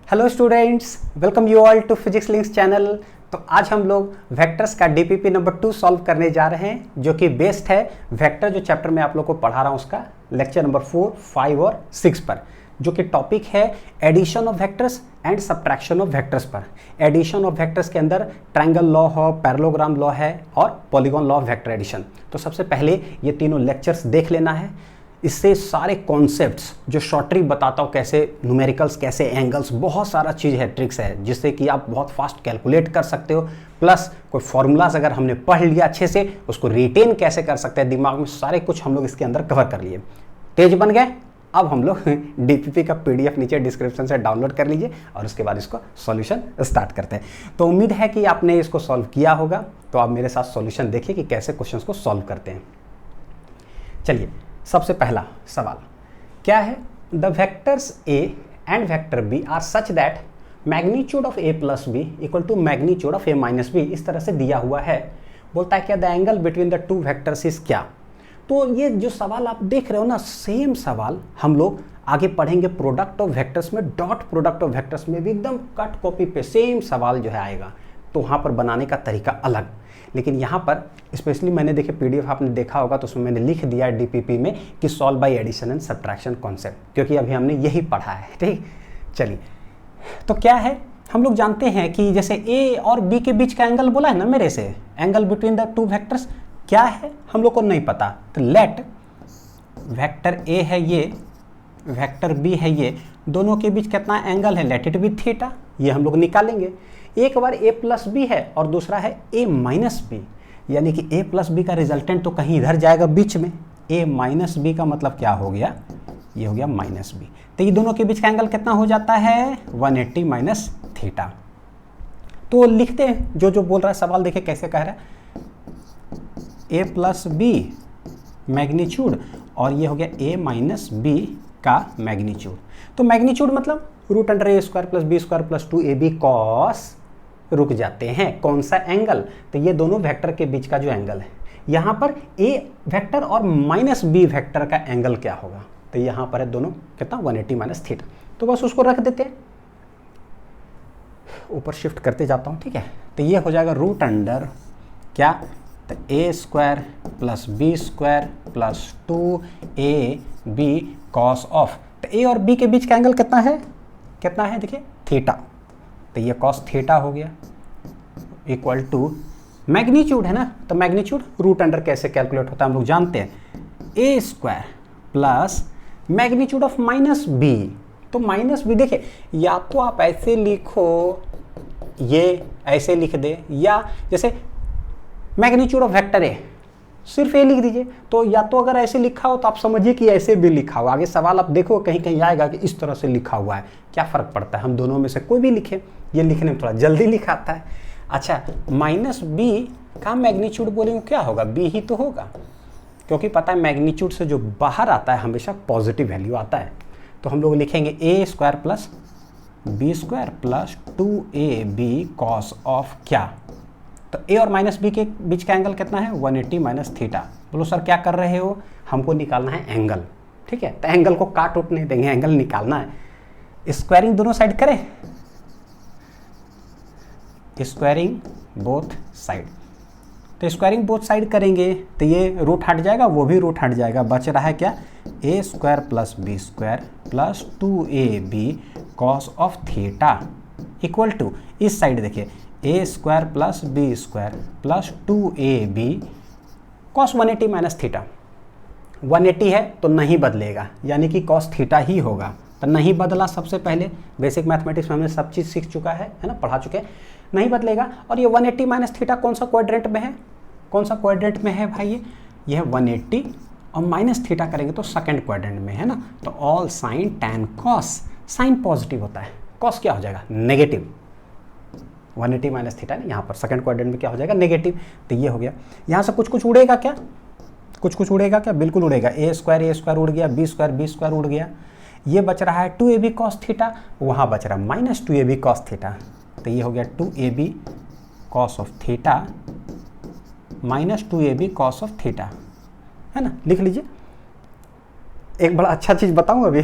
Hello students, welcome you all to physics links channel. तो आज हम लोग वेक्टर्स का डीपीपी नंबर 2 सॉल्व करने जा रहे हैं, जो कि बेस्ड है वेक्टर जो चैप्टर में आप लोग को पढ़ा रहा हूँ उसका लेक्चर नंबर 4, 5 और 6 पर, जो कि टॉपिक है addition of vectors and subtraction of vectors पर। एडिशन ऑफ वेक्टर्स के अंदर ट्रायंगल लॉ है, पैरेललोग्राम लॉ है और polygon law of vector addition. तो सबसे पहले ये तीनों लेक्चर्स देख लेना है। इससे सारे कॉन्सेप्ट्स जो शॉर्ट ट्रिक बताता हूँ, कैसे न्यूमेरिकल्स, कैसे एंगल्स, बहुत सारा चीज़ है, ट्रिक्स है, जिससे कि आप बहुत फास्ट कैलकुलेट कर सकते हो। प्लस कोई फॉर्मूलाज अगर हमने पढ़ लिया अच्छे से, उसको रिटेन कैसे कर सकते हैं दिमाग में, सारे कुछ हम लोग इसके अंदर कवर कर लिए। तेज बन गए? अब हम लोग डीपीपी का पीडीएफ नीचे डिस्क्रिप्शन से डाउनलोड कर लीजिए और उसके बाद इसको सॉल्यूशन स्टार्ट करते हैं। तो उम्मीद है कि आपने इसको सॉल्व किया होगा। तो आप मेरे साथ सॉल्यूशन देखिए कि कैसे क्वेश्चंस को सॉल्व करते हैं। चलिए, सबसे पहला सवाल क्या है? The vectors A and vector B are such that magnitude of A plus B equal to magnitude of A minus B. इस तरह से दिया हुआ है। बोलता है क्या the angle between the two vectors is क्या? तो ये जो सवाल आप देख रहे हो ना, सेम सवाल हम लोग आगे पढ़ेंगे प्रोडक्ट ऑफ वेक्टर्स में, डॉट प्रोडक्ट ऑफ वेक्टर्स में भी एकदम कट कॉपी पे सेम सवाल जो है आएगा। तो वहाँ पर बनाने का तरीका अलग, लेकिन यहाँ पर स्पेशली मैंने देखे पीडीएफ आपने देखा होगा, तो उसमें मैंने लिख दिया है डीपीपी में कि solve by addition and subtraction concept, क्योंकि अभी हमने यही पढ़ा है। ठीक, चलिए, तो क्या है, हम लोग जानते हैं कि जैसे ए और बी के बीच का एंगल बोला है ना मेरे से, angle between the two vectors क्या है हम लोग को नहीं पता। तो लेट वेक्टर ए है ये, वेक्टर बी है ये, दोनों के बीच कितना एंगल है, लेट इट बी थीटा, ये हम लोग निकालेंगे। एक बार a प्लस बी है और दूसरा है a माइनस बी, यानी कि a प्लस बी का रिजल्टेंट तो कहीं इधर जाएगा बीच में। a माइनस बी का मतलब क्या हो गया, ये हो गया माइनस बी। तो ये दोनों के बीच का एंगल कितना हो जाता है, 180 माइनस थीटा। तो लिखते हैं जो जो बोल रहा है सवाल, देखिए कैसे कह रहा है, a प्लस बी मैग्नीट्यूड और ये हो गया a माइनस बी का मैग्नीट्यूड। तो मैग्नीट्यूड मतलब root under A square plus B square plus 2ab cos, रुक जाते हैं, कौन सा एंगल? तो ये दोनों वेक्टर के बीच का जो एंगल है, यहाँ पर a वेक्टर और माइनस b वेक्टर का एंगल क्या होगा? तो यहाँ पर है दोनों कितना, 180 माइनस थीटा। तो बस उसको रख देते हैं, ऊपर शिफ्ट करते जाता हूँ, ठीक है। तो ये हो जाएगा रूट अंडर क्या, तो a square plus B square plus 2ab cos of, तो a और b के बीच का एंगल कितना है, कितना है देखिए, थीटा। तो ये कॉस थीटा हो गया इक्वल टू मैग्नीट्यूड है ना, तो मैग्नीट्यूड रूट अंडर कैसे कैलकुलेट होता है हम लोग जानते हैं, A square plus magnitude of minus B. तो माइनस बी देखिए, या तो आप ऐसे लिखो, ये ऐसे लिख दे, या जैसे मैग्नीट्यूड ऑफ वेक्टर ए सिर्फ ए लिख दीजिए। तो या तो अगर ऐसे लिखा हो तो आप समझिए कि ऐसे भी लिखा हो, आगे सवाल आप देखो कहीं कहीं आएगा कि इस तरह से लिखा हुआ है, क्या फ़र्क पड़ता है, हम दोनों में से कोई भी लिखे, ये लिखने में थोड़ा जल्दी लिखाता है। अच्छा, माइनस बी का मैग्नीट्यूड बोलेंगे क्या होगा, बी ही तो होगा, क्योंकि पता है मैग्नीट्यूड से जो बाहर आता है हमेशा पॉजिटिव वैल्यू आता है। तो हम लोग लिखेंगे A square plus B square plus 2ab cos of क्या, तो a और माइनस बी के बीच का एंगल कितना है, 180 माइनस थीटा। बोलो सर क्या कर रहे हो, हमको निकालना है एंगल, ठीक है। तो एंगल को काट उठ नहीं देंगे, एंगल निकालना है। स्क्वायरिंग दोनों साइड करें, स्क्वायरिंग बोथ साइड। तो स्क्वायरिंग बोथ साइड करेंगे तो ये रूट हट जाएगा, वो भी रूट हट जाएगा, बच रहा है क्या, a square plus B square plus 2ab cos of theta equal to, इस साइड देखिए, A square plus B square plus 2ab cos 180 minus theta. 180 है तो नहीं बदलेगा, यानी कि कॉस थीटा ही होगा। तो नहीं बदला, सबसे पहले बेसिक मैथमेटिक्स में हमने सब चीज़ सीख चुका है ना, पढ़ा चुके हैं, नहीं बदलेगा। और ये 180 माइनस थीटा कौन सा क्वाड्रेंट में है, कौन सा क्वाड्रेंट में है भाई, ये है 180 और माइनस थीटा करेंगे तो सेकंड क्वाड्रेंट में है ना। तो all sine tan cos, sine positive होता है, कॉस क्या हो जाएगा, नेगेटिव। 180 माइनस थीटा यहाँ पर सेकंड क्वाड्रेंट में क्या हो जाएगा, नेगेटिव। तो ये हो गया, यहाँ से कुछ कुछ उड़ेगा क्या, कुछ कुछ उड़ेगा क्या, बिल्कुल उड़ेगा। ए स्क्वायर उड़ गया, बी स्क्वायर उड़ गया, ये बच रहा है 2ab कॉस थीटा, वहाँ बच रहा है माइनस 2ab कॉस थीटा। तो ये हो गया 2ab cos of theta minus 2ab cos of theta, है ना, लिख लीजिए। एक बड़ा अच्छा चीज़ बताऊँ अभी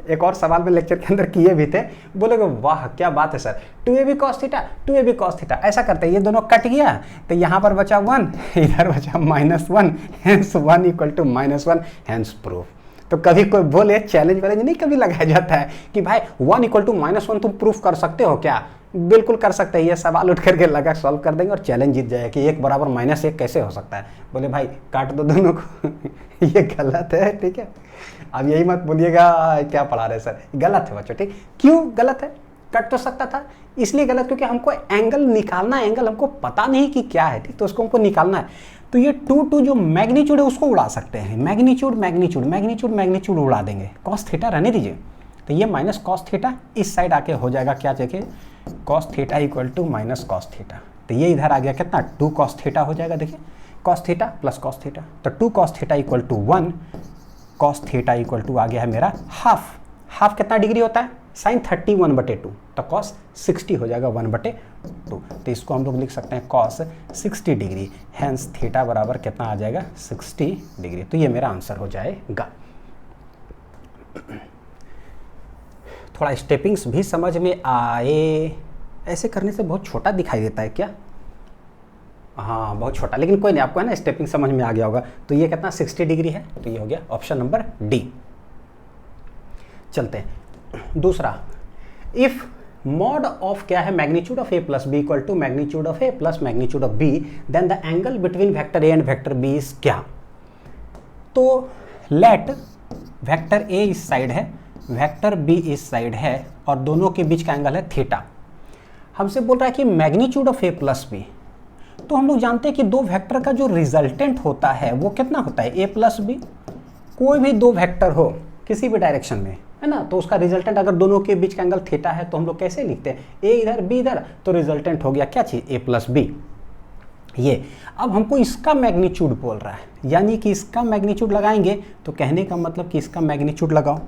एक और सवाल में लेक्चर के अंदर किए भी थे, बोलोगे वाह क्या बात है sir, 2ab cos theta 2ab cos theta, ऐसा करते हैं ये दोनों कट गया तो यहाँ पर बचा 1, इधर बचा -1, hence 1 equal to -1, hence proof. तो कभी कोई बोले चैलेंज वैलेंज नहीं कभी लगाया जाता है कि भाई 1 इक्वल टू -1 तुम प्रूफ कर सकते हो क्या? बिल्कुल कर सकते हैं, ये सवाल उठ करके लगा सॉल्व कर देंगे और चैलेंज जीत जाएगा कि 1 बराबर -1 कैसे हो सकता है। बोले भाई काट दो दोनों को ये गलत है, ठीक है। अब यही मत बोलिएगा क्या पढ़ा रहे सर, गलत है बच्चों, ठीक। क्यों गलत है? कट तो सकता था, इसलिए गलत क्योंकि हमको एंगल निकालना है, एंगल हमको पता नहीं कि क्या है, ठीक, तो उसको हमको निकालना है। तो ये 2 जो मैग्नीट्यूड है उसको उड़ा सकते हैं, मैग्नीट्यूड उड़ा देंगे, कॉस थीटा रहने दीजिए। तो ये माइनस कॉस थीटा इस साइड आके हो जाएगा क्या, देखिए cos theta equal to minus cos theta. तो ये इधर आ गया कितना, 2 कॉस थीटा हो जाएगा, देखिए cos theta plus cos theta. तो 2 cos theta equal to 1, cos theta equal to आ गया है मेरा हाफ कितना डिग्री होता है, साइन 31/2, तो कॉस 60 हो जाएगा 1/2। तो इसको हम लोग लिख सकते हैं कॉस 60 डिग्री, हेंस थीटा बराबर कितना आ जाएगा 60 डिग्री। तो ये मेरा आंसर हो जाएगा। थोड़ा स्टेपिंग्स भी समझ में आए, ऐसे करने से बहुत छोटा दिखाई देता है क्या? हाँ बहुत छोटा, लेकिन कोई नहीं, आपको है ना स्टेपिंग समझ में आ गया होगा। तो ये कितना 60 डिग्री है, तो ये हो गया ऑप्शन नंबर डी। चलते हैं दूसरा, इफ मॉड ऑफ क्या है, magnitude of A plus B equal to magnitude of A plus magnitude of B, then the angle between vector A and vector B is क्या? तो लेट वेक्टर ए इस side है, vector B इस side है और दोनों के बीच का एंगल है थीटा। हमसे बोल रहा है कि magnitude of A plus B, तो हम लोग जानते हैं कि दो वेक्टर का जो रिजल्टेंट होता है वो कितना होता है, ए प्लस बी। कोई भी दो वेक्टर हो किसी भी डायरेक्शन में, है ना, तो उसका रिजल्टेंट अगर दोनों के बीच का एंगल थीटा है तो हम लोग कैसे लिखते हैं, ए इधर बी इधर, तो रिजल्टेंट हो गया क्या चीज, ए प्लस बी। ये अब हमको इसका मैग्नीट्यूड बोल रहा है, यानी कि इसका मैग्नीट्यूड लगाएंगे, तो कहने का मतलब कि इसका मैग्नीट्यूड लगाओ,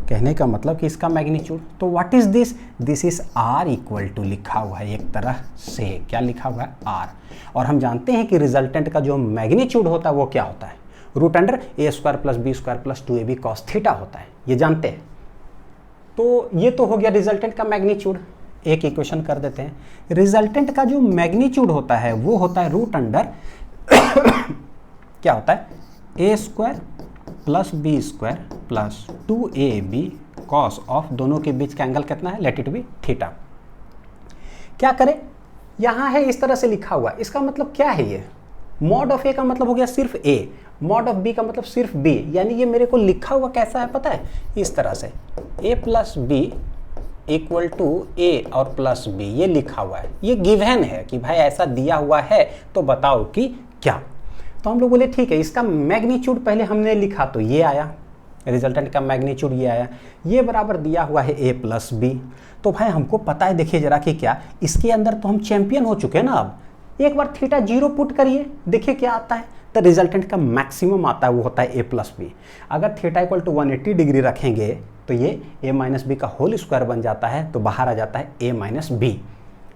कहने का मतलब कि इसका मैग्नीट्यूड। तो what is this, this is R equal to लिखा हुआ है एक तरह से, क्या लिखा हुआ है आर। और हम जानते हैं कि रिजल्टेंट का जो मैग्नीट्यूड होता है वो क्या होता है, √a² plus b² plus 2ab cos theta होता है, ये जानते हैं। तो ये तो हो गया रिजल्टेंट का मैग्नीट्यूड। एक इक्वेशन कर देते हैं, रिजल्टेंट का जो मैग्नीट्यूड होता है वो होता है √, क्या होता है, a² plus b² plus 2ab cos of, दोनों के बीच का एंगल कितना है, लेट इट बी थीटा। क्या करें, यहां है इस तरह से लिखा हुआ, इसका मतलब क्या है, ये मॉड ऑफ ए का मतलब हो गया सिर्फ ए, मॉड ऑफ बी का मतलब सिर्फ बी, यानी ये मेरे को लिखा हुआ कैसा है पता है, इस तरह से a plus B equal to A और प्लस बी, ये लिखा हुआ है, ये गिवन है कि भाई ऐसा दिया हुआ है तो बताओ कि क्या। तो हम लोग बोले ठीक है, इसका मैग्नीट्यूड पहले हमने लिखा तो ये आया, रिजल्टेंट का मैग्नीट्यूड ये आया, ये बराबर दिया हुआ है a प्लस बी। तो भाई हमको पता है, देखिए जरा कि क्या, इसके अंदर तो हम चैंपियन हो चुके हैं ना। अब एक बार थीटा 0 पुट करिए, देखिए क्या आता है, तो रिजल्टेंट का मैक्सिमम आता है, वो होता है a प्लस बी। अगर थीटा इक्वल टू 180 डिग्री रखेंगे तो ये a माइनस बी का होल स्क्वायर बन जाता है, तो बाहर आ जाता है a माइनस बी।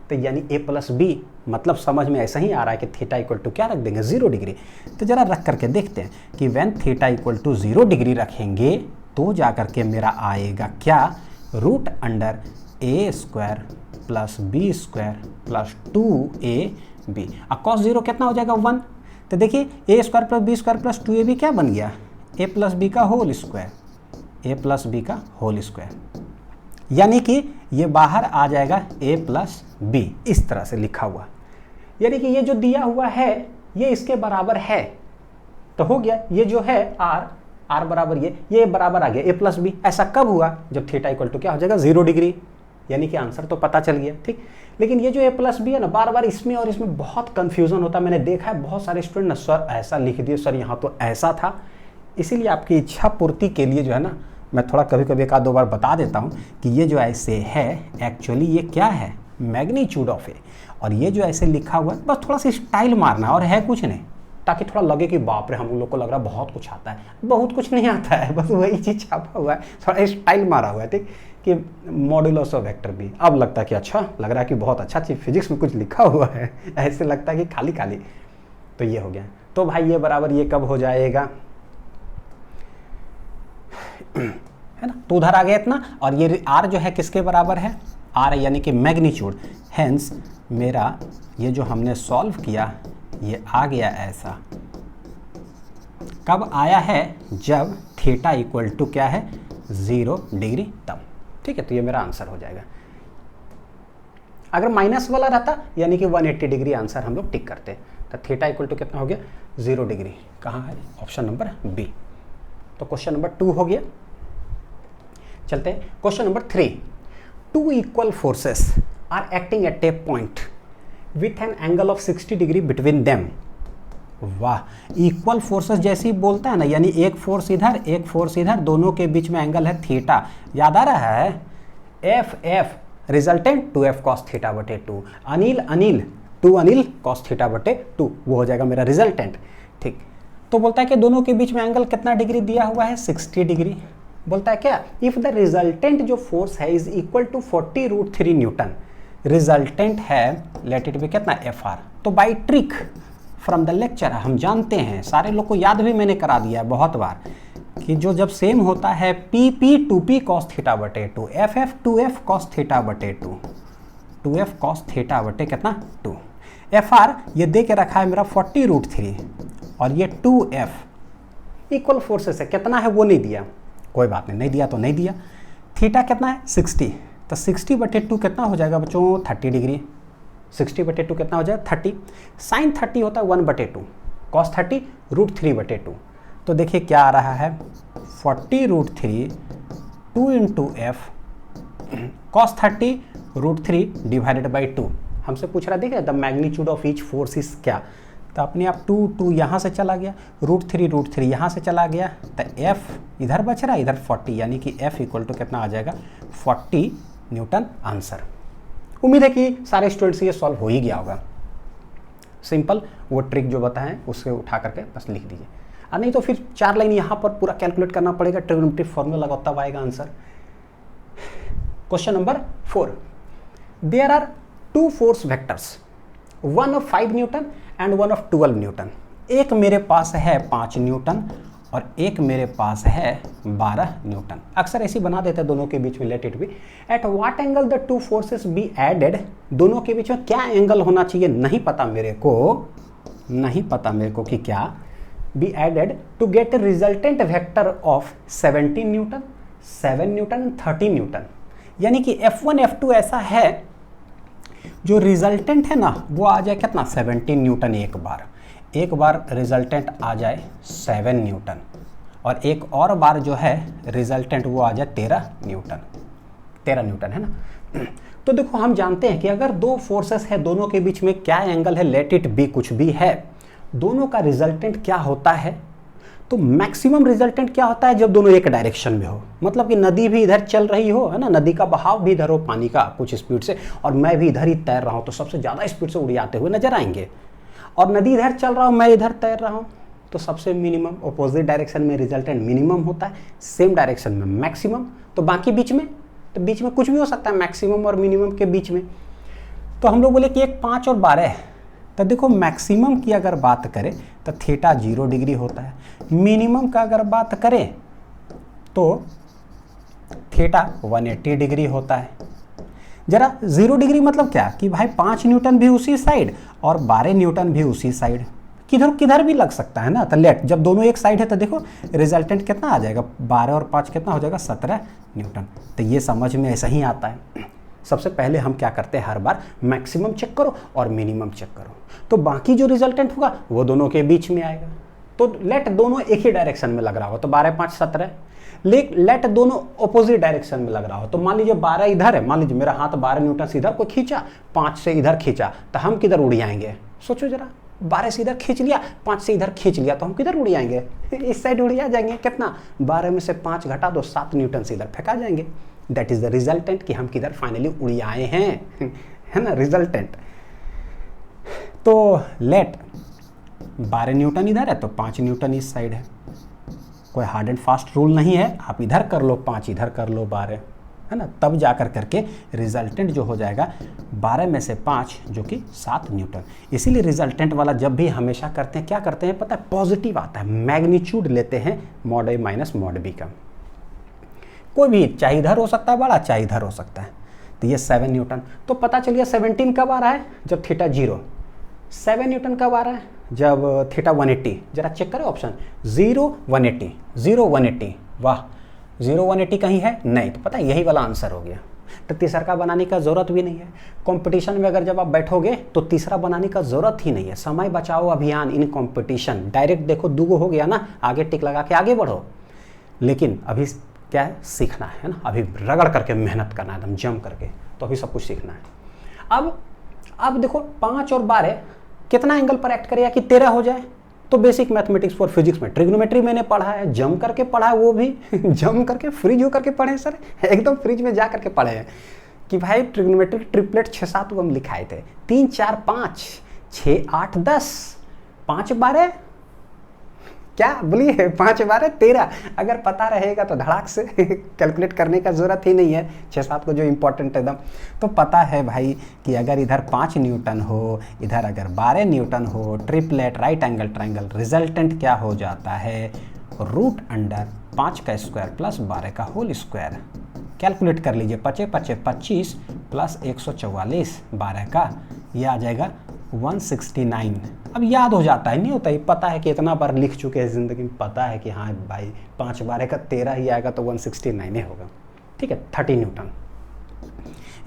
तो यानी a प्लस बी, मतलब समझ में ऐसा ही आ रहा है कि थीटा इक्वल टू क्या रख देंगे, 0 डिग्री। तो जरा रख करके देखते हैं कि when theta equal to 0 degree रखेंगे तो जा करके मेरा आएगा क्या, √a² plus b² plus 2ab। अब cos 0 कितना हो जाएगा, 1। तो देखिए a² plus b² plus 2ab क्या बन गया, a प्लस बी का whole square, a plus B का होल स्क्वायर, यानी कि ये बाहर आ जाएगा a प्लस बी, इस तरह से लिखा हुआ, यानी कि ये जो दिया हुआ है ये इसके बराबर है। तो हो गया, ये जो है r बराबर ये बराबर आ गया a प्लस बी। ऐसा कब हुआ, जब थीटा इक्वल टू क्या हो जाएगा, 0 डिग्री, यानी कि आंसर तो पता चल गया, ठीक। लेकिन ये जो a प्लस बी है ना, बार बार इसमें और इसमें बहुत कंफ्यूजन होता है। मैंने देखा है बहुत सारे स्टूडेंट ना, सर ऐसा लिख दिए, सर यहाँ तो ऐसा था। इसीलिए आपकी इच्छा पूर्ति के लिए जो है ना, मैं थोड़ा कभी कभी एक आध दो बार बता देता हूँ कि ये जो ऐसे है एक्चुअली ये क्या है, मैग्नीट्यूड ऑफ ए, और ये जो ऐसे लिखा हुआ है बस थोड़ा सा स्टाइल मारना और है कुछ नहीं, ताकि थोड़ा लगे कि बाप रे हम लोग को लग रहा है बहुत कुछ आता है। बहुत कुछ नहीं आता है, बस वही चीज़ छापा हुआ है, थोड़ा स्टाइल मारा हुआ है, ठीक, कि मॉड्यूलस ऑफ वेक्टर बी। अब लगता है कि अच्छा लग रहा है कि बहुत अच्छा चीज़ फिजिक्स में कुछ लिखा हुआ है, ऐसे लगता है कि खाली खाली। तो ये हो गया। तो भाई ये बराबर ये कब हो जाएगा, है है ना, तो उधर आ गया इतना, और ये r जो है किसके बराबर है, r यानी कि मैग्नीट्यूड। हेंस मेरा ये जो हमने सॉल्व किया ये आ गया ऐसा। कब आया है, जब थीटा इक्वल टू क्या है, 0 डिग्री तब। ठीक है, तो ये मेरा आंसर हो जाएगा। अगर माइनस वाला रहता यानी कि 180 डिग्री आंसर हम लोग टिक करते, तो थीटा इक्वल टू कितना हो गया, 0 डिग्री। कहाँ है, ऑप्शन नंबर बी। तो क्वेश्चन नंबर 2 हो गया। चलते हैं question number 3। 2 equal forces are acting at a point with an angle of 60 degree between them. वाह, इक्वल फोर्सेस जैसे ही बोलता है ना, यानी एक फोर्स इधर एक फोर्स इधर, दोनों के बीच में एंगल है थीटा। याद आ रहा है, F resultant 2f cos theta बटे 2, अनिल 2 अनिल cos थीटा बटे 2, वो हो जाएगा मेरा रिजल्टेंट। ठीक, तो बोलता है कि दोनों के बीच में एंगल कितना डिग्री दिया हुआ है, 60 डिग्री। बोलता है क्या, इफ द रिजल्टेंट जो फोर्स है is equal to 40√3 newton. Resultant है, लेट इट बी कितना, Fr। तो by trick from the lecture हम जानते हैं, सारे लोग को याद भी मैंने करा दिया है बहुत बार, कि जो जब सेम होता है P 2P cos थीटा बटे 2, F 2F cos थीटा बटे 2, 2F cos थीटा बटे कितना 2। Fr ये दे के रखा है मेरा 40√3 और ये 2F इक्वल फोर्सेस है, कितना है वो नहीं दिया, कोई बात नहीं, नहीं दिया तो नहीं दिया। थीटा कितना है 60, तो 60 बटे 2 कितना हो जाएगा बच्चों, 30 डिग्री। 60 बटे 2 कितना हो जाएगा 30। साइन 30 होता है 1 बटे 2, कॉस 30 √3 बटे 2। तो देखिए क्या आ रहा है, 40√3 2 into F cos 30 √3 divided by 2। हमसे पूछ रहा, देखिए the magnitude of each force is क्या, तो अपने आप 2 यहाँ से चला गया, √3 यहाँ से चला गया, तो एफ इधर बच रहा है, इधर 40, यानी कि एफ इक्वल टू कितना आ जाएगा 40 न्यूटन आंसर। उम्मीद है कि सारे स्टूडेंट्स ये सॉल्व हो ही गया होगा। सिंपल वो ट्रिक जो बताएं उससे उठा करके बस लिख दीजिए, और नहीं तो फिर 4 लाइन यहाँ पर पूरा कैलकुलेट करना पड़ेगा, ट्रिग्नोमेट्री फॉर्मूला लगा तब आएगा answer. Question number 4। There are 2 force vectors, one of 5 newton and one of 12 newton. एक मेरे पास है 5 न्यूटन और एक मेरे पास है 12 न्यूटन। अक्सर ऐसी बना देते हैं दोनों के बीच में, let it be. At what angle the 2 forces be added, दोनों के बीच में क्या एंगल होना चाहिए, नहीं पता मेरे को, नहीं पता मेरे को कि क्या be added to get a resultant vector of 17 newton 7 newton 30 newton. यानी कि F1 F2 ऐसा है जो रिजल्टेंट है ना वो आ जाए कितना 17 न्यूटन, एक बार रिजल्टेंट आ जाए 7 न्यूटन, और एक और बार जो है रिजल्टेंट वो आ जाए 13 न्यूटन है ना। तो देखो हम जानते हैं कि अगर 2 फोर्सेस है, दोनों के बीच में क्या एंगल है, लेट इट बी कुछ भी है, दोनों का रिजल्टेंट क्या होता है, तो मैक्सिमम रिजल्टेंट क्या होता है जब दोनों एक डायरेक्शन में हो, मतलब कि नदी भी इधर चल रही हो, है ना, नदी का बहाव भी इधर हो पानी का कुछ स्पीड से, और मैं भी इधर ही तैर रहा हूँ, तो सबसे ज़्यादा स्पीड से उड़ाते हुए नजर आएंगे। और नदी इधर चल रहा हूँ, मैं इधर तैर रहा हूँ, तो सबसे मिनिमम अपोजिट डायरेक्शन में रिजल्टेंट मिनिमम होता है, सेम डायरेक्शन में मैक्सिमम। तो बाकी बीच में, तो बीच में कुछ भी हो सकता है मैक्सिमम और मिनिमम के बीच में। तो हम लोग बोले कि एक 5 और 12 है, तो देखो मैक्सिमम की अगर बात करें तो थीटा 0 डिग्री होता है, मिनिमम का अगर बात करें तो थीटा 180 डिग्री होता है। जरा 0 डिग्री मतलब क्या कि भाई 5 न्यूटन भी उसी साइड और 12 न्यूटन भी उसी साइड, किधर किधर भी लग सकता है ना। तो लेट जब दोनों एक साइड है तो देखो रिजल्टेंट कितना आ जाएगा, 12 और 5 कितना हो जाएगा 17 न्यूटन। तो ये समझ में ऐसा ही आता है। सबसे पहले हम क्या करते हैं, हर बार मैक्सिमम चेक करो और मिनिमम चेक करो, तो बाकी जो रिजल्टेंट होगा वो दोनों के बीच में आएगा। तो लेट दोनों एक ही डायरेक्शन में लग रहा हो तो 12 5 17, लेट दोनों ऑपोजिट डायरेक्शन में लग रहा हो, तो मान लीजिए 12 इधर है, मान लीजिए मेरा हाथ 12 न्यूटन से इधर को खींचा, 5 से इधर खींचा, तो हम किधर उड़ जाएंगे, सोचो जरा। 12 से इधर खींच लिया, 5 से इधर खींच लिया, तो हम किधर उड़ जाएंगे, इस साइड उड़ जाएंगे। कितना, 12 में से 5 घटा दो, 7 न्यूटन से इधर फेंका जाएंगे। दैट इज द रिजल्टेंट कि हम किधर फाइनली उड़ आए हैं, है ना रिजल्टेंट। तो लेट 12 न्यूटन इधर है तो 5 न्यूटन इस साइड है, कोई हार्ड एंड फास्ट रूल नहीं है, आप इधर कर लो 5 इधर कर लो 12, है ना, तब जाकर करके रिजल्टेंट जो हो जाएगा 12 में से 5 जो कि 7 न्यूटन। इसीलिए रिजल्टेंट वाला जब भी हमेशा करते हैं क्या करते हैं पता है, पॉजिटिव आता है, मैग्नीट्यूड लेते हैं मॉड ए माइनस मॉड बी का। कोई भी, चाहे इधर हो सकता है बड़ा, चाहे इधर हो सकता है। तो ये 7 न्यूटन। तो पता चलिए 17 कब आ रहा है, जब थीटा 0। 7 न्यूटन कब आ रहा है, जब थीटा 180। जरा चेक करें ऑप्शन, 0 180, 0 180। वाह, 0 180 कहीं है नहीं, तो पता है यही वाला आंसर हो गया। तो तीसरा का बनाने का ज़रूरत भी नहीं है। कंपटीशन में अगर जब आप बैठोगे तो तीसरा बनाने का ज़रूरत ही नहीं है। समय बचाओ अभियान इन कंपटीशन, डायरेक्ट देखो दूगो हो गया ना, आगे टिक लगा के आगे बढ़ो। लेकिन अभी क्या है, सीखना है ना, अभी रगड़ करके मेहनत करना है, एकदम जम करके, तो अभी सब कुछ सीखना है। अब देखो 5 और 12 कितना एंगल पर एक्ट करेगा कि 13 हो जाए। तो बेसिक मैथमेटिक्स फॉर फिजिक्स में ट्रिग्नोमेट्री मैंने पढ़ा है, जम करके पढ़ा है, वो भी जम करके फ्रीज हो करके पढ़े सर, एकदम फ्रीज में जा करके पढ़े हैं कि भाई ट्रिग्नोमेट्री ट्रिपलेट 6-7 को हम लिखाए थे, 3 4 5 6 8 10 5 12 क्या बोलिए, 5 12 13। अगर पता रहेगा तो धड़ाक से कैलकुलेट करने का ज़रूरत ही नहीं है, 6-7 को जो इम्पोर्टेंट एकदम। तो पता है भाई कि अगर इधर 5 न्यूटन हो, इधर अगर 12 न्यूटन हो, triplet right angle triangle, resultant क्या हो जाता है, √5 का स्क्वायर प्लस 12 का होल स्क्वायर। कैलकुलेट कर लीजिए, 5 5 25 प्लस 144 12 का, ये आ जाएगा 169। अब याद हो जाता है, नहीं होता ही, पता है कि इतना बार लिख चुके हैं ज़िंदगी में, पता है कि हाँ भाई 5 12 का 13 ही आएगा तो 169 ही होगा। ठीक है, 30 न्यूटन,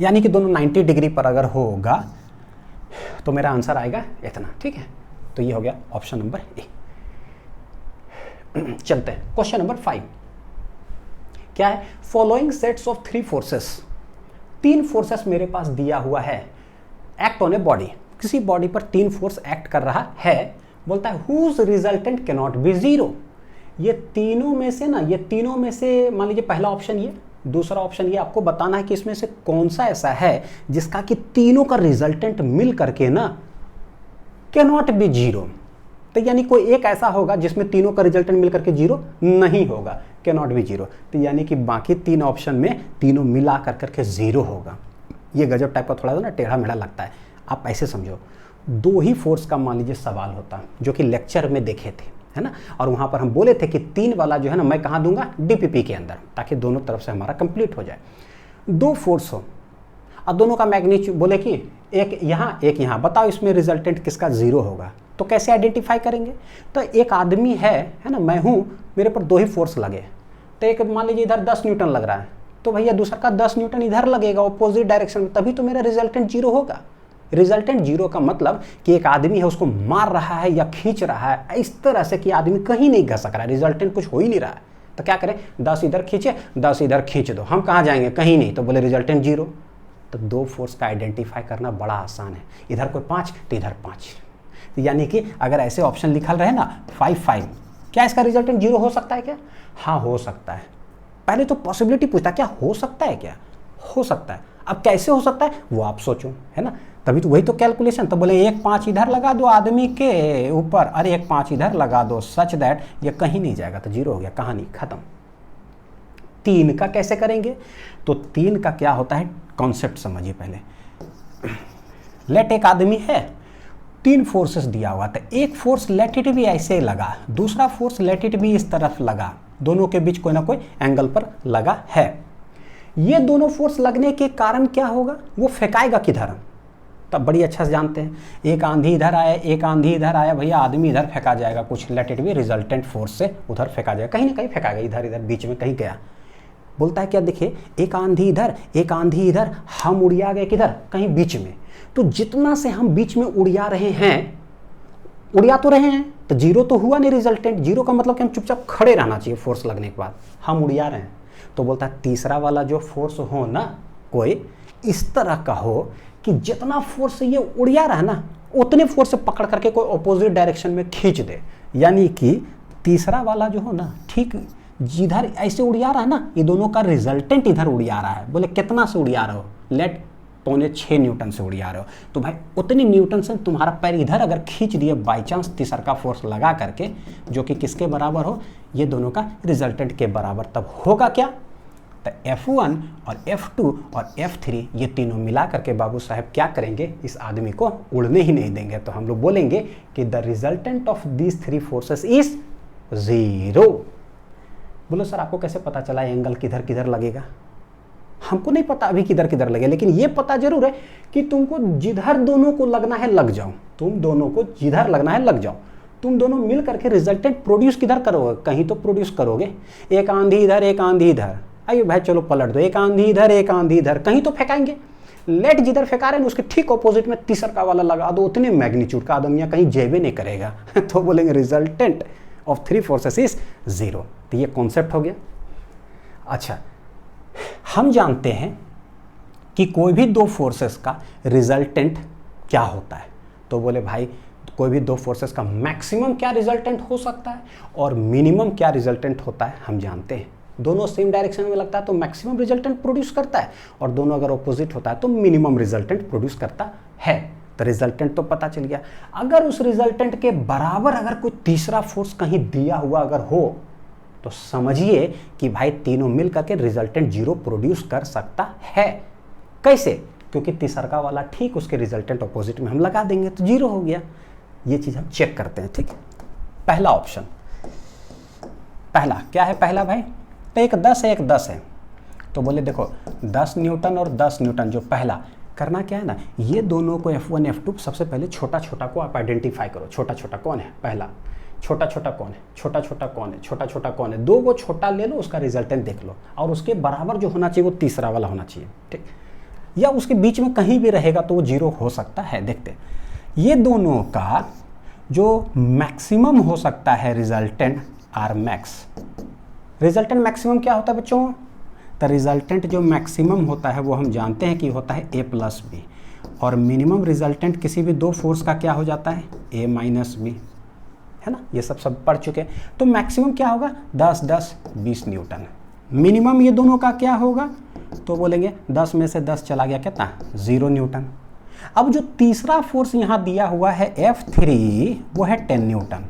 यानी कि दोनों 90 डिग्री पर अगर होगा तो मेरा आंसर आएगा इतना। ठीक है, तो ये हो गया ऑप्शन नंबर ए। चलते हैं क्वेश्चन नंबर 5। क्या है, following sets of 3 forces, 3 forces मेरे पास दिया हुआ है, एक्ट ऑन ए बॉडी, किसी बॉडी पर 3 फोर्स एक्ट कर रहा है। बोलता है whose resultant can not be 0। ये तीनों में से ना, ये तीनों में से मान लीजिए पहला ऑप्शन ये, दूसरा ऑप्शन ये, आपको बताना है कि इसमें से कौन सा ऐसा है जिसका कि तीनों का रिजल्टेंट मिल करके ना कैन नॉट बी 0। तो यानी कोई एक ऐसा होगा जिसमें तीनों का रिजल्टेंट मिल करके 0 नहीं होगा, कैन नॉट बी 0। तो यानी कि बाकी 3 ऑप्शन में तीनों मिला करके 0 होगा। ये गजब टाइप का थोड़ा सा ना टेढ़ा मेढ़ा लगता है। आप ऐसे समझो, 2 ही फोर्स का मान लीजिए सवाल होता, जो कि लेक्चर में देखे थे, है ना, और वहाँ पर हम बोले थे कि 3 वाला जो है ना मैं कहाँ दूंगा, डीपीपी के अंदर, ताकि दोनों तरफ से हमारा कंप्लीट हो जाए। 2 फोर्स हो और दोनों का मैग्नीट्यूड बोले कि एक यहाँ, बताओ इसमें रिजल्टेंट किसका 0 होगा। तो कैसे आइडेंटिफाई करेंगे, तो एक आदमी है ना, मैं हूँ, मेरे पर 2 ही फोर्स लगे, तो एक मान लीजिए इधर 10 न्यूटन लग रहा है, तो भैया दूसरा का 10 न्यूटन इधर लगेगा अपोजिट डायरेक्शन में, तभी तो मेरा रिजल्टेंट 0 होगा। रिजल्टेंट 0 का मतलब कि एक आदमी है उसको मार रहा है या खींच रहा है, इस तरह से कि आदमी कहीं नहीं घसक रहा है, रिजल्टेंट कुछ हो ही नहीं रहा है। तो क्या करें, 10 इधर खींचे, 10 इधर खींच दो, हम कहाँ जाएंगे, कहीं नहीं, तो बोले रिजल्टेंट 0। तो 2 फोर्स का आइडेंटिफाई करना बड़ा आसान है, इधर कोई 5 तो इधर 5। तो यानी कि अगर ऐसे ऑप्शन लिखल रहे ना 5 5, क्या इसका रिजल्टेंट 0 हो सकता है क्या? हाँ हो सकता है। पहले तो पॉसिबिलिटी पूछता, क्या हो सकता है, क्या हो सकता है। अब कैसे हो सकता है वो आप सोचो, है ना, तभी तो वही तो कैलकुलेशन। तो बोले 1 5 इधर लगा दो आदमी के ऊपर, अरे 1 5 इधर लगा दो, सच दैट ये कहीं नहीं जाएगा, तो 0 हो गया, कहानी खत्म। 3 का कैसे करेंगे, तो 3 का क्या होता है, कॉन्सेप्ट समझिए पहले। लेट एक आदमी है, 3 फोर्सेस दिया हुआ था, एक फोर्स लेट इट भी ऐसे लगा, दूसरा फोर्स लेट इट भी इस तरफ लगा, दोनों के बीच कोई ना कोई एंगल पर लगा है। ये दोनों फोर्स लगने के कारण क्या होगा, वो फेंकाएगा किधर, तब बड़ी अच्छा से जानते हैं। एक आंधी इधर आया, एक आंधी इधर आया, भैया आदमी इधर फेंका जाएगा, कुछ लेट इट भी रिजल्टेंट फोर्स से उधर फेंका जाएगा, कहीं ना कहीं फेंकाएगा, इधर इधर बीच में कहीं गया। बोलता है क्या, देखिए एक आंधी इधर, एक आंधी इधर, हम उड़िया गए किधर, कहीं बीच में। तो जितना से हम बीच में उड़िया रहे हैं, उड़िया तो रहे हैं, तो 0 तो हुआ नहीं रिजल्टेंट। 0 का मतलब कि हम चुपचाप खड़े रहना चाहिए फोर्स लगने के बाद, हम उड़िया रहे हैं। तो बोलता है तीसरा वाला जो फोर्स हो ना, कोई इस तरह का हो कि जितना फोर्स ये उड़िया रहा ना, उतने फोर्स से पकड़ करके कोई अपोजिट डायरेक्शन में खींच दे। यानी कि तीसरा वाला जो हो ना, ठीक जिधर ऐसे उड़िया रहा है ना, ये दोनों का रिजल्टेंट इधर उड़िया रहा है। बोले कितना से उड़िया रहे हो, लेट 6.25 न्यूटन से उड़िया रहे हो, तो भाई उतनी न्यूटन से तुम्हारा पैर इधर अगर खींच दिए बाई चांस तीसरा का फोर्स लगा करके, जो कि किसके बराबर हो, ये दोनों का रिजल्टेंट के बराबर, तब होगा क्या, तो F1 और F2 और F3 ये तीनों मिला करके बाबू साहब क्या करेंगे, इस आदमी को उड़ने ही नहीं देंगे। तो हम लोग बोलेंगे कि the resultant of these 3 forces is 0। बोलो सर आपको कैसे पता चला एंगल किधर किधर लगेगा? हमको नहीं पता अभी किधर किधर लगे, लेकिन ये पता जरूर है कि तुमको जिधर दोनों को लगना है लग जाओ, तुम दोनों को जिधर लगना है लग जाओ। तुम दोनों मिल करके रिजल्टेंट प्रोड्यूस किधर करोगे? कहीं तो प्रोड्यूस करोगे। एक आंधी इधर एक आंधी इधर, आइए भाई चलो पलट दो, एक आंधी इधर एक आंधी इधर, कहीं तो फेंकाएंगे। लेट जिधर फेंका रहे हैं उसके ठीक ऑपोजिट में तीसरा का वाला लगा दो, उतने मैग्नीट्यूड का आदम यहाँ कहीं जेबे नहीं करेगा तो बोलेंगे रिजल्टेंट ऑफ 3 फोर्सेस इज 0। तो ये कॉन्सेप्ट हो गया। अच्छा, हम जानते हैं कि कोई भी 2 फोर्सेस का रिजल्टेंट क्या होता है। तो बोले भाई कोई भी 2 फोर्सेस का मैक्सिमम क्या रिजल्टेंट हो सकता है और मिनिमम क्या रिजल्टेंट होता है हम जानते हैं। दोनों सेम डायरेक्शन में लगता है तो मैक्सिमम रिजल्टेंट प्रोड्यूस करता है, और दोनों अगर ऑपोजिट होता है तो मिनिमम रिजल्टेंट प्रोड्यूस करता है। तो रिजल्टेंट तो पता चल गया। अगर उस रिजल्टेंट के बराबर अगर कोई तीसरा फोर्स कहीं दिया हुआ अगर हो तो समझिए कि भाई तीनों मिल करके रिजल्टेंट 0 प्रोड्यूस कर सकता है। कैसे? क्योंकि तीसरा वाला ठीक उसके रिजल्टेंट ऑपोजिट में हम लगा देंगे तो 0 हो गया। ये चीज हम चेक करते हैं, ठीक है। पहला ऑप्शन, पहला क्या है? पहला भाई तो एक 10 है एक 10 है, तो बोले देखो 10 न्यूटन और 10 न्यूटन। जो पहला करना क्या है ना, ये दोनों को F1 F2 सबसे पहले छोटा छोटा को आप आइडेंटिफाई करो। छोटा छोटा कौन है? पहला छोटा छोटा कौन है? छोटा छोटा कौन है? छोटा छोटा कौन है? 2 को छोटा ले लो, उसका रिजल्टेंट देख लो, और उसके बराबर जो होना चाहिए वो तीसरा वाला होना चाहिए, ठीक। या उसके बीच में कहीं भी रहेगा तो वो 0 हो सकता है। देखते ये दोनों का जो मैक्सिमम हो सकता है resultant R max. Resultant maximum क्या होता है बच्चों? तो रिजल्टेंट जो मैक्सिमम होता है वो हम जानते हैं कि होता है A+B, और मिनिमम रिजल्टेंट किसी भी 2 फोर्स का क्या हो जाता है? A-B, है ना। ये सब पढ़ चुके हैं। तो मैक्सिमम क्या होगा? 10 10 20 न्यूटन। मिनिमम ये दोनों का क्या होगा? तो बोलेंगे 10 में से 10 चला गया कितना? 0 न्यूटन। अब जो तीसरा फोर्स यहाँ दिया हुआ है F3 वो है 10 न्यूटन।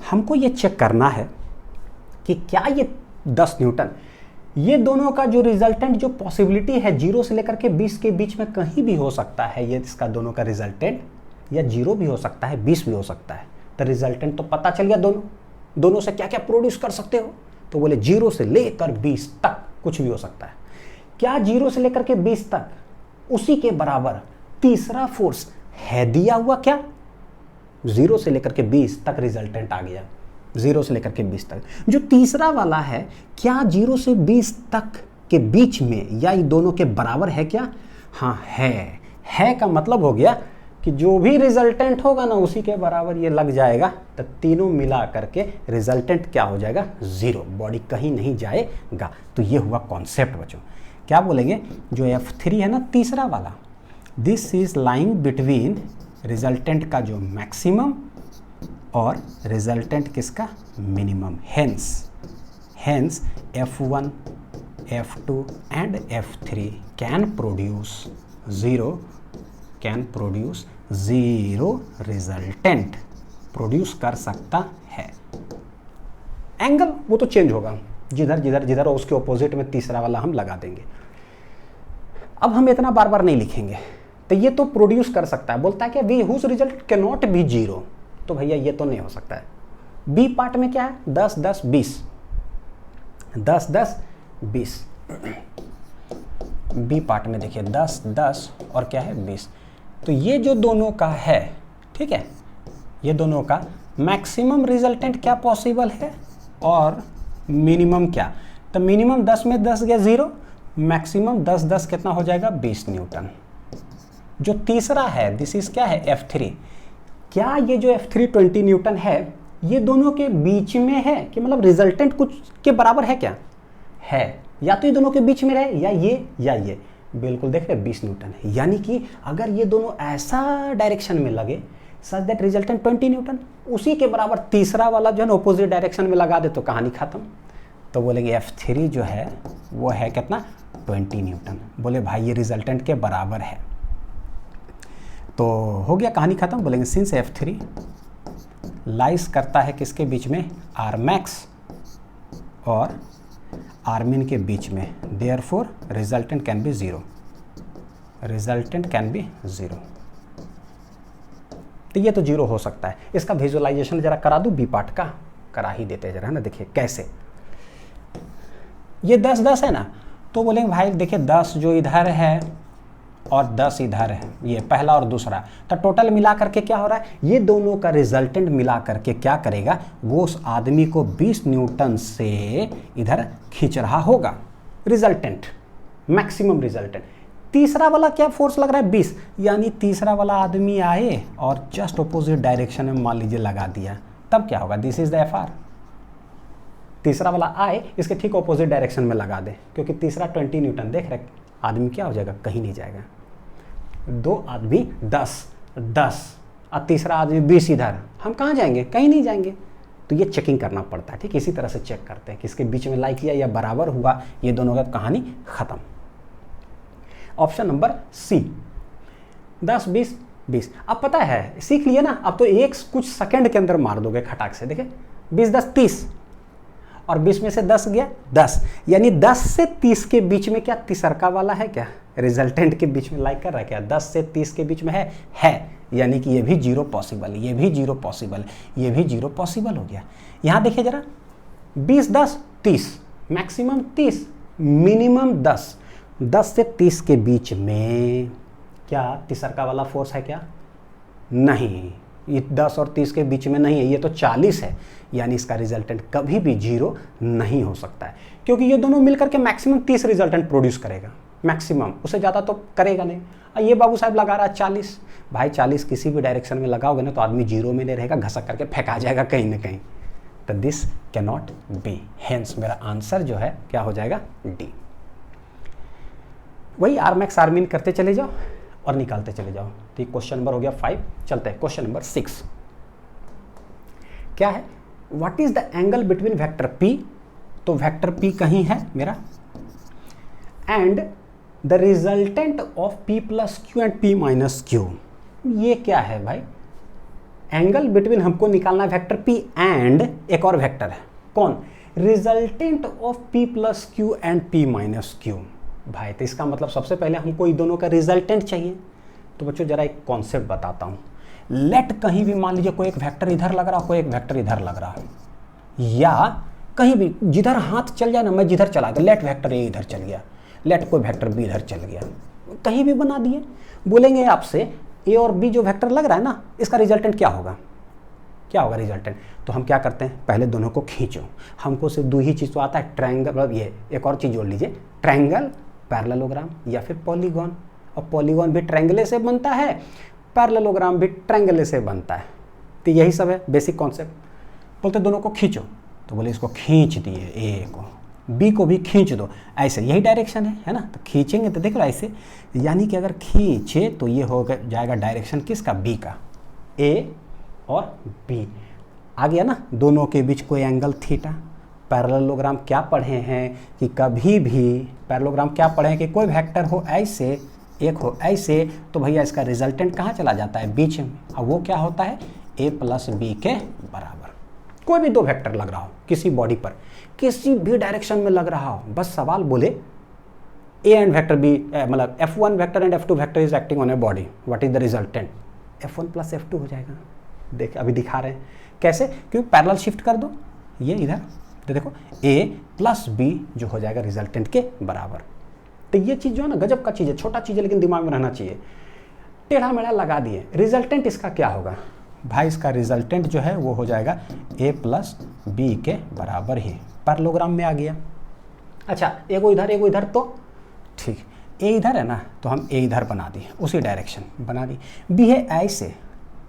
हमको ये चेक करना है कि क्या ये 10 न्यूटन, ये दोनों का जो रिजल्टेंट जो पॉसिबिलिटी है 0 से लेकर के 20 के बीच में कहीं भी हो सकता है। ये इसका दोनों का रिजल्टेंट या 0 भी हो सकता है, 20 भी हो सकता है। तो रिजल्टेंट तो पता चल गया दोनों से क्या क्या प्रोड्यूस कर सकते हो। तो बोले 0 से लेकर 20 तक कुछ भी हो सकता है। क्या 0 से लेकर के 20 तक उसी के बराबर तीसरा फोर्स है दिया हुआ? क्या 0 से लेकर के 20 तक रिजल्टेंट आ गया? 0 से लेकर के 20 तक जो तीसरा वाला है, क्या 0 से 20 तक के बीच में या ये दोनों के बराबर है? क्या हाँ है का मतलब हो गया कि जो भी रिजल्टेंट होगा ना उसी के बराबर ये लग जाएगा। तो तीनों मिला करके रिजल्टेंट क्या हो जाएगा? 0। बॉडी कहीं नहीं जाएगा। तो ये हुआ कॉन्सेप्ट बच्चों। क्या बोलेंगे? जो F3 है ना तीसरा वाला, this is lying between resultant का जो मैक्सिमम और रिजल्टेंट किसका? Minimum. Hence F1 F2 and F3 can produce 0 resultant produce कर सकता है। एंगल वो तो चेंज होगा, जिधर और उसके ऑपोजिट में तीसरा वाला हम लगा देंगे। अब हम इतना बार बार नहीं लिखेंगे। तो ये तो प्रोड्यूस कर सकता है। बोलता है कि we whose result can not be 0। तो भैया ये तो नहीं हो सकता है। बी पार्ट में क्या है? 10 10 20 10 10 20। बी पार्ट में देखिए 10 10 और क्या है 20। तो ये जो दोनों का है, ठीक है, ये दोनों का मैक्सिमम रिजल्टेंट क्या पॉसिबल है और मिनिमम क्या? तो मिनिमम 10 में 10 गया 0, मैक्सिमम 10 10 कितना हो जाएगा? 20 न्यूटन। जो तीसरा है दिस इज क्या है? F3। क्या ये जो F3 20 न्यूटन है ये दोनों के बीच में है कि मतलब रिजल्टेंट कुछ के बराबर है? क्या है? या तो ये दोनों के बीच में रहे या ये बिल्कुल देख रहे 20 न्यूटन है। यानी कि अगर ये दोनों ऐसा डायरेक्शन में लगे सच दैट रिजल्टेंट 20 न्यूटन, उसी के बराबर तीसरा वाला जो है ना ऑपोजिट डायरेक्शन में लगा दे तो कहानी खत्म। तो बोलेंगे F3 जो है वो है कितना? 20 न्यूटन। बोले भाई ये रिजल्टेंट के बराबर है तो हो गया, कहानी खत्म। बोलेंगे सिंस F3 लाइस करता है किसके बीच में? आर मैक्स और आर मिन के बीच में, therefore resultant can be 0। Resultant can be 0। तो ये तो 0 हो सकता है। इसका विजुअलाइजेशन जरा करा दूं, बी पार्ट का करा ही देते जरा ना। देखिए कैसे। ये 10 10 है ना, तो बोलेंगे भाई देखिए 10 जो इधर है और 10 इधर है, ये पहला और दूसरा, तो टोटल मिला करके क्या हो रहा है, ये दोनों का रिजल्टेंट मिला करके क्या करेगा, वो उस आदमी को 20 न्यूटन से इधर खींच रहा होगा, रिजल्टेंट, मैक्सिमम रिजल्टेंट। तीसरा वाला क्या फोर्स लग रहा है, 20, यानी तीसरा वाला आदमी आए और जस्ट अपोजिट डायरेक्शन में मान लीजिए लगा दिया, तब क्या होगा, this is the F R. तीसरा वाला आए, इसके ठीक अपोजिट डायरेक्शन में लगा दे, क्योंकि तीसरा 20 न्यूटन, देख रहे आदमी क्या हो जाएगा, कहीं नहीं जाएगा। दो आदमी 10 10 और तीसरा आदमी 20 इधर, हम कहाँ जाएंगे, कहीं नहीं जाएंगे। तो ये चेकिंग करना पड़ता है, ठीक, इसी तरह से चेक करते हैं कि इसके बीच में लाइक किया या बराबर हुआ, ये दोनों का कहानी खत्म। Option number C, 10 20 20। अब पता है, सीख लिए ना, अब तो एक कुछ सेकंड के अंदर मार दोगे खटाक से। देखिए 20 10 30 और 20 में से 10 गया 10, यानी 10 से 30 के बीच में क्या तीसरका वाला है, क्या रिजल्टेंट के बीच में लाइक कर रहा है क्या, 10 से 30 के बीच में है, यानी कि ये भी 0 पॉसिबल, ये भी 0 पॉसिबल, ये भी 0 पॉसिबल हो गया। यहाँ देखिए जरा, 20 10 30, मैक्सिमम 30, मिनिमम 10, 10 से 30 के बीच में क्या तीसरका वाला फोर्स है क्या, नहीं, ये 10 और 30 के बीच में नहीं है, ये तो 40 है, यानी इसका रिजल्टेंट कभी भी 0 नहीं हो सकता है, क्योंकि ये दोनों मिलकर के मैक्सिमम 30 रिजल्टेंट प्रोड्यूस करेगा, मैक्सिमम, उससे ज़्यादा तो करेगा नहीं। और ये बाबू साहब लगा रहा है 40, भाई 40 किसी भी डायरेक्शन में लगाओगे ना तो आदमी 0 में नहीं रहेगा, घसक करके फेंका जाएगा कहीं ना कहीं। तो this can not B, hence मेरा आंसर जो है क्या हो जाएगा, डी। वही आर मैक्स आर मीन करते चले जाओ और निकालते चले जाओ। ठीक, क्वेश्चन नंबर हो गया 5। चलते हैं क्वेश्चन नंबर 6। क्या है, what is the angle between vector P, तो वेक्टर P कहीं है मेरा, and the resultant of P plus Q and P minus Q. ये क्या है भाई, एंगल बिटवीन हमको निकालना है वेक्टर P एंड एक और वेक्टर है, कौन, resultant of P plus Q and P minus Q. भाई तो इसका मतलब सबसे पहले हमको इन दोनों का रिजल्टेंट चाहिए। तो बच्चों जरा एक कॉन्सेप्ट बताता हूँ, लेट कहीं भी मान लीजिए कोई एक वेक्टर इधर लग रहा, कोई एक वेक्टर इधर लग रहा, या कहीं भी जिधर हाथ चल जाए ना, मैं जिधर चला गया, लेट वेक्टर ए इधर चल गया, लेट कोई वेक्टर बी इधर चल गया, कहीं भी बना दिए, बोलेंगे आपसे ए और बी जो वेक्टर लग रहा है ना, इसका रिजल्टेंट क्या होगा, क्या होगा रिजल्टेंट। तो हम क्या करते हैं, पहले दोनों को खींचो, हमको सिर्फ दो ही चीज़ तो आता है, ट्रायंगल, मतलब ये एक और चीज़ जोड़ लीजिए, ट्रायंगल, पैरेललोग्राम या फिर पॉलीगॉन। और पॉलीगॉन भी ट्रायंगल से बनता है, पैरेललोग्राम भी ट्रायंगल से बनता है। तो यही सब है बेसिक कॉन्सेप्ट। बोलते दोनों को खींचो, तो बोले इसको खींच दिए, ए को, बी को भी खींच दो, ऐसे यही डायरेक्शन है ना, तो खींचेंगे तो देखो ऐसे, यानी कि अगर खींचे तो ये हो जाएगा डायरेक्शन किसका, बी का, ए और बी। आ गया ना, दोनों के बीच कोई एंगल थीटा। पैरेललोग्राम क्या पढ़े हैं कि कभी भी पैरेललोग्राम क्या पढ़े हैं कि कोई वेक्टर हो ऐसे, एक हो ऐसे, तो भैया इसका रिजल्टेंट कहाँ चला जाता है, बीच में, और वो क्या होता है, ए प्लस बी के बराबर। कोई भी दो वेक्टर लग रहा हो किसी बॉडी पर, किसी भी डायरेक्शन में लग रहा हो, बस सवाल बोले ए एंड वेक्टर बी, मतलब F1 vector and F2 vector is acting on a body, what is the resultant, F1 plus F2 हो जाएगा। देख अभी दिखा रहे हैं कैसे, क्योंकि पैरेलल शिफ्ट कर दो ये इधर, तो देखो A प्लस बी जो हो जाएगा रिजल्टेंट के बराबर। तो ये चीज़ जो है ना गजब का चीज़ है, छोटा चीज़ है लेकिन दिमाग में रहना चाहिए। टेढ़ा मेढ़ा लगा दिए, रिजल्टेंट इसका क्या होगा भाई, इसका रिजल्टेंट जो है वो हो जाएगा A प्लस बी के बराबर ही, पैरेललोग्राम में आ गया। अच्छा एगो इधर तो ठीक, ए इधर है ना, तो हम ए इधर बना दिए, उसी डायरेक्शन बना दी। बी है ऐसे,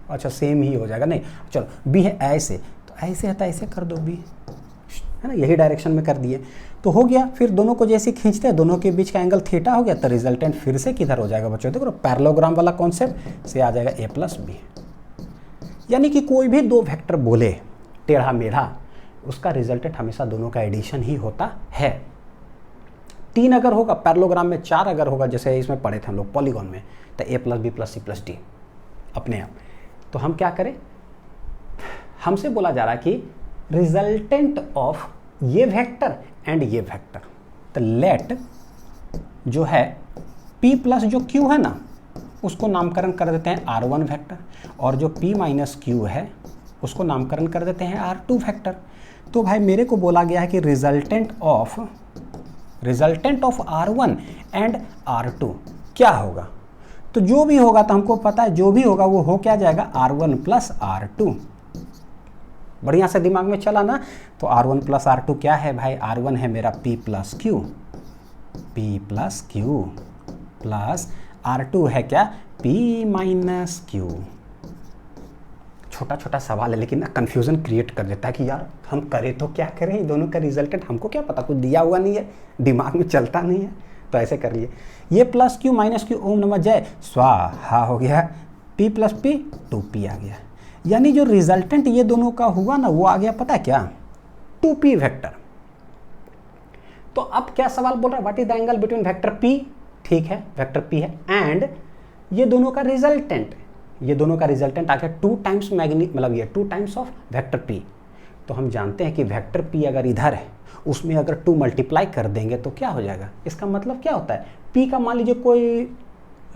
अच्छा सेम ही हो जाएगा, नहीं चलो बी है ऐसे, तो ऐसे है तो ऐसे कर दो बी, है ना, यही डायरेक्शन में कर दिए तो हो गया। फिर दोनों को जैसे खींचते हैं, दोनों के बीच का एंगल थीटा हो गया, तो रिजल्टेंट फिर से किधर हो जाएगा बच्चों, देखो पैरेललोग्राम वाला कॉन्सेप्ट से आ जाएगा ए प्लस बी। यानी कि कोई भी दो वेक्टर बोले टेढ़ा मेढ़ा, उसका रिजल्टेंट हमेशा दोनों का एडिशन ही होता है। 3 अगर होगा पैरेललोग्राम में, 4 अगर होगा जैसे इसमें पढ़े थे हम लोग पॉलीगॉन में, तो A plus B plus C plus D अपने आप। तो हम क्या करें, हमसे बोला जा रहा है कि रिजल्टेंट ऑफ ये वेक्टर एंड ये वेक्टर, तो लेट जो है P प्लस जो Q है ना, उसको नामकरण कर देते हैं R1 वेक्टर, और जो P माइनस Q है उसको नामकरण कर देते हैं R2 वेक्टर। तो भाई मेरे को बोला गया है कि resultant of resultant of R1 and R2 क्या होगा? तो जो भी होगा, तो हमको पता है जो भी होगा वो हो क्या जाएगा, R1 प्लस R2। बढ़िया से दिमाग में चला ना। तो R1 प्लस R2 क्या है भाई? R1 है मेरा P plus Q plus R2 है क्या, P माइनस क्यू। छोटा छोटा सवाल है लेकिन ना कन्फ्यूजन क्रिएट कर देता है कि यार हम करें तो क्या करें, इन दोनों का रिजल्टेंट हमको क्या पता, कुछ दिया हुआ नहीं है, दिमाग में चलता नहीं है। तो ऐसे कर लिए, ये प्लस क्यू माइनस क्यू, ओम नमः जय स्वाहा हो गया, P प्लस P 2P आ गया। यानी जो रिजल्टेंट ये दोनों का हुआ ना वो आ गया, पता है क्या, 2P वेक्टर। तो अब क्या सवाल बोल रहा है, what is the angle between vector P, ठीक है वेक्टर P है, एंड ये दोनों का रिजल्टेंट, ये दोनों का रिजल्टेंट आ गया 2 टाइम्स मतलब ये 2 टाइम्स ऑफ वेक्टर P। तो हम जानते हैं कि वेक्टर P अगर इधर है उसमें अगर 2 मल्टीप्लाई कर देंगे तो क्या हो जाएगा, इसका मतलब क्या होता है, P का मान लीजिए कोई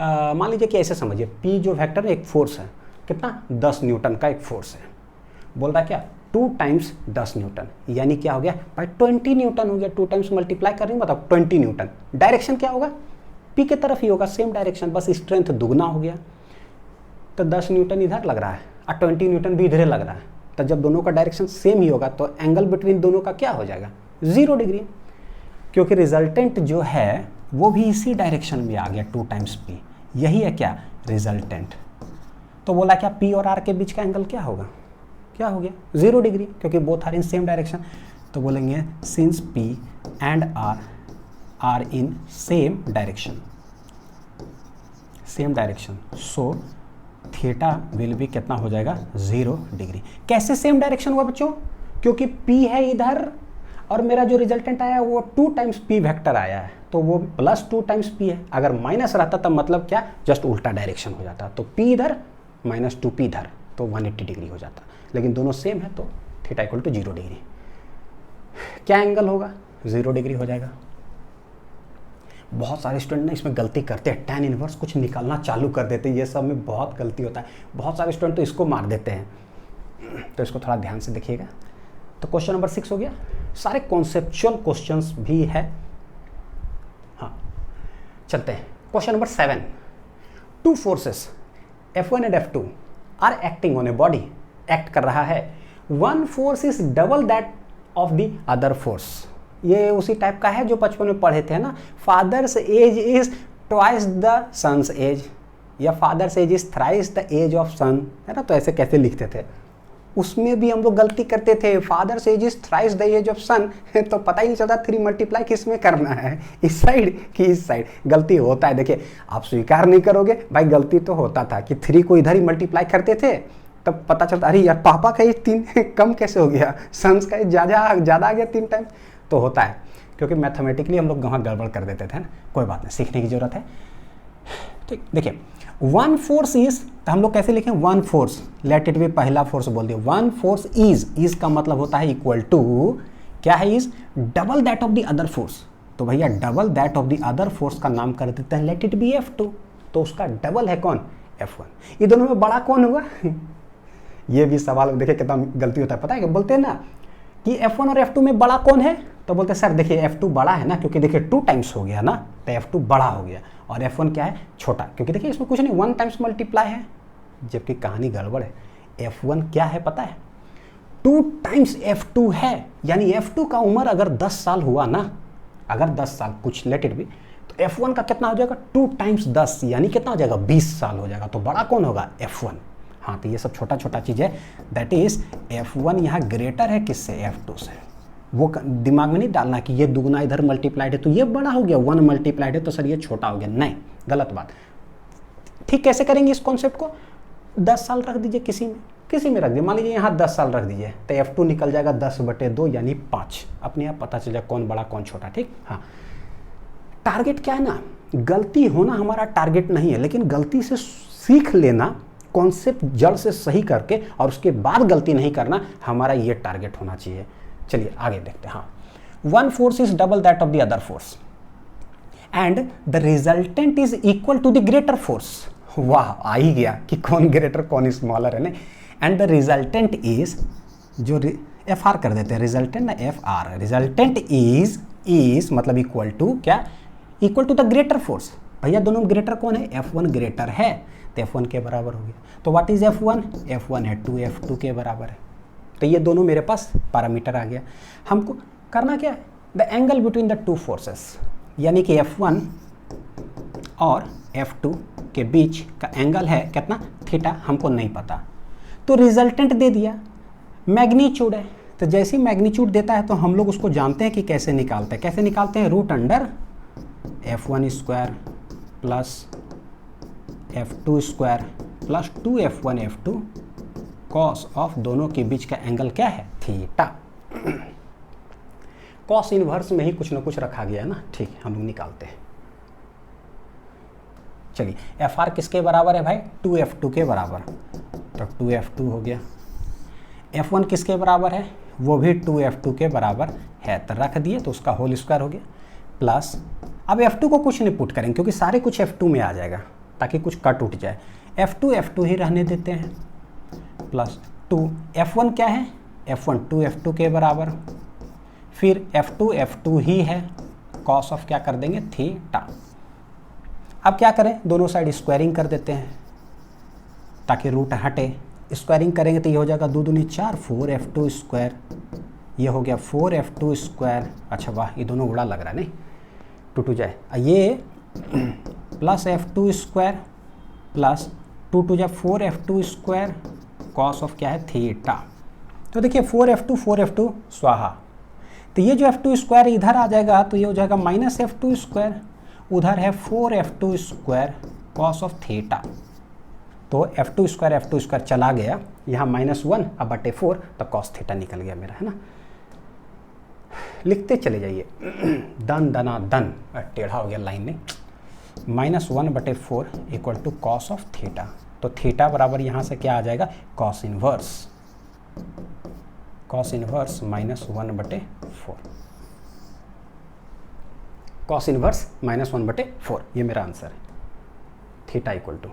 मान लीजिए कि ऐसे समझिए, P जो वेक्टर एक फोर्स है, कितना 10 न्यूटन का एक फोर्स है, बोल रहा है क्या 2 टाइम्स 10 न्यूटन, यानी क्या हो गया भाई 20 न्यूटन हो गया। 2 टाइम्स मल्टीप्लाई करेंगे मतलब 20 न्यूटन। डायरेक्शन क्या होगा, P की तरफ ही होगा, सेम डायरेक्शन, बस स्ट्रेंथ दुगना हो गया। तो 10 न्यूटन इधर लग रहा है और 20 न्यूटन भी इधर लग रहा है, तो जब दोनों का डायरेक्शन सेम ही होगा तो एंगल बिटवीन दोनों का क्या हो जाएगा, 0 डिग्री, क्योंकि रिजल्टेंट जो है वो भी इसी डायरेक्शन में आ गया 2 टाइम्स P, यही है क्या रिजल्टेंट। तो बोला क्या P और R के बीच का एंगल क्या होगा, क्या हो गया 0 डिग्री, क्योंकि both are in same direction. तो बोलेंगे since P and R are in same direction, so theta will भी कितना हो जाएगा 0 डिग्री। कैसे सेम डायरेक्शन हुआ बच्चों, क्योंकि P है इधर और मेरा जो रिजल्टेंट आया वो 2 टाइम्स P वेक्टर आया है, तो वो प्लस 2 टाइम्स P है। अगर माइनस रहता तब मतलब क्या, जस्ट उल्टा डायरेक्शन हो जाता, तो P इधर माइनस 2P इधर, तो 180 डिग्री हो जाता। लेकिन दोनों सेम है तो थीटा इक्वल टू 0 डिग्री। क्या एंगल होगा, 0 डिग्री हो जाएगा। बहुत सारे स्टूडेंट ना इसमें गलती करते हैं, tan इनवर्स कुछ निकालना चालू कर देते हैं, ये सब में बहुत गलती होता है। बहुत सारे स्टूडेंट तो इसको मार देते हैं, तो इसको थोड़ा ध्यान से देखिएगा। तो क्वेश्चन नंबर 6 हो गया, सारे कॉन्सेप्चुअल क्वेश्चंस भी है। हाँ चलते हैं question number 7। 2 forces F1 and F2 are acting on a body, act कर रहा है, 1 force is double that of the other force. ये उसी टाइप का है जो बचपन में पढ़े थे ना, father's age is twice the son's age, या father's age is thrice the age of son, है ना। तो ऐसे कैसे लिखते थे, उसमें भी हम लोग गलती करते थे, father's age is thrice the age of son, तो पता ही नहीं चलता 3 मल्टीप्लाई किस में करना है, इस साइड कि इस साइड। गलती होता है, देखिए आप स्वीकार नहीं करोगे भाई, गलती तो होता था कि 3 को इधर ही मल्टीप्लाई करते थे, तब पता चलता अरे यार पापा का एज 3 कम कैसे हो गया, सन्स का एज ज़्यादा आ गया 3 टाइम। तो होता है, क्योंकि मैथमेटिकली हम लोग वहाँ गड़बड़ कर देते थे ना, कोई बात नहीं, सीखने की जरूरत है। ठीक, देखिए 1 फोर्स इज, तो हम लोग कैसे लिखें, 1 फोर्स, लेट इट बी पहला फोर्स बोल दिया, 1 फोर्स इज का मतलब होता है इक्वल टू, क्या है is, double that of the other force. तो भैया double that of the other force का नाम कर देते हैं लेट इट बी F2, तो उसका डबल है कौन, F1। ये दोनों में बड़ा कौन हुआ ये भी सवाल देखिए कितना गलती होता है, पता है क्या बोलते हैं ना कि F1 और F2 में बड़ा कौन है, तो बोलते हैं सर देखिए F2 बड़ा है ना, क्योंकि देखिए 2 टाइम्स हो गया ना, तो F2 बड़ा हो गया, और F1 क्या है, छोटा, क्योंकि देखिए इसमें कुछ नहीं 1 टाइम्स मल्टीप्लाई है, जबकि कहानी गड़बड़ है। F1 क्या है पता है, 2 टाइम्स F2 है, यानी F2 का उम्र अगर 10 साल हुआ ना, अगर 10 साल कुछ लेट इट भी, तो F1 का कितना हो जाएगा, 2 टाइम्स 10, यानी कितना हो जाएगा, 20 साल हो जाएगा। तो बड़ा कौन होगा, F1। हाँ तो ये सब छोटा छोटा चीज़ है, दैट इज F1 यहाँ ग्रेटर है किससे, F2 से। वो दिमाग में नहीं डालना कि ये दुगना इधर मल्टीप्लाइड है तो ये बड़ा हो गया, 1 मल्टीप्लाइड है तो सर ये छोटा हो गया, नहीं, गलत बात। ठीक कैसे करेंगे इस कॉन्सेप्ट को, 10 साल रख दीजिए किसी में रख दीजिए, मान लीजिए यहाँ 10 साल रख दीजिए, तो F2 निकल जाएगा 10/2 यानी 5, अपने आप पता चल जाए कौन बड़ा कौन छोटा। ठीक, हाँ टारगेट क्या है ना, गलती होना हमारा टारगेट नहीं है, लेकिन गलती से सीख लेना, कॉन्सेप्ट जड़ से सही करके और उसके बाद गलती नहीं करना, हमारा ये टारगेट होना चाहिए। चलिए आगे देखते हैं। हाँ, 1 force is double that of the other force and the resultant is equal to the greater force. वाह, आ ही गया कि कौन ग्रेटर कौन स्मॉलर है ना। एंड द रिजल्टेंट इज, जो एफ आर कर देते हैं, रिजल्टेंट ना एफ आर, रिजल्टेंट इज मतलब इक्वल टू क्या, equal to the greater force. भैया दोनों में ग्रेटर कौन है, F1 ग्रेटर है तो F1 के बराबर हो गया। तो व्हाट इज F1, F1 है 2F2 के बराबर है। तो ये दोनों मेरे पास पैरामीटर आ गया। हमको करना क्या है, the angle between the two forces, यानी कि F1 और F2 के बीच का एंगल है कितना, थीटा, हमको नहीं पता। तो रिजल्टेंट दे दिया, मैग्नीट्यूड है, तो जैसे ही मैग्नीट्यूड देता है तो हम लोग उसको जानते हैं कि कैसे निकालते हैं। कैसे निकालते हैं, root under F1 square plus F2 square plus 2F1 F2 cos of दोनों के बीच का एंगल क्या है, थीटा। कॉस इनवर्स में ही कुछ ना कुछ रखा गया है ना, ठीक है, हम लोग निकालते हैं। चलिए एफ आर किसके बराबर है भाई, 2F2 के बराबर, तो 2F2 हो गया। F1 किसके बराबर है, वो भी 2F2 के बराबर है, तो रख दिए तो उसका होल स्क्वायर हो गया, प्लस अब F2 को कुछ नहीं पुट करेंगे क्योंकि सारे कुछ F2 में आ जाएगा ताकि कुछ कट उठ जाए। F2 ही रहने देते हैं, प्लस 2 F1 क्या है, F1 2F2 के बराबर, फिर F2 ही है, कॉस ऑफ क्या कर देंगे, थीटा। अब क्या करें, दोनों साइड स्क्वायरिंग कर देते हैं ताकि रूट हटे। स्क्वायरिंग करेंगे तो ये हो जाएगा 2 दूनी 4, 4F2 स्क्वायर, ये हो गया 4F2 स्क्वायर। अच्छा वाह, ये दोनों उड़ा लग रहा है, नहीं टूट जाए, ये प्लस F2 स्क्वायर प्लस 2 2 जा 4F2 स्क्वायर कॉस ऑफ क्या है, थीटा। तो देखिए 4F2 स्वाहा, तो ये जो F2 स्क्वायर इधर आ जाएगा तो ये हो जाएगा माइनस F2 स्क्वायर, उधर है 4F2 square cos of theta. तो F2 स्क्वायर चला गया, यहाँ -1 अब बटे 4, तो कॉस थीटा निकल गया मेरा, है ना। लिखते चले जाइए, दन दना दन, टेढ़ा हो गया लाइन में, -1 बटे 4 equal to cos of theta. तो थीटा बराबर यहाँ से क्या आ जाएगा, कॉस इनवर्स -1 बटे 4, कॉस इनवर्स -1 बटे 4, ये मेरा आंसर है। Theta equal to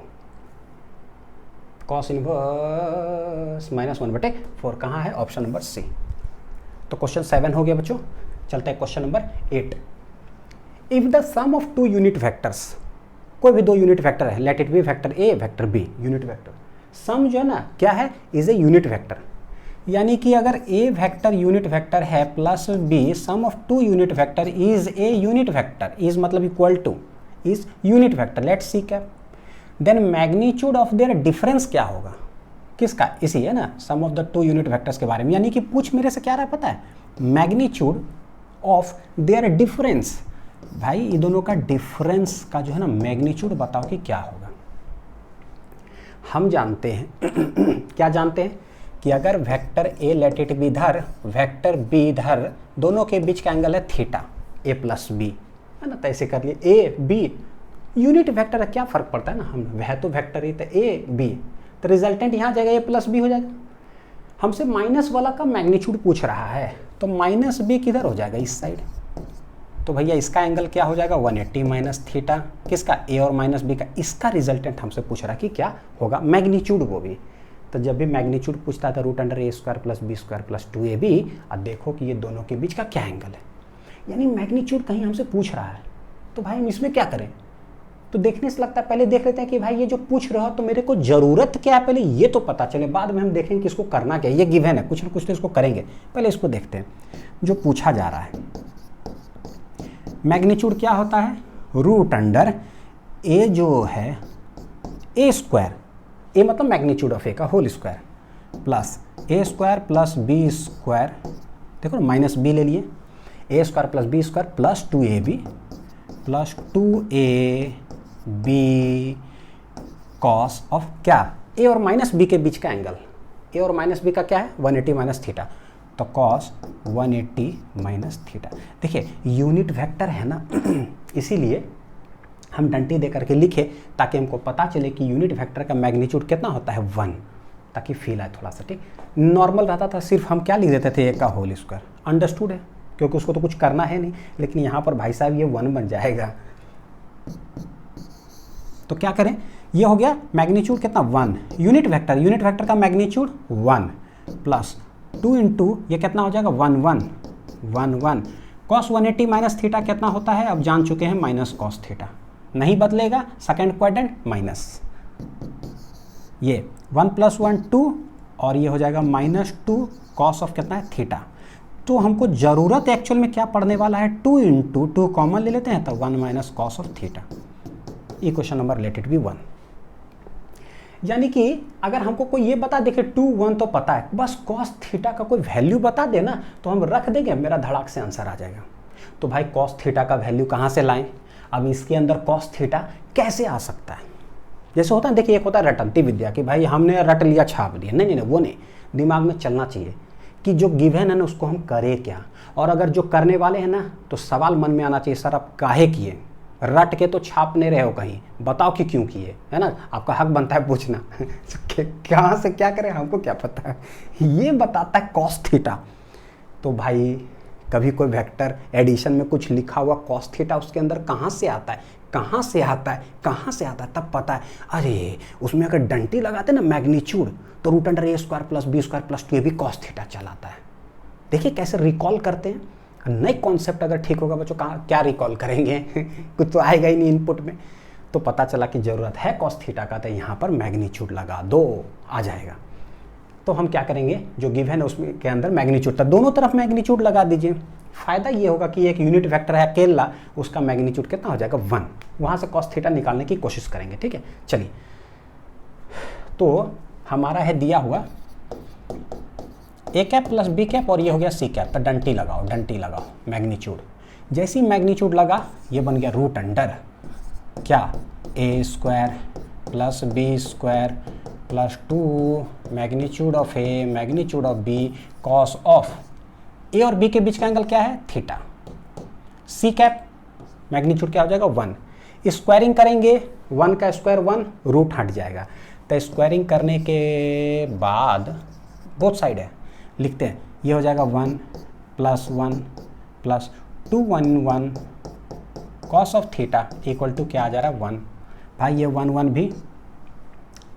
cos inverse -1 बटे 4 कहाँ है, ऑप्शन नंबर सी। तो क्वेश्चन 7 हो गया बच्चों। चलते हैं question number 8। If the sum of 2 unit vectors, कोई भी 2 यूनिट वेक्टर है, let it be vector A vector B, unit vector, sum जो है ना क्या है, इज ए यूनिट वेक्टर, यानी कि अगर ए वेक्टर यूनिट वेक्टर है plus B, sum of 2 unit vector is a unit vector, is मतलब equal to, is unit vector, let's see क्या, then magnitude of their difference क्या होगा, किसका, इसी है ना, sum of the 2 unit vectors के बारे में। यानी कि पूछ मेरे से क्या रहा है पता है, मैग्नीट्यूड ऑफ देयर डिफरेंस। भाई ये दोनों का डिफरेंस का जो है ना मैग्नीट्यूड बताओ कि क्या होगा। हम जानते हैं क्या जानते हैं कि अगर vector A late it B इधर, वेक्टर बी इधर, दोनों के बीच का एंगल है थीटा, ए प्लस बी, है ना, तो ऐसे कर लिए, ए बी यूनिट वेक्टर है, क्या फर्क पड़ता है ना, हम वह तो वेक्टर ही, तो ए बी, तो रिजल्टेंट यहाँ जाएगा ए प्लस बी हो जाएगा। हमसे माइनस वाला का मैग्नीट्यूड पूछ रहा है, तो माइनस बी किधर हो जाएगा, इस साइड, तो भैया इसका एंगल क्या हो जाएगा, 180 माइनस थीटा, किसका, ए और माइनस बी का, इसका रिजल्टेंट हमसे पूछ रहा है कि क्या होगा, मैग्नीट्यूड वो भी। तो जब भी मैग्नीट्यूड पूछता था, root under A square plus B square plus 2ab, अब देखो कि ये दोनों के बीच का क्या एंगल है, यानी मैग्नीट्यूड कहीं हमसे पूछ रहा है, तो भाई हम इसमें क्या करें। तो देखने से लगता है पहले देख लेते हैं कि भाई ये जो पूछ रहा हो तो मेरे को जरूरत क्या है, पहले ये तो पता चले, बाद में हम देखेंगे कि इसको करना क्या है। ये गिवन है, कुछ ना कुछ तो इसको करेंगे, पहले इसको देखते हैं जो पूछा जा रहा है। मैग्नीट्यूड क्या होता है, रूट अंडर ए जो है ए स्क्वायर, ए मतलब मैग्नीट्यूड ऑफ ए का whole square, plus A square plus B square, देखो माइनस बी ले लिए, A square plus B square plus 2ab plus 2ab cos of क्या, ए और माइनस बी के बीच का एंगल, ए और माइनस बी का क्या है, 180 माइनस थीटा, तो कॉस 180 माइनस थीटा। देखिए यूनिट वेक्टर है ना इसीलिए हम डंटी दे करके लिखे ताकि हमको पता चले कि यूनिट वेक्टर का मैग्नीट्यूड कितना होता है, 1, ताकि फील आए थोड़ा सा, ठीक। नॉर्मल रहता था सिर्फ हम क्या लिख देते थे, ए का होल स्क्वायर, अंडरस्टूड है क्योंकि उसको तो कुछ करना है नहीं, लेकिन यहाँ पर भाई साहब ये 1 बन जाएगा। तो क्या करें, ये हो गया मैग्नीट्यूड कितना, 1, यूनिट वेक्टर का मैग्नीट्यूड 1 प्लस 2 इंटू ये कितना हो जाएगा 1 1 1 1 कॉस 180 माइनस थीटा कितना होता है, अब जान चुके हैं माइनस कॉस थीटा, नहीं बदलेगा, सेकेंड क्वाड्रेंट माइनस ये 1 + 1 2 और ये हो जाएगा -2 कॉस ऑफ कितना है थीटा। तो हमको ज़रूरत एक्चुअल में क्या पढ़ने वाला है 2 इंटू 2 कॉमन ले लेते हैं तो 1 minus cos of theta. Equation number late it B 1। यानी कि अगर हमको कोई ये बता दे कि 2 1 तो पता है, बस कॉस थीटा का कोई वैल्यू बता देना तो हम रख देंगे, मेरा धड़ाक से आंसर आ जाएगा। तो भाई कॉस थीटा का वैल्यू कहाँ से लाएं, अब इसके अंदर कॉस थीटा कैसे आ सकता है। जैसे होता है देखिए, एक होता है रटंती विद्या कि भाई हमने रट लिया छाप दिया, नहीं नहीं नहीं वो नहीं, दिमाग में चलना चाहिए कि जो गिवन है ना उसको हम करें क्या, और अगर जो करने वाले हैं ना तो सवाल मन में आना चाहिए सर आप काहे किए, रट के तो छाप नहीं रहे हो कहीं, बताओ कि क्यों किए, है ना, आपका हक बनता है पूछना कहाँ से क्या करें हमको क्या पता है, ये बताता है कॉस थीटा। तो भाई कभी कोई वेक्टर एडिशन में कुछ लिखा हुआ कॉस थीटा उसके अंदर कहाँ से आता है, कहाँ से आता है, कहाँ से आता है, तब पता है अरे उसमें अगर डंटी लगाते ना मैग्नीट्यूड तो √a² + b² + 2 ये भी कॉस थीटा चलाता है। देखिए कैसे रिकॉल करते हैं, नए कॉन्सेप्ट अगर ठीक होगा बच्चों कहाँ क्या रिकॉल करेंगे कुछ तो आएगा ही नहीं इनपुट में। तो पता चला कि ज़रूरत है कॉस थीटा का तो यहाँ पर मैग्नीट्यूड लगा दो, आ जाएगा। तो हम क्या करेंगे, जो गिवन है उसमें के अंदर मैग्नीट्यूड था, दोनों तरफ मैग्नीट्यूड लगा दीजिए। फ़ायदा ये होगा कि एक यूनिट वेक्टर है अकेला, उसका मैग्नीट्यूड कितना हो जाएगा 1, वहाँ से कॉस थीटा निकालने की कोशिश करेंगे। ठीक है, चलिए तो हमारा है दिया हुआ a कैप + b कैप और ये हो गया c कैप, तो डंटी लगाओ, डंटी लगाओ मैग्नीट्यूड। जैसे ही मैग्नीट्यूड लगा ये बन गया रूट अंडर क्या a² + b² + 2 magnitude of a magnitude of b cos of a और b के बीच का एंगल क्या है थीटा। c कैप मैग्नीट्यूड क्या हो जाएगा 1, स्क्वायरिंग करेंगे 1 का स्क्वायर 1, रूट हट जाएगा। तो स्क्वायरिंग करने के बाद बोथ साइड है लिखते हैं, ये हो जाएगा 1 + 1 + 2 1 1 cos of theta equal to क्या आ जा रहा है 1। भाई ये 1 1 भी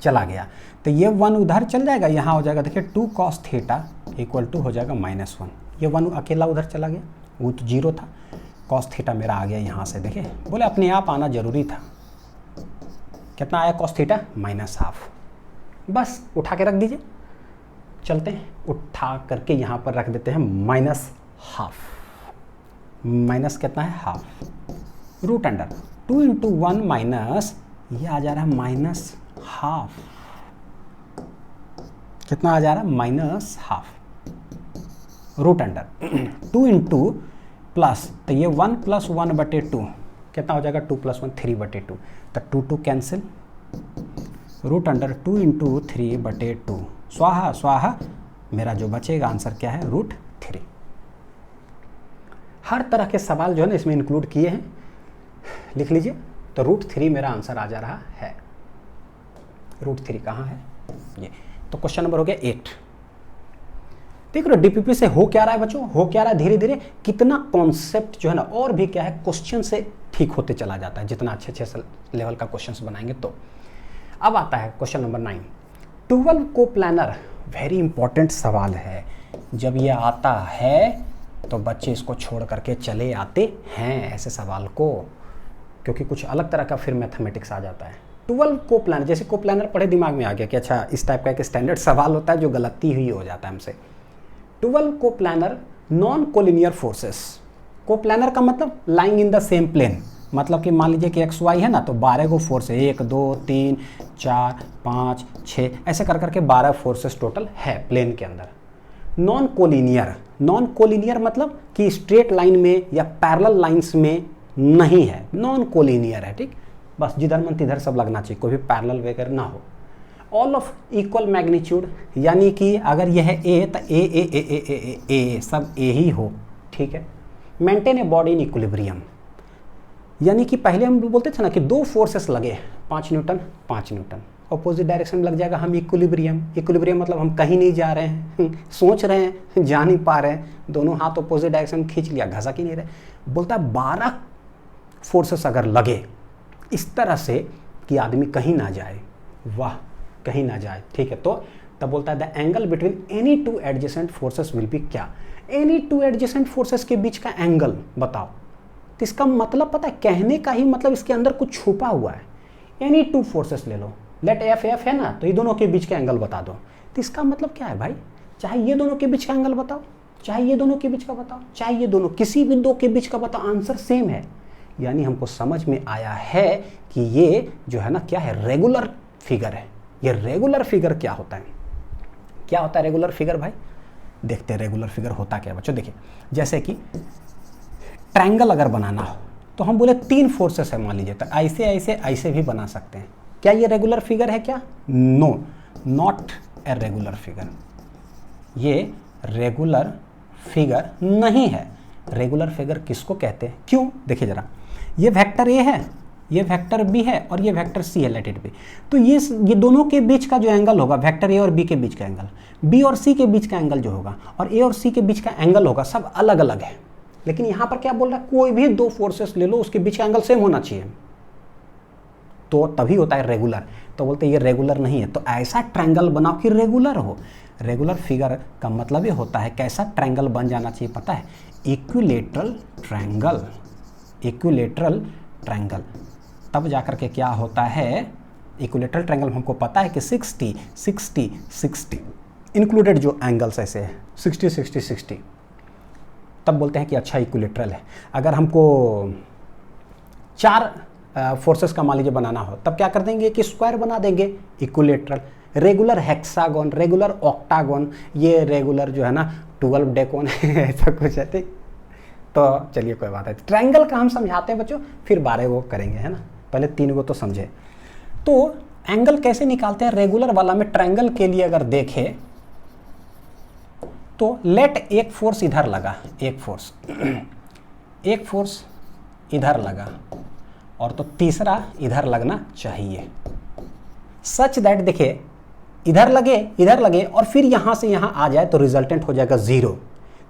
चला गया तो ये 1 उधर चल जाएगा, यहाँ हो जाएगा देखिए 2 cos थीटा इक्वल टू हो जाएगा -1। ये 1 अकेला उधर चला गया, वो तो 0 था, cos थीटा मेरा आ गया यहाँ से, देखिए बोले अपने आप आना जरूरी था। कितना आया cos थीटा -½ बस उठा के रख दीजिए। चलते हैं उठा करके यहाँ पर रख देते हैं -½ माइनस कितना है हाफ, रूट अंडर 2 × 1 माइनस ये आ जा रहा है -½ कितना आ जा रहा है -½ रूट अंडर 2 × प्लस तो ये 1 + 1/2 कितना हो जाएगा 2 + 1 3/2 तो 2 कैंसिल, रूट अंडर 2 × 3/2 स्वाहा स्वाहा, मेरा जो बचेगा आंसर क्या है √3। हर तरह के सवाल जो है ना इसमें इंक्लूड किए हैं, लिख लीजिए। तो √3 मेरा आंसर आ जा रहा है। √3 कहाँ है ये, तो क्वेश्चन नंबर हो गया 8। देख लो डीपीपी से हो क्या रहा है बच्चों, हो क्या रहा है धीरे धीरे कितना कॉन्सेप्ट जो है ना और भी क्या है क्वेश्चन से ठीक होते चला जाता है, जितना अच्छे लेवल का क्वेश्चंस बनाएंगे। तो अब आता है question number 9, 12 coplanar. Very important सवाल है, जब ये आता है तो बच्चे इसको छोड़ करके चले आते हैं ऐसे सवाल को, क्योंकि कुछ अलग तरह का फिर मैथमेटिक्स आ जाता है। 12 कोप्लानर, जैसे कोप्लानर पढ़े दिमाग में आ गया कि अच्छा इस टाइप का एक स्टैंडर्ड सवाल होता है जो गलती हुई हो जाता है हमसे। 12 coplanar non collinear forces. Coplanar का मतलब lying in the same plane, मतलब कि मान लीजिए कि XY है ना तो 12 को फोर्स है, 1 2 3 4 5 6 ऐसे कर करके 12 फोर्सेस टोटल है प्लेन के अंदर। नॉन कोलिनियर, नॉन कोलिनियर मतलब कि स्ट्रेट लाइन में या पैरेलल लाइंस में नहीं है, नॉन कोलिनियर है। ठीक, बस जिधर मन तिधर सब लगना चाहिए, कोई भी पैरेलल वगैरह ना हो। ऑल ऑफ इक्वल मैग्नीट्यूड, यानी कि अगर यह है A तो ए सब A ही हो। ठीक है। Maintain a body in equilibrium, यानी कि पहले हम बोलते थे ना कि 2 फोर्सेस लगे 5 न्यूटन 5 न्यूटन, अपोजिट डायरेक्शन में लग जाएगा हम इक्विलिब्रियम। इक्विलिब्रियम मतलब हम कहीं नहीं जा रहे हैं, सोच रहे हैं जा नहीं पा रहे हैं, दोनों हाथ अपोजिट डायरेक्शन में खींच लिया, घसक ही नहीं रहे। बोलता है 12 फोर्सेस अगर लगे इस तरह से कि आदमी कहीं ना जाए, वाह कहीं ना जाए। ठीक है, तो तब बोलता है the angle between any two adjacent forces will be क्या, एनी टू एडजेसेंट फोर्सेस के बीच का एंगल बताओ। तो इसका मतलब पता है, कहने का ही मतलब इसके अंदर कुछ छुपा हुआ है। एनी टू फोर्सेस ले लो, लेट एफ एफ है ना, तो ये दोनों के बीच का एंगल बता दो। तो इसका मतलब क्या है भाई, चाहे ये दोनों के बीच का एंगल बताओ, चाहे ये दोनों के बीच का बताओ, चाहे ये दोनों, किसी भी दो के बीच का बताओ, आंसर सेम है। यानी हमको समझ में आया है कि ये जो है ना क्या है, रेगुलर फिगर है। ये रेगुलर फिगर क्या होता है, क्या होता है रेगुलर फिगर भाई, देखते हैं रेगुलर फिगर होता क्या है बच्चों। देखिए जैसे कि ट्रायंगल अगर बनाना हो तो हम बोले तीन फोर्सेस है मान लीजिए, तो ऐसे ऐसे ऐसे भी बना सकते हैं। क्या ये रेगुलर फिगर है क्या, no, not a regular figure, ये रेगुलर फिगर नहीं है। रेगुलर फिगर किसको कहते हैं, क्यों, देखिए जरा, ये वेक्टर ए है, ये वेक्टर बी है और ये वेक्टर सी है, लेट इट बी। तो ये दोनों के बीच का जो एंगल होगा, वेक्टर ए और बी के बीच का एंगल, बी और सी के बीच का एंगल जो होगा और ए और सी के बीच का एंगल होगा, सब अलग अलग है। लेकिन यहां पर क्या बोल रहा है, कोई भी दो फोर्सेस ले लो, उसके बीच का एंगल सेम होना चाहिए, तो तभी होता है रेगुलर। तो बोलते हैं ये रेगुलर नहीं है, तो ऐसा ट्रायंगल बनाओ कि रेगुलर हो। रेगुलर फिगर का मतलब ये होता है कैसा ट्रायंगल बन जाना चाहिए पता है, इक्विलेटरल ट्रायंगल, इक्विलेटरल ट्रायंगल। तब जाकर के क्या होता है, इक्विलेटरल ट्रायंगल हमको पता है कि 60 60 60 इंक्लूडेड जो एंगल्स ऐसे है 60 60 60, तब बोलते हैं कि अच्छा इक्विलेटरल है। अगर हमको चार फोर्सेस का मान लीजिए बनाना हो, तब क्या कर देंगे कि स्क्वायर बना देंगे, equilateral. Regular hexagon, regular octagon, ये रेगुलर जो है ना 12 डेकोन ऐसा कुछ है, ठीक। तो चलिए कोई बात है, ट्रायंगल का हम समझाते हैं बच्चों, फिर 12 को करेंगे, है ना, पहले 3 को तो समझे। तो एंगल कैसे निकालते हैं रेगुलर वाला में, ट्रायंगल के लिए अगर देखें तो लेट एक फोर्स इधर लगा, एक फोर्स एक फोर्स इधर लगा और तो तीसरा इधर लगना चाहिए, सच दैट देखिए इधर लगे और फिर यहां से यहां आ जाए तो रिजल्टेंट हो जाएगा 0।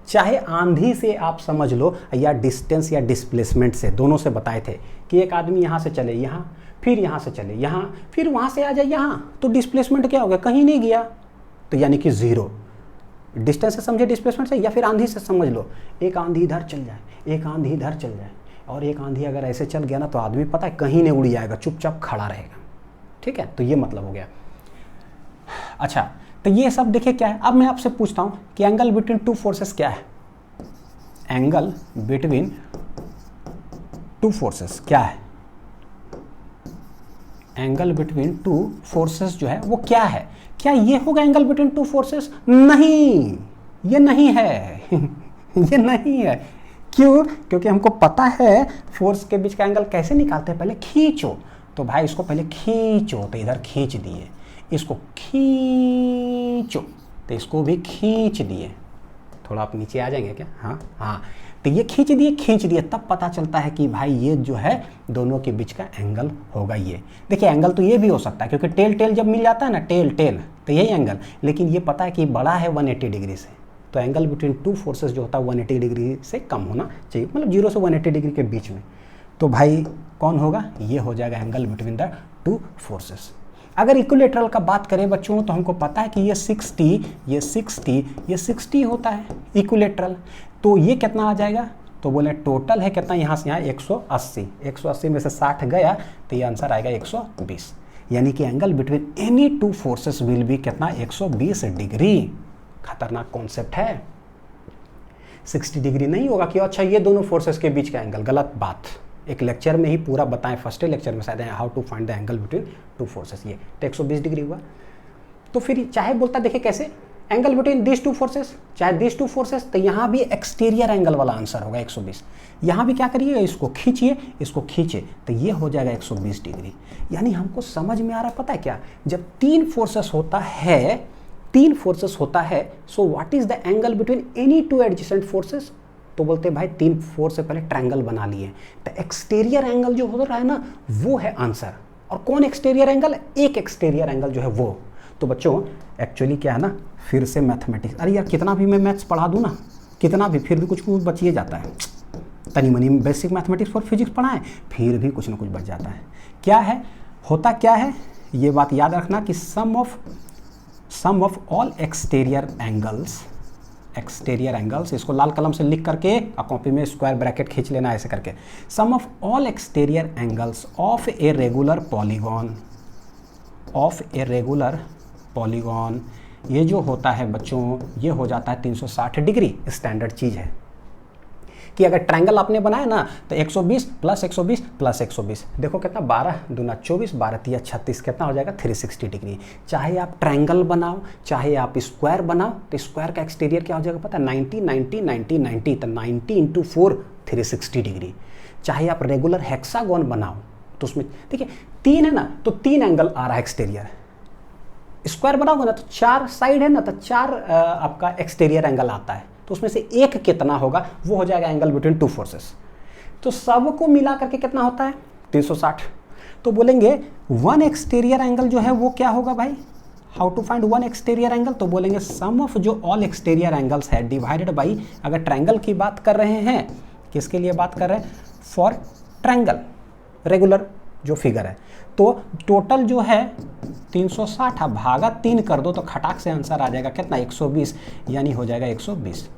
चाहे आंधी से आप समझ लो या डिस्टेंस या डिस्प्लेसमेंट से, दोनों से बताए थे कि एक आदमी यहां से चले यहां, फिर यहां से चले यहां, फिर वहां से आ जाए यहां, तो डिस्प्लेसमेंट क्या हो गया, कहीं नहीं गया, तो यानी कि 0। डिस्टेंस से समझे डिस्प्लेसमेंट से, या फिर आंधी से समझ लो, एक आंधी इधर चल जाए, एक आंधी इधर चल जाए, और एक आंधी अगर ऐसे चल गया ना तो आदमी पता है कहीं नहीं उड़ जाएगा, चुपचाप खड़ा रहेगा, ठीक है। तो ये मतलब हो गया। अच्छा, तो ये सब देखिए क्या है। अब मैं आपसे पूछता हूं कि एंगल बिटवीन टू फोर्सेस क्या है, एंगल बिटवीन टू फोर्सेस क्या है, एंगल बिटवीन टू फोर्सेस जो है वो क्या है, क्या ये होगा एंगल बिटवीन टू फोर्सेस, नहीं, ये नहीं है ये नहीं है। क्यों, क्योंकि हमको पता है फोर्स के बीच का एंगल कैसे निकालते हैं, पहले खींचो, तो भाई इसको पहले खींचो, तो इधर खींच दिए, इसको खींचो तो इसको भी खींच दिए, थोड़ा आप नीचे आ जाएंगे क्या, हाँ हाँ, तो ये खींच दिए, तब पता चलता है कि भाई ये जो है दोनों के बीच का एंगल होगा ये। देखिए एंगल तो ये भी हो सकता है, क्योंकि टेल जब मिल जाता है ना, टेल तो यही एंगल, लेकिन ये पता है कि बड़ा है 180 डिग्री से, तो एंगल बिटवीन टू फोर्सेस जो होता है 180 डिग्री से कम होना चाहिए, मतलब 0 से 180 डिग्री के बीच में। तो भाई कौन होगा, ये हो जाएगा angle between the two forces. अगर इक्विलेटरल का बात करें बच्चों, तो हमको पता है कि ये 60 होता है इक्विलेटरल, तो ये कितना आ जाएगा, तो बोले टोटल है कितना, यहाँ से यहाँ 180 में से 60 गया, तो ये आंसर आएगा 120। यानी कि angle between any two forces will be कितना, 120 डिग्री। खतरनाक कॉन्सेप्ट है। 60 डिग्री नहीं होगा कि अच्छा ये दोनों फोर्सेस के बीच का एंगल, गलत बात। एक लेक्चर में ही पूरा बताएं, फर्स्ट लेक्चर में शायद, how to find the angle between two forces, ये तो 120 डिग्री हुआ। तो फिर चाहे बोलता देखिए कैसे, angle between this two forces, चाहे दिस टू फोर्सेस, तो यहाँ भी एक्सटीरियर एंगल वाला आंसर होगा 120। यहाँ भी क्या करिए, इसको खींचिए, इसको खींचे, तो ये हो जाएगा 120 डिग्री। यानी हमको समझ में आ रहा, पता है क्या, जब तीन फोर्सेस होता है, so what is the angle between any two adjacent forces, तो बोलते हैं भाई तीन फोर्स से पहले ट्रायंगल बना लिए, तो एक्सटीरियर एंगल जो हो रहा है ना, वो है आंसर। और कौन एक्सटीरियर एंगल, एक एक्सटीरियर एंगल जो है वो। तो बच्चों एक्चुअली क्या है ना, फिर से मैथमेटिक्स, अरे यार कितना भी मैं मैथ्स पढ़ा दूँ ना, कितना भी, फिर भी कुछ बचिए जाता है। तनी मनी बेसिक मैथमेटिक्स और फिजिक्स पढ़ाएं, फिर भी कुछ ना कुछ बच जाता है। क्या है, होता क्या है, ये बात याद रखना कि सम सम ऑफ ऑल एक्सटीरियर एंगल्स, इसको लाल कलम से लिख करके कॉपी में स्क्वायर ब्रैकेट खींच लेना ऐसे करके, sum of all exterior angles of a regular polygon, ये जो होता है बच्चों, ये हो जाता है 360 डिग्री। स्टैंडर्ड चीज़ है कि अगर ट्रायंगल आपने बनाया ना तो 120 प्लस 120 प्लस 120, देखो कितना 12 दूना 24, 12 तिया 36, कितना हो जाएगा 360 डिग्री। चाहे आप ट्रायंगल बनाओ चाहे आप स्क्वायर बनाओ, तो स्क्वायर का एक्सटीरियर क्या हो जाएगा पता है, 90 90 90 90, तो 90 इंटू 4 360 डिग्री। चाहे आप रेगुलर हेक्सागोन बनाओ तो उसमें देखिए 3 है ना, तो 3 एंगल आ रहा है एक्सटीरियर। स्क्वायर बनाओगे ना तो 4 साइड है ना, तो 4 आपका एक्सटीरियर एंगल आता है, तो उसमें से एक कितना होगा वो हो जाएगा एंगल बिटवीन टू फोर्सेस। तो सबको मिला करके कितना होता है 360। तो बोलेंगे वन एक्सटीरियर एंगल जो है वो क्या होगा भाई, how to find one exterior angle, तो बोलेंगे सम ऑफ जो ऑल एक्सटीरियर एंगल्स है डिवाइडेड बाई, अगर ट्रायंगल की बात कर रहे हैं, किसके लिए बात कर रहे हैं, फॉर ट्रायंगल रेगुलर जो फिगर है, तो टोटल जो है 360, अब भागा 3 कर दो तो खटाक से आंसर आ जाएगा कितना 120, यानी हो जाएगा 120।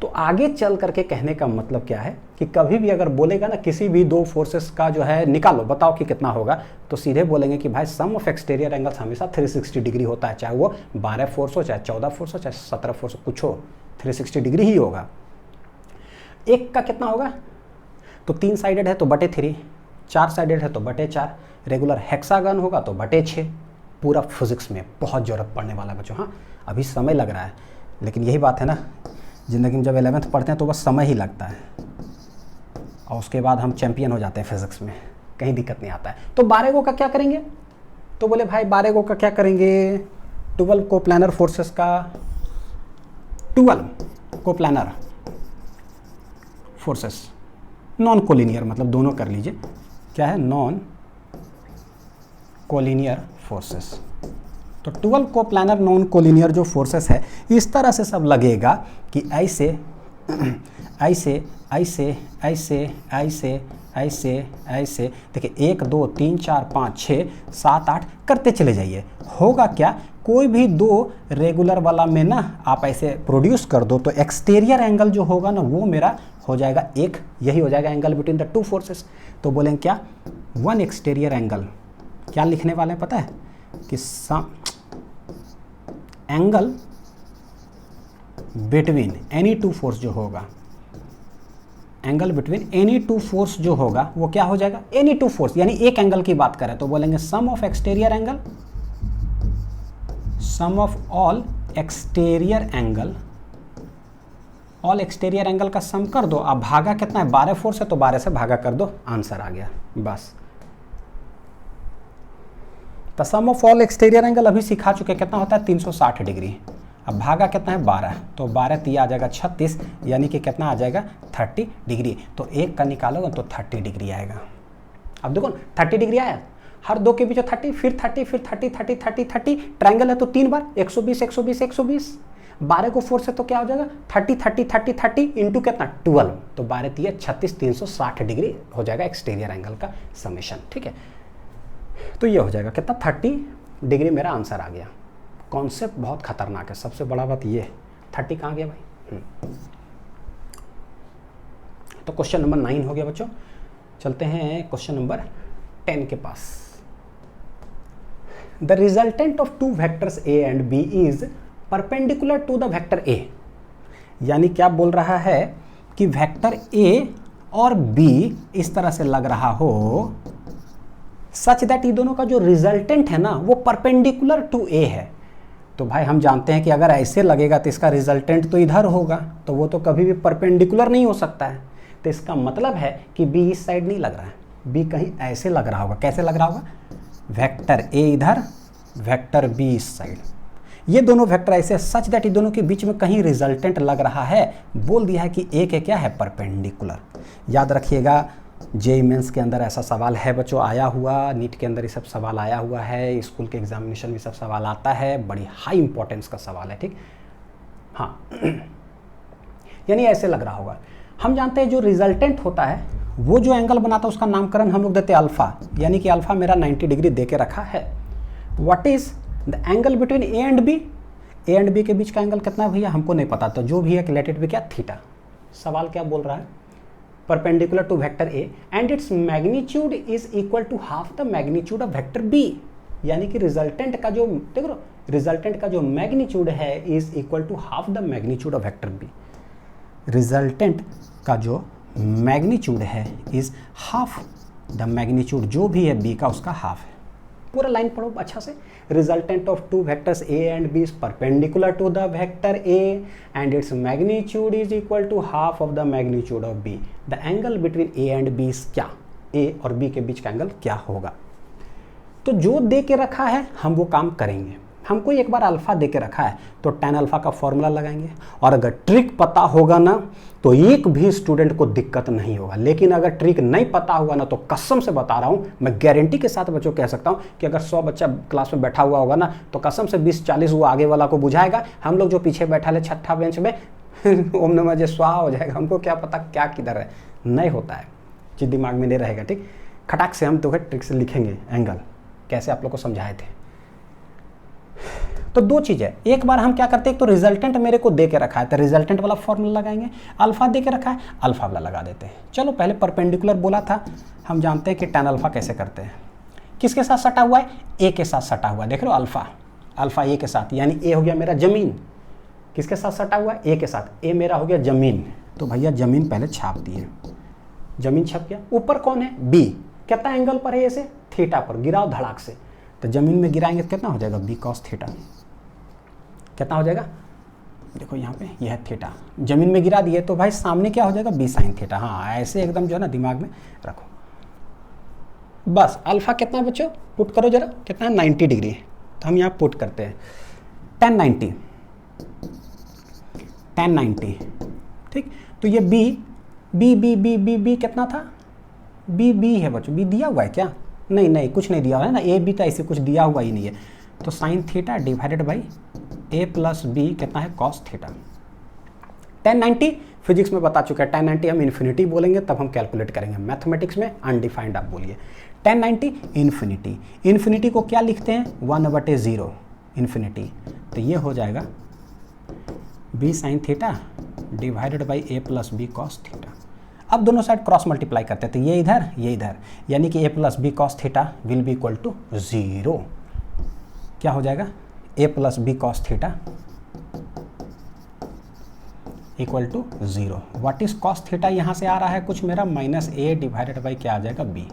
तो आगे चल करके कहने का मतलब क्या है कि कभी भी अगर बोलेगा ना किसी भी दो फोर्सेस का जो है निकालो बताओ कि कितना होगा, तो सीधे बोलेंगे कि भाई सम ऑफ एक्सटीरियर एंगल्स हमेशा 360 डिग्री होता है, चाहे वो 12 फोर्स हो, चाहे 14 फोर्स हो, चाहे 17 फोर्स हो, कुछ हो 360 डिग्री ही होगा। एक का कितना होगा, तो 3 साइडेड है तो बटे 3, 4 साइडेड है तो बटे 4, रेगुलर हेक्सागन होगा तो बटे 6। पूरा फिजिक्स में बहुत ज़रूरत पड़ने वाला है बच्चों। हाँ अभी समय लग रहा है, लेकिन यही बात है ना, ज़िंदगी में जब 11th पढ़ते हैं तो बस समय ही लगता है और उसके बाद हम चैंपियन हो जाते हैं फिजिक्स में, कहीं दिक्कत नहीं आता है। तो 12 गो का क्या करेंगे, तो बोले भाई 12 गो का क्या करेंगे, 12 कोप्लानर फोर्सेस का, 12 कोप्लानर फोर्सेस, नॉन कोलिनियर मतलब दोनों कर लीजिए, क्या है नॉन कोलिनियर फोर्सेस। तो 12 कोप्लानर नॉन कोलिनियर जो फोर्सेस है इस तरह से सब लगेगा कि ऐसे ऐसे ऐसे ऐसे ऐसे ऐसे ऐसे, देखिए 1 2 3 4 5 6 7 8 करते चले जाइए। होगा क्या, कोई भी 2 रेगुलर वाला में ना आप ऐसे प्रोड्यूस कर दो तो एक्सटीरियर एंगल जो होगा ना वो मेरा हो जाएगा 1, यही हो जाएगा angle between the two forces. तो बोलेंगे क्या, वन एक्सटीरियर एंगल, क्या लिखने वाले हैं पता है कि angle between any two force जो होगा, angle between any two force जो होगा वो क्या हो जाएगा, एनी टू फोर्स, यानी एक एंगल की बात करें तो बोलेंगे sum of exterior angle, sum of all exterior angle, all exterior angle का सम कर दो। अब भागा कितना है, 12 फोर्स है तो 12 से भागा कर दो, आंसर आ गया बस। तो सम ऑफ ऑल एक्सटीरियर एंगल अभी सिखा चुके, कितना होता है 360 डिग्री। अब भागा कितना है 12, तो 12 तिया आ जाएगा 36, यानी कि कितना आ जाएगा 30 डिग्री। तो एक का निकालोगे तो 30 डिग्री आएगा। अब देखो 30 डिग्री आया, हर 2 के बीच 30, फिर 30, फिर 30 30 30 30, ट्रायंगल है तो 3 बार 120 120 120, 12 को 4 से तो क्या हो जाएगा 30 30 30 30 इंटू कितना 12, तो 12 तिया 36, 360 डिग्री हो जाएगा एक्सटीरियर एंगल का समेशन। ठीक है, तो ये हो जाएगा कितना 30 डिग्री, मेरा आंसर आ गया। कॉन्सेप्ट बहुत खतरनाक है, सबसे बड़ा बात ये है 30 कहाँ गया भाई। तो क्वेश्चन नंबर 9 हो गया बच्चों। चलते हैं क्वेश्चन नंबर 10 के पास। The resultant of 2 vectors A and B is perpendicular to the vector A, यानी क्या बोल रहा है कि वेक्टर ए और बी इस तरह से लग रहा हो सच दैट ये दोनों का जो रिजल्टेंट है ना वो परपेंडिकुलर टू ए है। तो भाई हम जानते हैं कि अगर ऐसे लगेगा तो इसका रिजल्टेंट तो इधर होगा, तो वो तो कभी भी परपेंडिकुलर नहीं हो सकता है। तो इसका मतलब है कि बी इस साइड नहीं लग रहा है, बी कहीं ऐसे लग रहा होगा। कैसे लग रहा होगा, वेक्टर ए इधर, वेक्टर बी इस साइड, ये दोनों वेक्टर ऐसे सच दैट ये दोनों के बीच में कहीं रिजल्टेंट लग रहा है। बोल दिया है कि ए के क्या है परपेंडिकुलर। याद रखिएगा जेईई मेंस के अंदर ऐसा सवाल है बच्चों, आया हुआ, नीट के अंदर ये सब सवाल आया हुआ है, स्कूल के एग्जामिनेशन में सब सवाल आता है, बड़ी हाई इंपॉर्टेंस का सवाल है। ठीक, हाँ यानी ऐसे लग रहा होगा। हम जानते हैं जो रिजल्टेंट होता है वो जो एंगल बनाता है उसका नामकरण हम लोग देते हैं अल्फा, यानी कि अल्फा मेरा 90 डिग्री दे के रखा है। What is the angle between A and B के बीच का एंगल कितना है भैया, हमको नहीं पता, तो जो भी है लेट इट बी क्या, थीटा। सवाल क्या बोल रहा है, perpendicular to vector A and its magnitude is equal to half the magnitude of vector B, यानी कि रिजल्टेंट का जो देखो रिजल्टेंट का जो मैग्नीट्यूड है is equal to half the magnitude of vector B. Resultant का जो मैग्नीट्यूड है इज हाफ द मैग्नीट्यूड जो भी है बी का उसका हाफ है। पूरा लाइन पढ़ो अच्छा से। Resultant of two vectors A and B is perpendicular to the vector A and its magnitude is equal to half of the magnitude of B. The angle between A and B is क्या, A और B के बीच का angle क्या होगा। तो जो दे के रखा है हम वो काम करेंगे। हमको एक बार अल्फा दे के रखा है तो tan अल्फा का फॉर्मूला लगाएंगे, और अगर ट्रिक पता होगा ना तो एक भी स्टूडेंट को दिक्कत नहीं होगा। लेकिन अगर ट्रिक नहीं पता होगा ना तो कसम से बता रहा हूँ, मैं गारंटी के साथ बच्चों कह सकता हूँ कि अगर 100 बच्चा क्लास में बैठा हुआ होगा ना तो कसम से 20-40 वो आगे वाला को बुझाएगा, हम लोग जो पीछे बैठा ले छठा बेंच में ओम नमः जय स्वाहा हो जाएगा। हमको क्या पता क्या किधर है, नहीं होता है, जो दिमाग में नहीं रहेगा। ठीक, खटाक से हम तो ट्रिक से लिखेंगे एंगल, कैसे आप लोग को समझाए थे। तो दो चीज़ है, एक बार हम क्या करते हैं, एक तो रिजल्टेंट मेरे को दे के रखा है तो रिजल्टेंट वाला फॉर्मूला लगाएंगे, अल्फा दे के रखा है अल्फा वाला लगा देते हैं। चलो पहले परपेंडिकुलर बोला था, हम जानते हैं कि tan अल्फा कैसे करते हैं। किसके साथ सटा हुआ है, ए के साथ सटा हुआ है। देख लो अल्फा ए के साथ, यानी ए हो गया मेरा जमीन। किसके साथ सटा हुआ है, ए के साथ, ए मेरा हो गया जमीन। तो भैया जमीन पहले छाप दिए, जमीन छप गया। ऊपर कौन है, बी, कितना एंगल पर है, ऐसे थीटा पर गिराओ धड़ाक से, तो जमीन में गिराएंगे तो कितना हो जाएगा, बी कॉस थीटा। कितना हो जाएगा, देखो यहाँ पे यह है थीटा, जमीन में गिरा दिए तो भाई सामने क्या हो जाएगा, बी साइन थीटा। हाँ ऐसे एकदम जो है ना दिमाग में रखो। बस अल्फा कितना है बच्चों, पुट करो जरा, कितना है 90 डिग्री, तो हम यहाँ पुट करते हैं tan 90। ठीक, तो ये बी कितना था, बी है बच्चों, बी दिया हुआ है क्या, नहीं कुछ नहीं दिया हुआ है ना, ए बी तो ऐसे कुछ दिया हुआ ही नहीं है। तो sine theta divided by A plus B कितना है, कॉस थीटा। tan 90 फिजिक्स में बता चुका है, tan 90 हम इन्फिनिटी बोलेंगे तब हम कैलकुलेट करेंगे, मैथमेटिक्स में अनडिफाइंड आप बोलिए। tan 90 इन्फिनिटी को क्या लिखते हैं, 1/0 इन्फिनिटी, तो ये हो जाएगा B sine theta divided by A plus B cos theta. अब दोनों साइड क्रॉस मल्टीप्लाई करते हैं, तो ये इधर, यानी कि A plus B cos theta will be equal to 0। क्या हो जाएगा, A plus B cos theta equal to 0। What is cos theta, यहाँ से आ रहा है कुछ मेरा माइनस ए डिवाइडेड बाई क्या आ जाएगा, बी।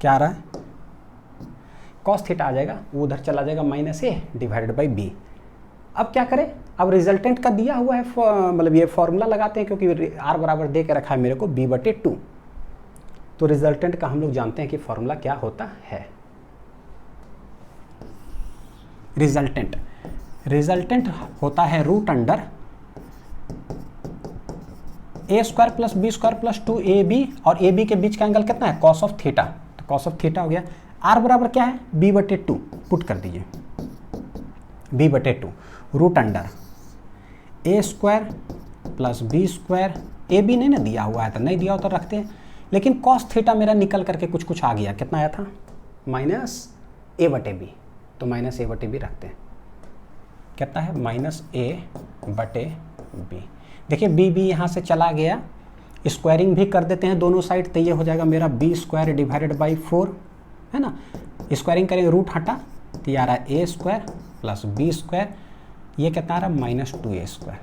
क्या आ रहा है, कॉस थीटा आ जाएगा, उधर चला जाएगा minus A divided by B. अब क्या करें, अब रिजल्टेंट का दिया हुआ है, मतलब ये फॉर्मूला लगाते हैं क्योंकि आर बराबर दे के रखा है मेरे को b/2। तो रिजल्टेंट का हम लोग जानते हैं कि फॉर्मूला क्या होता है। रिजल्टेंट होता है root under a² + b² + 2ab, और ab के बीच का एंगल कितना है, कॉस ऑफ थीटा, तो कॉस ऑफ थीटा हो गया। r बराबर क्या है, b/2, पुट कर दीजिए b/2 root under a² + b², ab नहीं ना दिया हुआ है तो नहीं दिया हो तो रखते हैं, लेकिन कॉस थीटा मेरा निकल करके कुछ आ गया, कितना आया था, -a/b, तो -a/b रखते हैं, कितना है, -a/b। देखिए b यहाँ से चला गया, स्क्वायरिंग भी कर देते हैं दोनों साइड, तो ये हो जाएगा मेरा b² डिवाइडेड बाई 4 है ना, स्क्वायरिंग करेंगे, रूट हटा तो ये आ रहा है a² + b², ये कितना आ रहा है, -2a²,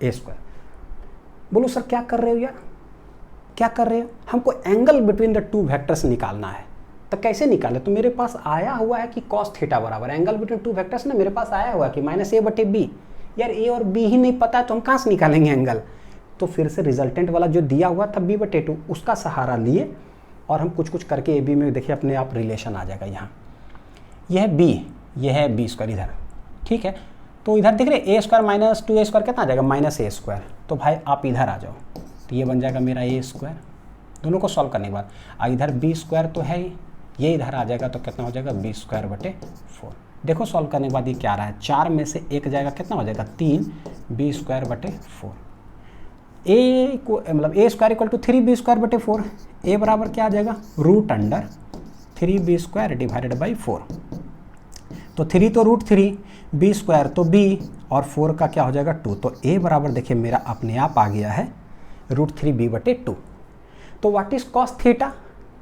a²। बोलो सर क्या कर रहे हो यार, क्या कर रहे हो, हमको angle between the two vectors निकालना है। तो कैसे निकाले, तो मेरे पास आया हुआ है कि कॉस थीटा बराबर एंगल बिटवीन टू वेक्टर्स ना, मेरे पास आया हुआ है कि -a/b। यार ए और बी ही नहीं पता है तो हम कहाँ से निकालेंगे एंगल। तो फिर से रिजल्टेंट वाला जो दिया हुआ था b/2 उसका सहारा लिए और हम कुछ करके ए बी में देखिए अपने आप रिलेशन आ जाएगा। यहाँ यह है b, यह है b² इधर, ठीक है। तो इधर देख रहे a² - 2a² कितना आ जाएगा, -a²। तो भाई आप इधर आ जाओ, तो ये बन जाएगा मेरा a², दोनों को सॉल्व करने के बाद। इधर b² तो है ही, ये इधर आ जाएगा तो कितना हो जाएगा, b²/4। देखो सॉल्व करने के बाद ये क्या आ रहा है, 4 में से 1 जाएगा, कितना हो जाएगा, 3, b²/4। a को मतलब a² = 3 b²/4, a बराबर क्या आ जाएगा, root under 3b² divided by 4। तो 3 तो √3, b² तो b और 4 का क्या हो जाएगा 2। तो a बराबर देखिए मेरा अपने आप आ गया है √3b/2। तो what is cos theta?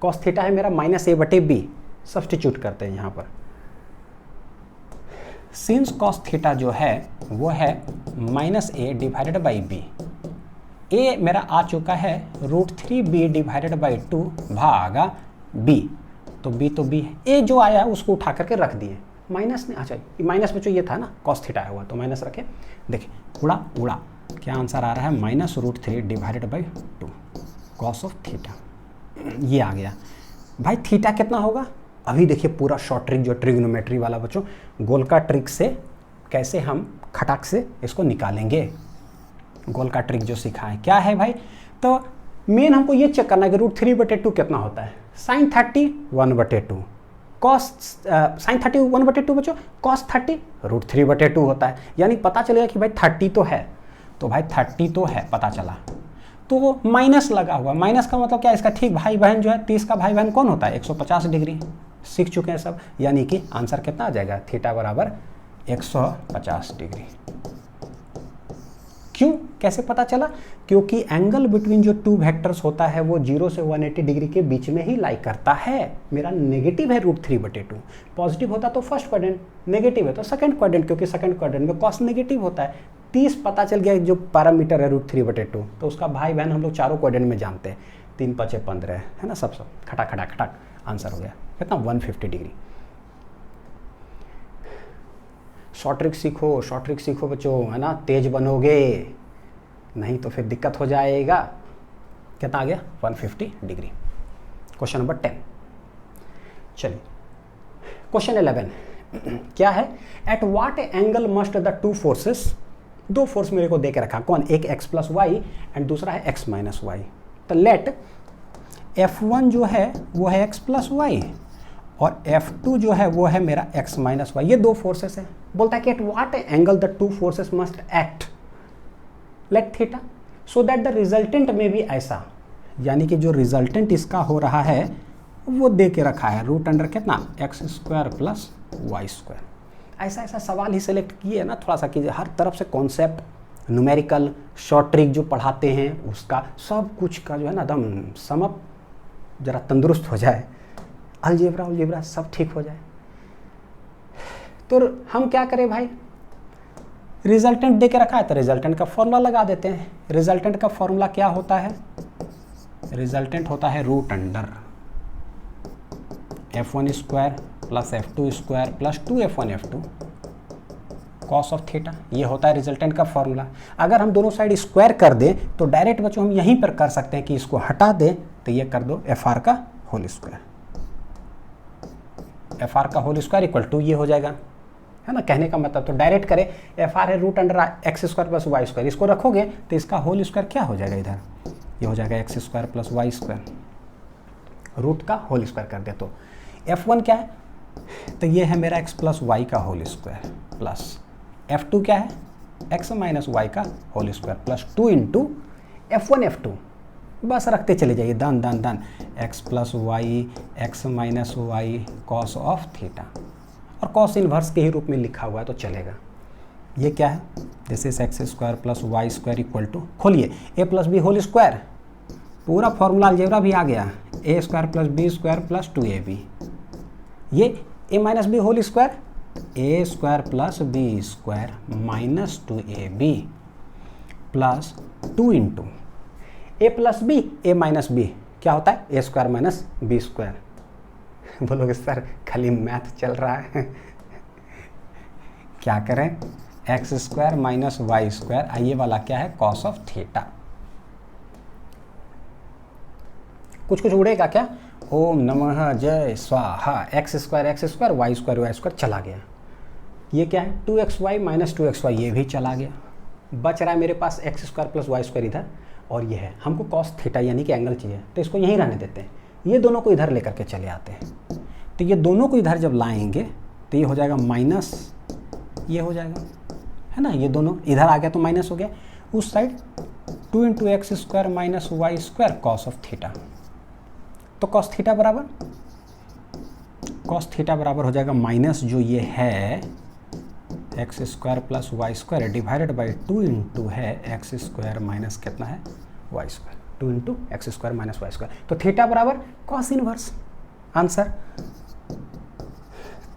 Cos theta है मेरा -a/b। सब्स्टिट्यूट करते हैं यहाँ पर। सिंस कॉस थीटा जो है वो है -a divided by b। a मेरा आ चुका है √3b डिवाइडेड बाई 2 भागा b। तो b है। a जो आया उसको उठा करके रख दिए, माइनस नहीं, अच्छा माइनस में जो ये था ना कॉस थीटा आया हुआ तो माइनस रखे। देखिए उड़ा उड़ा, क्या आंसर आ रहा है -√3 divided by 2 cos of theta. ये आ गया भाई। थीटा कितना होगा? अभी देखिए पूरा शॉर्ट ट्रिक जो ट्रिग्नोमेट्री वाला बच्चों, गोल का ट्रिक से कैसे हम खटाक से इसको निकालेंगे। गोल का ट्रिक जो सीखा है क्या है भाई? तो मेन हमको ये चेक करना है कि √3/2 कितना होता है। sin 30 1/2, cos sin 30 1/2 बच्चों, cos 30 √3/2 होता है। यानी पता चलेगा कि भाई 30 तो है, तो भाई 30 तो है पता चला, तो वो माइनस लगा हुआ। माइनस का मतलब क्या? इसका ठीक भाई बहन जो है 30 का भाई बहन कौन होता है? 150 डिग्री। सीख चुके हैं सब। यानी कि आंसर कितना आ जाएगा? थीटा बराबर 150 डिग्री। क्यों? कैसे पता चला? क्योंकि एंगल बिटवीन जो टू वेक्टर्स होता है वो 0 से 180 डिग्री के बीच में ही लाई करता है। मेरा नेगेटिव है √3/2, पॉजिटिव होता तो फर्स्ट क्वाड्रेंट, नेगेटिव है तो सेकंड क्वाड्रेंट, क्योंकि सेकंड क्वाड्रेंट में कॉस नेगेटिव होता है। 30 पता चल गया जो पैरामीटर है √3/2, तो उसका भाई बहन हम लोग चारों क्वाड्रेंट में जानते हैं। 3 × 5 = 15 है ना। सब खटाक खटाक खटाक आंसर हो गया कितना? 150 डिग्री। शॉर्ट ट्रिक सीखो, शॉर्ट ट्रिक सीखो बच्चों, है ना, तेज बनोगे, नहीं तो फिर दिक्कत हो जाएगा। कितना आ गया? 150 डिग्री। Question number 10। चलिए क्वेश्चन 11 क्या है? Eight what angle must the two forces, दो फोर्स मेरे को दे के रखा, कौन? एक x + y एंड दूसरा है x - y। तो लेट F1 जो है वो है x + y और F2 जो है वो है मेरा x - y। ये दो फोर्सेस है। बोलता है कि eight what angle the two forces must act let theta so that the resultant में भी ऐसा, यानी कि जो रिजल्टेंट इसका हो रहा है वो दे के रखा है √अंडर कितना? x² + y²। ऐसा ऐसा सवाल ही सेलेक्ट किए ना थोड़ा सा कि हर तरफ से कॉन्सेप्ट, न्यूमेरिकल, शॉर्ट ट्रिक जो पढ़ाते हैं उसका सब कुछ का जो है ना एकदम समअप जरा तंदुरुस्त हो जाए, अलजेब्रा सब ठीक हो जाए। तो हम क्या करें भाई? रिजल्टेंट दे के रखा है तो रिजल्टेंट का फॉर्मूला लगा देते हैं। रिजल्टेंट का फॉर्मूला क्या होता है? रिजल्टेंट होता है √under F1² + F2² + 2F1 F2 cos of theta. ये होता है रिजल्टेंट का फॉर्मूला। अगर हम दोनों साइड स्क्वायर कर दें तो डायरेक्ट बच्चों हम यहीं पर कर सकते हैं कि इसको हटा दें तो ये कर दो FR का होल स्क्वायर। FR का होल स्क्वायर इक्वल टू ये हो जाएगा, है ना। कहने का मतलब तो डायरेक्ट करें, FR है √अंडर x² + y²। इसको रखोगे तो इसका होल स्क्वायर क्या हो जाएगा? इधर ये हो जाएगा x² + y²। रूट का होल स्क्वायर कर दे तो F1 क्या है? तो ये है मेरा x + y का होल स्क्वायर प्लस F2 क्या है? x - y का whole square plus 2 × F1 F2। बस रखते चले जाइए दान x + y x - y cos of theta, और कॉस इनवर्स के ही रूप में लिखा हुआ है तो चलेगा। ये क्या है? This is x² + y² equal to, खोलिए, a + b होल स्क्वायर, पूरा फॉर्मूला अलजेब्रा भी आ गया, a² + b² + 2ab। ये a - b whole square, a² + b² - 2ab plus 2 × a + b, a - b क्या होता है? a² - b²। बोलोगे सर खाली मैथ चल रहा है। क्या करें? x² - y², ये वाला क्या है? Cos of theta. कुछ उड़ेगा क्या? ओम नमः जय स्वाहा, x² y² चला गया। ये क्या है? 2xy - 2xy, ये भी चला गया। बच रहा है मेरे पास x² + y² इधर, और ये है हमको कॉस थीटा यानी कि एंगल चाहिए, तो इसको यहीं रहने देते हैं। ये दोनों को इधर लेकर के चले आते हैं। तो ये दोनों को इधर जब लाएंगे तो ये हो जाएगा माइनस, ये हो जाएगा, है ना। ये दोनों इधर आ गया तो माइनस हो गया। उस side 2 × x² - y² cos of theta. तो कॉस थीटा बराबर कॉस थीटा बराबर हो जाएगा माइनस जो ये है X square plus Y square divided by 2 into है एक्स स्क्वायर माइनस कितना है Y square, 2 into X square minus Y square. तो थीटा बराबर कॉस इनवर्स, आंसर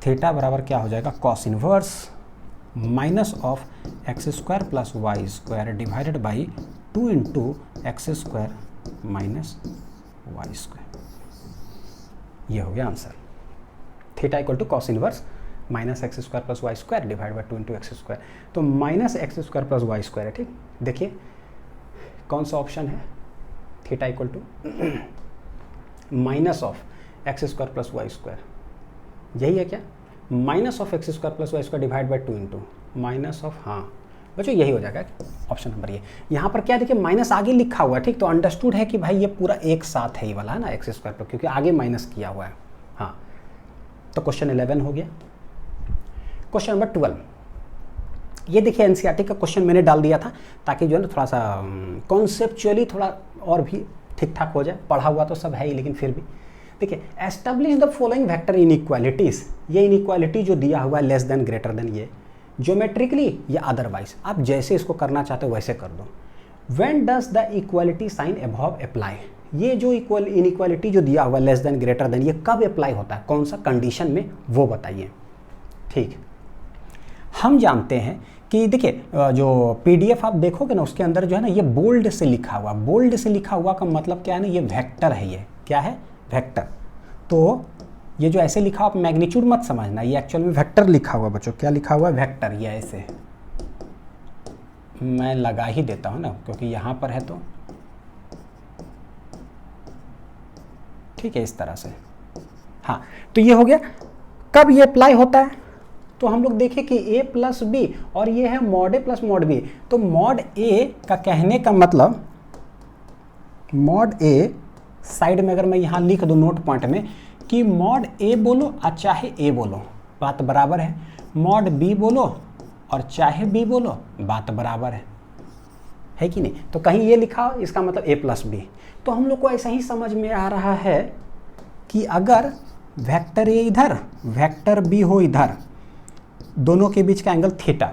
थीटा बराबर क्या हो जाएगा cos inverse minus of X square plus Y square divided by 2 into X square minus Y square. ये हो गया answer. Theta equal to cos inverse minus X square plus Y square divide by 2 into X square. तो minus X square plus Y square है, ठीक। देखिए कौन सा option है, theta equal to minus of X square plus Y square, यही है क्या, minus of X square plus Y square divide by 2 into minus of, हाँ बच्चों यही हो जाएगा ऑप्शन नंबर ये। यहाँ पर क्या देखिए माइनस आगे लिखा हुआ है, ठीक। तो अंडरस्टूड है कि भाई ये पूरा एक साथ है, ये वाला है ना एक्स स्क्वायर पर, क्योंकि आगे माइनस किया हुआ है। हाँ तो क्वेश्चन 11 हो गया। क्वेश्चन नंबर 12, ये देखिए एनसीईआरटी का क्वेश्चन मैंने डाल दिया था ताकि जो है ना थोड़ा सा कॉन्सेप्चुअली थोड़ा और भी ठीक ठाक हो जाए। पढ़ा हुआ तो सब है ही, लेकिन फिर भी देखिए establish the following vector inequalities. ये इनइक्वालिटी जो दिया हुआ है लेस देन ग्रेटर देन, ये ज्योमेट्रिकली या अदरवाइज आप जैसे इसको करना चाहते हो वैसे कर दो। When does the equality sign above apply, ये जो इनइक्वालिटी जो दिया हुआ लेस देन ग्रेटर देन, ये कब अप्लाई होता है, कौन सा कंडीशन में, वो बताइए। ठीक, हम जानते हैं कि देखिए जो पीडीएफ आप देखोगे ना उसके अंदर जो है ना ये बोल्ड से लिखा हुआ, बोल्ड से लिखा हुआ का मतलब क्या है ना, ये वेक्टर है, ये क्या है वेक्टर। तो ये जो ऐसे लिखा आप मैग्नीट्यूड मत समझना, ये एक्चुअल में वेक्टर लिखा हुआ बच्चों, क्या लिखा हुआ है वेक्टर। ये ऐसे मैं लगा ही देता हूँ ना क्योंकि यहाँ पर है तो ठीक है, इस तरह से। हाँ तो ये हो गया। कब ये अप्लाई होता है, तो हम लोग देखें कि a प्लस बी और ये है मॉड ए प्लस मॉड बी। तो मॉड ए का कहने का मतलब, मॉड ए साइड में अगर मैं यहाँ लिख दूँ नोट पॉइंट में कि मॉड ए बोलो और चाहे ए बोलो बात बराबर है, मॉड बी बोलो और चाहे बी बोलो बात बराबर है कि नहीं। तो कहीं ये लिखा हो इसका मतलब a प्लस बी। तो हम लोग को ऐसा ही समझ में आ रहा है कि अगर वेक्टर ए इधर वेक्टर बी हो इधर, दोनों के बीच का एंगल थीटा,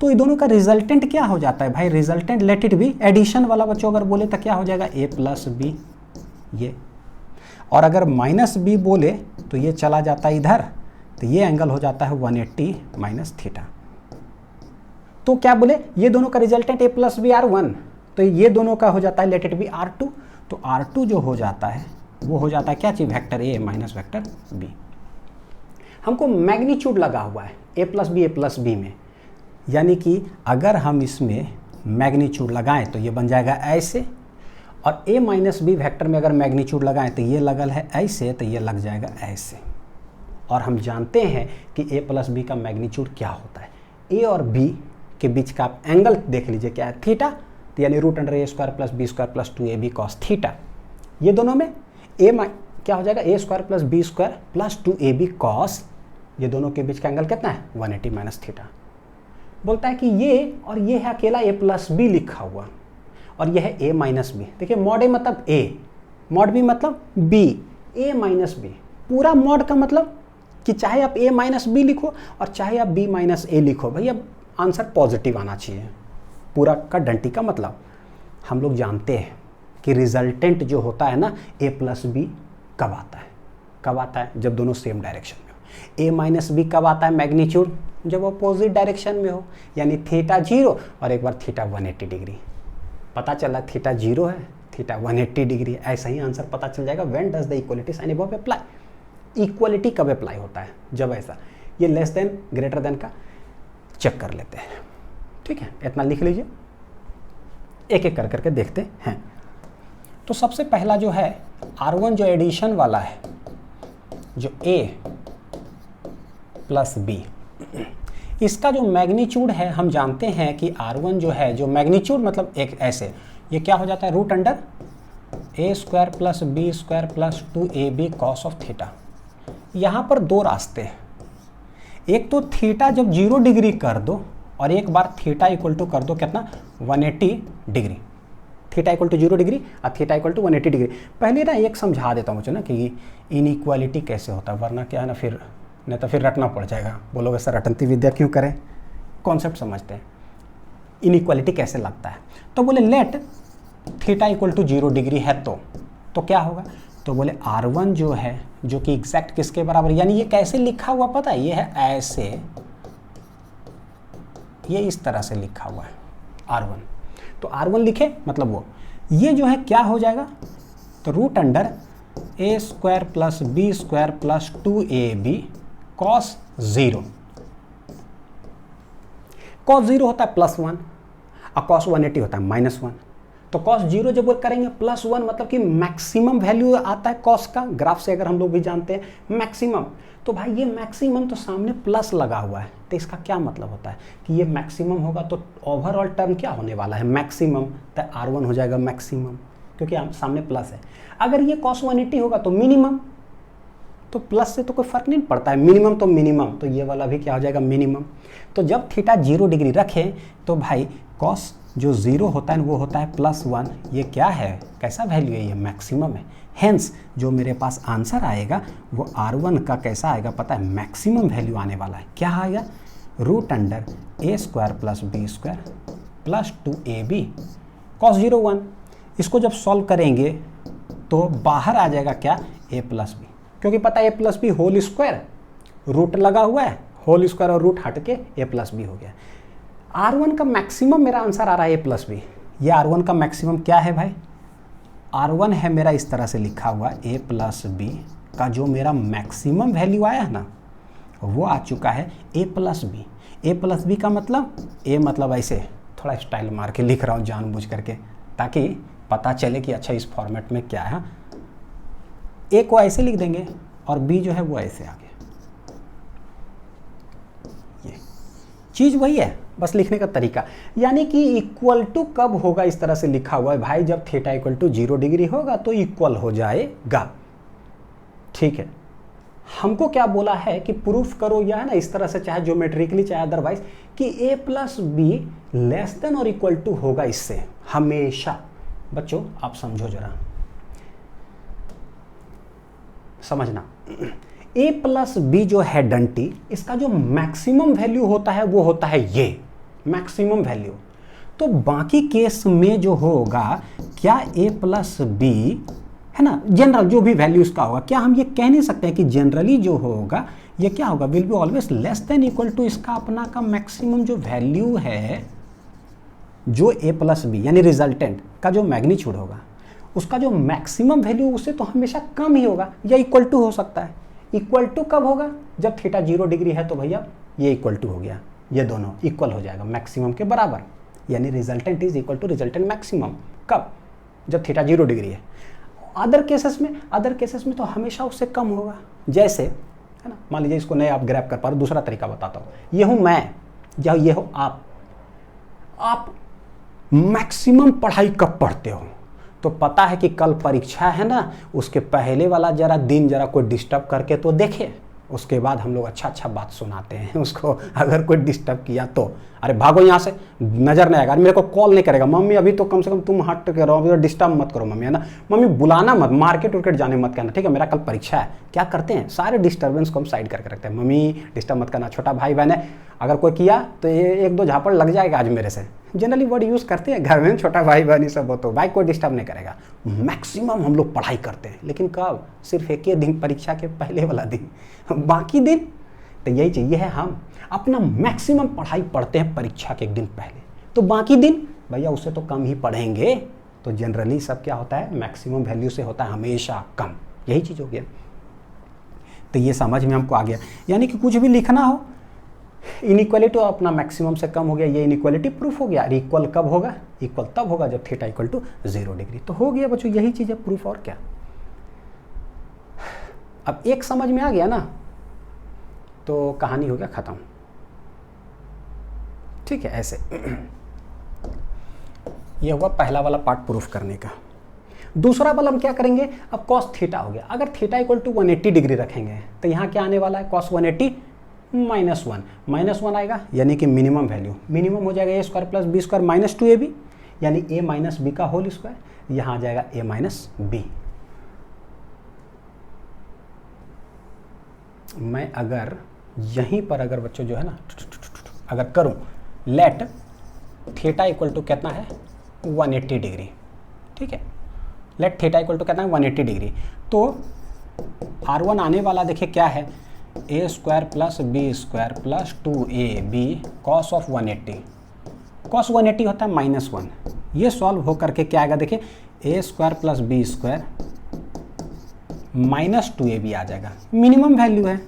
तो ये दोनों का रिजल्टेंट क्या हो जाता है भाई, resultant let it be addition वाला बच्चों अगर बोले तो क्या हो जाएगा a प्लस बी ये, और अगर माइनस बी बोले तो ये चला जाता है इधर, तो ये एंगल हो जाता है 180 माइनस थीटा। तो क्या बोले ये दोनों का resultant a plus B R1, तो ये दोनों का हो जाता है लेट इट बी R2। तो R2 जो हो जाता है वो हो जाता है क्या चीज, vector a minus vector b। हमको मैग्नीट्यूड लगा हुआ है a प्लस बी में, यानी कि अगर हम इसमें मैग्नीट्यूड लगाएं तो ये बन जाएगा ऐसे, और a माइनस बी वेक्टर में अगर मैग्नीट्यूड लगाएं तो ये लगल है ऐसे, तो ये लग जाएगा ऐसे। और हम जानते हैं कि a प्लस बी का मैग्नीट्यूड क्या होता है, a और b के बीच का आप एंगल देख लीजिए क्या है, थीटा। तो यानी root under A square plus B square plus 2ab cos theta. ये दोनों में क्या हो जाएगा, a square plus B square plus 2ab cos, ये दोनों के बीच का एंगल कितना है 180 माइनस थीटा। बोलता है कि ये और ये है अकेला a प्लस बी लिखा हुआ, और ये है a माइनस बी। देखिए मॉड ए मतलब a, मॉड बी मतलब b, a माइनस बी। पूरा मॉड का मतलब कि चाहे आप a माइनस बी लिखो और चाहे आप b माइनस a लिखो, भैया आंसर पॉजिटिव आना चाहिए। पूरा का डंटी का मतलब हम लोग जानते हैं कि रिजल्टेंट जो होता है ना a प्लस बी कब आता है, कब आता है जब दोनों सेम डायरेक्शन में हो। a माइनस बी कब आता है मैग्नीट्यूड, जब अपोजिट डायरेक्शन में हो, यानी थीटा 0 और एक बार थीटा 180 डिग्री। पता चला थीटा 0 है, थीटा 180 डिग्री, ऐसा ही आंसर पता चल जाएगा। When does the equality sign above apply, equality कब अप्लाई होता है, जब ऐसा, ये लेस देन ग्रेटर देन का चेक कर लेते हैं। ठीक है, इतना लिख लीजिए, एक एक कर करके देखते हैं। तो सबसे पहला जो है R1 जो एडिशन वाला है, जो a प्लस बी, इसका जो मैग्नीट्यूड है हम जानते हैं कि R1 जो है, जो मैग्नीट्यूड मतलब एक ऐसे, ये क्या हो जाता है root under a square plus B square plus 2ab cos of theta. यहाँ पर दो रास्ते हैं, एक तो थीटा जब 0 डिग्री कर दो और एक बार थीटा इक्वल टू कर दो कितना 180 degree. Theta equal to 0 degree और थीटा इक्वल टू 180 डिग्री। पहले ना एक समझा देता हूँ मुझे ना कि इनइक्वालिटी कैसे होता है, वरना क्या है ना फिर नहीं तो फिर रटना पड़ जाएगा, बोलोगे सर रटंती विद्या क्यों करें, कॉन्सेप्ट समझते हैं इनइक्वालिटी कैसे लगता है। तो बोले let theta equal to 0 degree है तो क्या होगा, तो बोले R1 जो है जो कि एग्जैक्ट किसके बराबर, यानी ये कैसे लिखा हुआ पता है, ये है ऐसे, ये इस तरह से लिखा हुआ है R1। तो R1 लिखे मतलब वो ये जो है क्या हो जाएगा, तो root under a square plus B square plus 2ab cos 0। Cos 0 होता है +1 और कॉस 180 होता है -1। तो कॉस 0 जब करेंगे +1 मतलब कि मैक्सिमम वैल्यू आता है कॉस का, ग्राफ से अगर हम लोग भी जानते हैं मैक्सिमम। तो भाई ये मैक्सिमम तो सामने प्लस लगा हुआ है, तो इसका क्या मतलब होता है कि ये मैक्सिमम होगा, तो ओवरऑल टर्म क्या होने वाला है मैक्सिमम, तो R1 हो जाएगा मैक्सिमम क्योंकि सामने प्लस है। अगर ये कॉस 180 होगा तो मिनिमम, तो प्लस से तो कोई फर्क नहीं पड़ता है, मिनिमम तो मिनिमम, तो ये वाला भी क्या हो जाएगा मिनिमम। तो जब थीटा 0 डिग्री रखें तो भाई कॉस जो 0 होता है वो होता है +1, ये क्या है कैसा वैल्यू है, ये मैक्सिमम है। हेंस जो मेरे पास आंसर आएगा वो R1 का कैसा आएगा पता है, मैक्सिमम वैल्यू आने वाला है। क्या आएगा, root under a square plus B square plus 2ab cos 0 1। इसको जब सॉल्व करेंगे तो बाहर आ जाएगा क्या, a प्लस बी, क्योंकि पता है a plus B whole square, root लगा हुआ है, होल स्क्वायर और रूट हट के a प्लस बी हो गया। R1 का मैक्सिमम मेरा आंसर आ रहा है a प्लस बी। ये R1 का मैक्सिमम क्या है भाई, R1 है मेरा इस तरह से लिखा हुआ a प्लस बी का जो मेरा मैक्सिमम वैल्यू आया है ना वो आ चुका है a plus B. a plus B का मतलब a मतलब ऐसे थोड़ा स्टाइल मार के लिख रहा हूँ जानबूझ करके ताकि पता चले कि अच्छा इस फॉर्मेट में क्या है। a को ऐसे लिख देंगे और b जो है वो ऐसे आगे, ये चीज़ वही है बस लिखने का तरीका। यानी कि इक्वल टू कब होगा इस तरह से लिखा हुआ है भाई, जब थीटा इक्वल टू 0 डिग्री होगा तो इक्वल हो जाएगा। ठीक है, हमको क्या बोला है कि प्रूफ करो या है ना इस तरह से, चाहे ज्योमेट्रिकली चाहे अदरवाइज, कि a plus be less than और इक्वल टू होगा इससे हमेशा। बच्चों आप समझो जरा, समझना, a प्लस बी जो है डंटी, इसका जो मैक्सिमम वैल्यू होता है वो होता है ये मैक्सिमम वैल्यू। तो बाकी केस में जो होगा क्या a प्लस बी है ना, जनरल जो भी वैल्यू इसका होगा, क्या हम ये कह नहीं सकते हैं कि जनरली जो होगा ये क्या होगा, will be always less than equal to इसका अपना का मैक्सिमम जो वैल्यू है, जो a प्लस बी यानी रिजल्टेंट का जो मैग्नीट्यूड होगा उसका जो मैक्सिमम वैल्यू उससे तो हमेशा कम ही होगा या इक्वल टू हो सकता है। इक्वल टू कब होगा, जब थीटा 0 डिग्री है तो भैया ये इक्वल टू हो गया, ये दोनों इक्वल हो जाएगा मैक्सिमम के बराबर, यानी resultant is equal to resultant maximum. कब, जब थीटा 0 डिग्री है। अदर केसेस में तो हमेशा उससे कम होगा। जैसे है ना, मान लीजिए इसको नहीं आप ग्रैब कर पा रहे, दूसरा तरीका बताता हूँ, ये हूँ मैं या ये हो आप मैक्सिमम पढ़ाई कब पढ़ते हो, तो पता है कि कल परीक्षा है ना, उसके पहले वाला जरा दिन जरा कोई डिस्टर्ब करके तो देखे, उसके बाद हम लोग अच्छा बात सुनाते हैं उसको। अगर कोई डिस्टर्ब किया तो अरे भागो यहाँ से, नज़र नहीं आएगा, मेरे को कॉल नहीं करेगा, मम्मी अभी तो कम से कम तुम हट के रहो, डिस्टर्ब मत करो मम्मी, है ना, मम्मी बुलाना मत, मार्केट वार्केट जाने मत कहना, ठीक है, मेरा कल परीक्षा है। क्या करते हैं, सारे डिस्टर्बेंस को हम साइड करके रखते हैं, मम्मी डिस्टर्ब मत करना, छोटा भाई बहन है, अगर कोई किया तो ये 1-2 झापड़ लग जाएगा आज मेरे से। जनरली वर्ड यूज़ करते हैं घर में, छोटा भाई बहन ये सब हो तो भाई कोई डिस्टर्ब नहीं करेगा। मैक्सिमम हम लोग पढ़ाई करते हैं, लेकिन कब, सिर्फ एक ही दिन, परीक्षा के पहले वाला दिन, बाकी दिन तो यही चाहिए है, हम अपना मैक्सिमम पढ़ाई पढ़ते हैं परीक्षा के एक दिन पहले, तो बाकी दिन भैया उससे तो कम ही पढ़ेंगे। तो जनरली सब क्या होता है, मैक्सिमम वैल्यू से होता है हमेशा कम, यही चीज़ हो गया। तो ये समझ में हमको आ गया, यानी कि कुछ भी लिखना हो, इनइक्वालिटी अपना मैक्सिमम से कम हो गया, ये इनइक्वालिटी प्रूफ हो गया। इक्वल कब होगा, इक्वल तब होगा जब थीटा इक्वल टू 0 डिग्री। तो हो गया बच्चों, यही चीज़ है प्रूफ, और क्या। अब एक समझ में आ गया ना, तो कहानी हो गया ख़त्म। ठीक है, ऐसे ये हुआ पहला वाला पार्ट प्रूफ करने का। दूसरा वाला हम क्या करेंगे, अब कॉस थीटा हो गया। अगर थीटा इक्वल टू 180 डिग्री रखेंगे तो यहाँ क्या आने वाला है, कॉस 180 -1 आएगा, यानी कि मिनिमम वैल्यू, मिनिमम हो जाएगा a square plus B square -2ab, यानी a माइनस बी का होल स्क्वायर, यहाँ आ जाएगा a माइनस बी। मैं अगर यहीं पर अगर बच्चों जो है ना अगर करूं लेट थीटा इक्वल टू कितना है 180 डिग्री, ठीक है, लेट थीटा इक्वल टू कितना है 180 डिग्री, तो R1 आने वाला देखिए क्या है a square plus B square plus 2ab cos of 180, cos 180 होता है -1, ये सॉल्व होकर के क्या आएगा देखिए a square plus B square -2ab आ जाएगा, मिनिमम वैल्यू है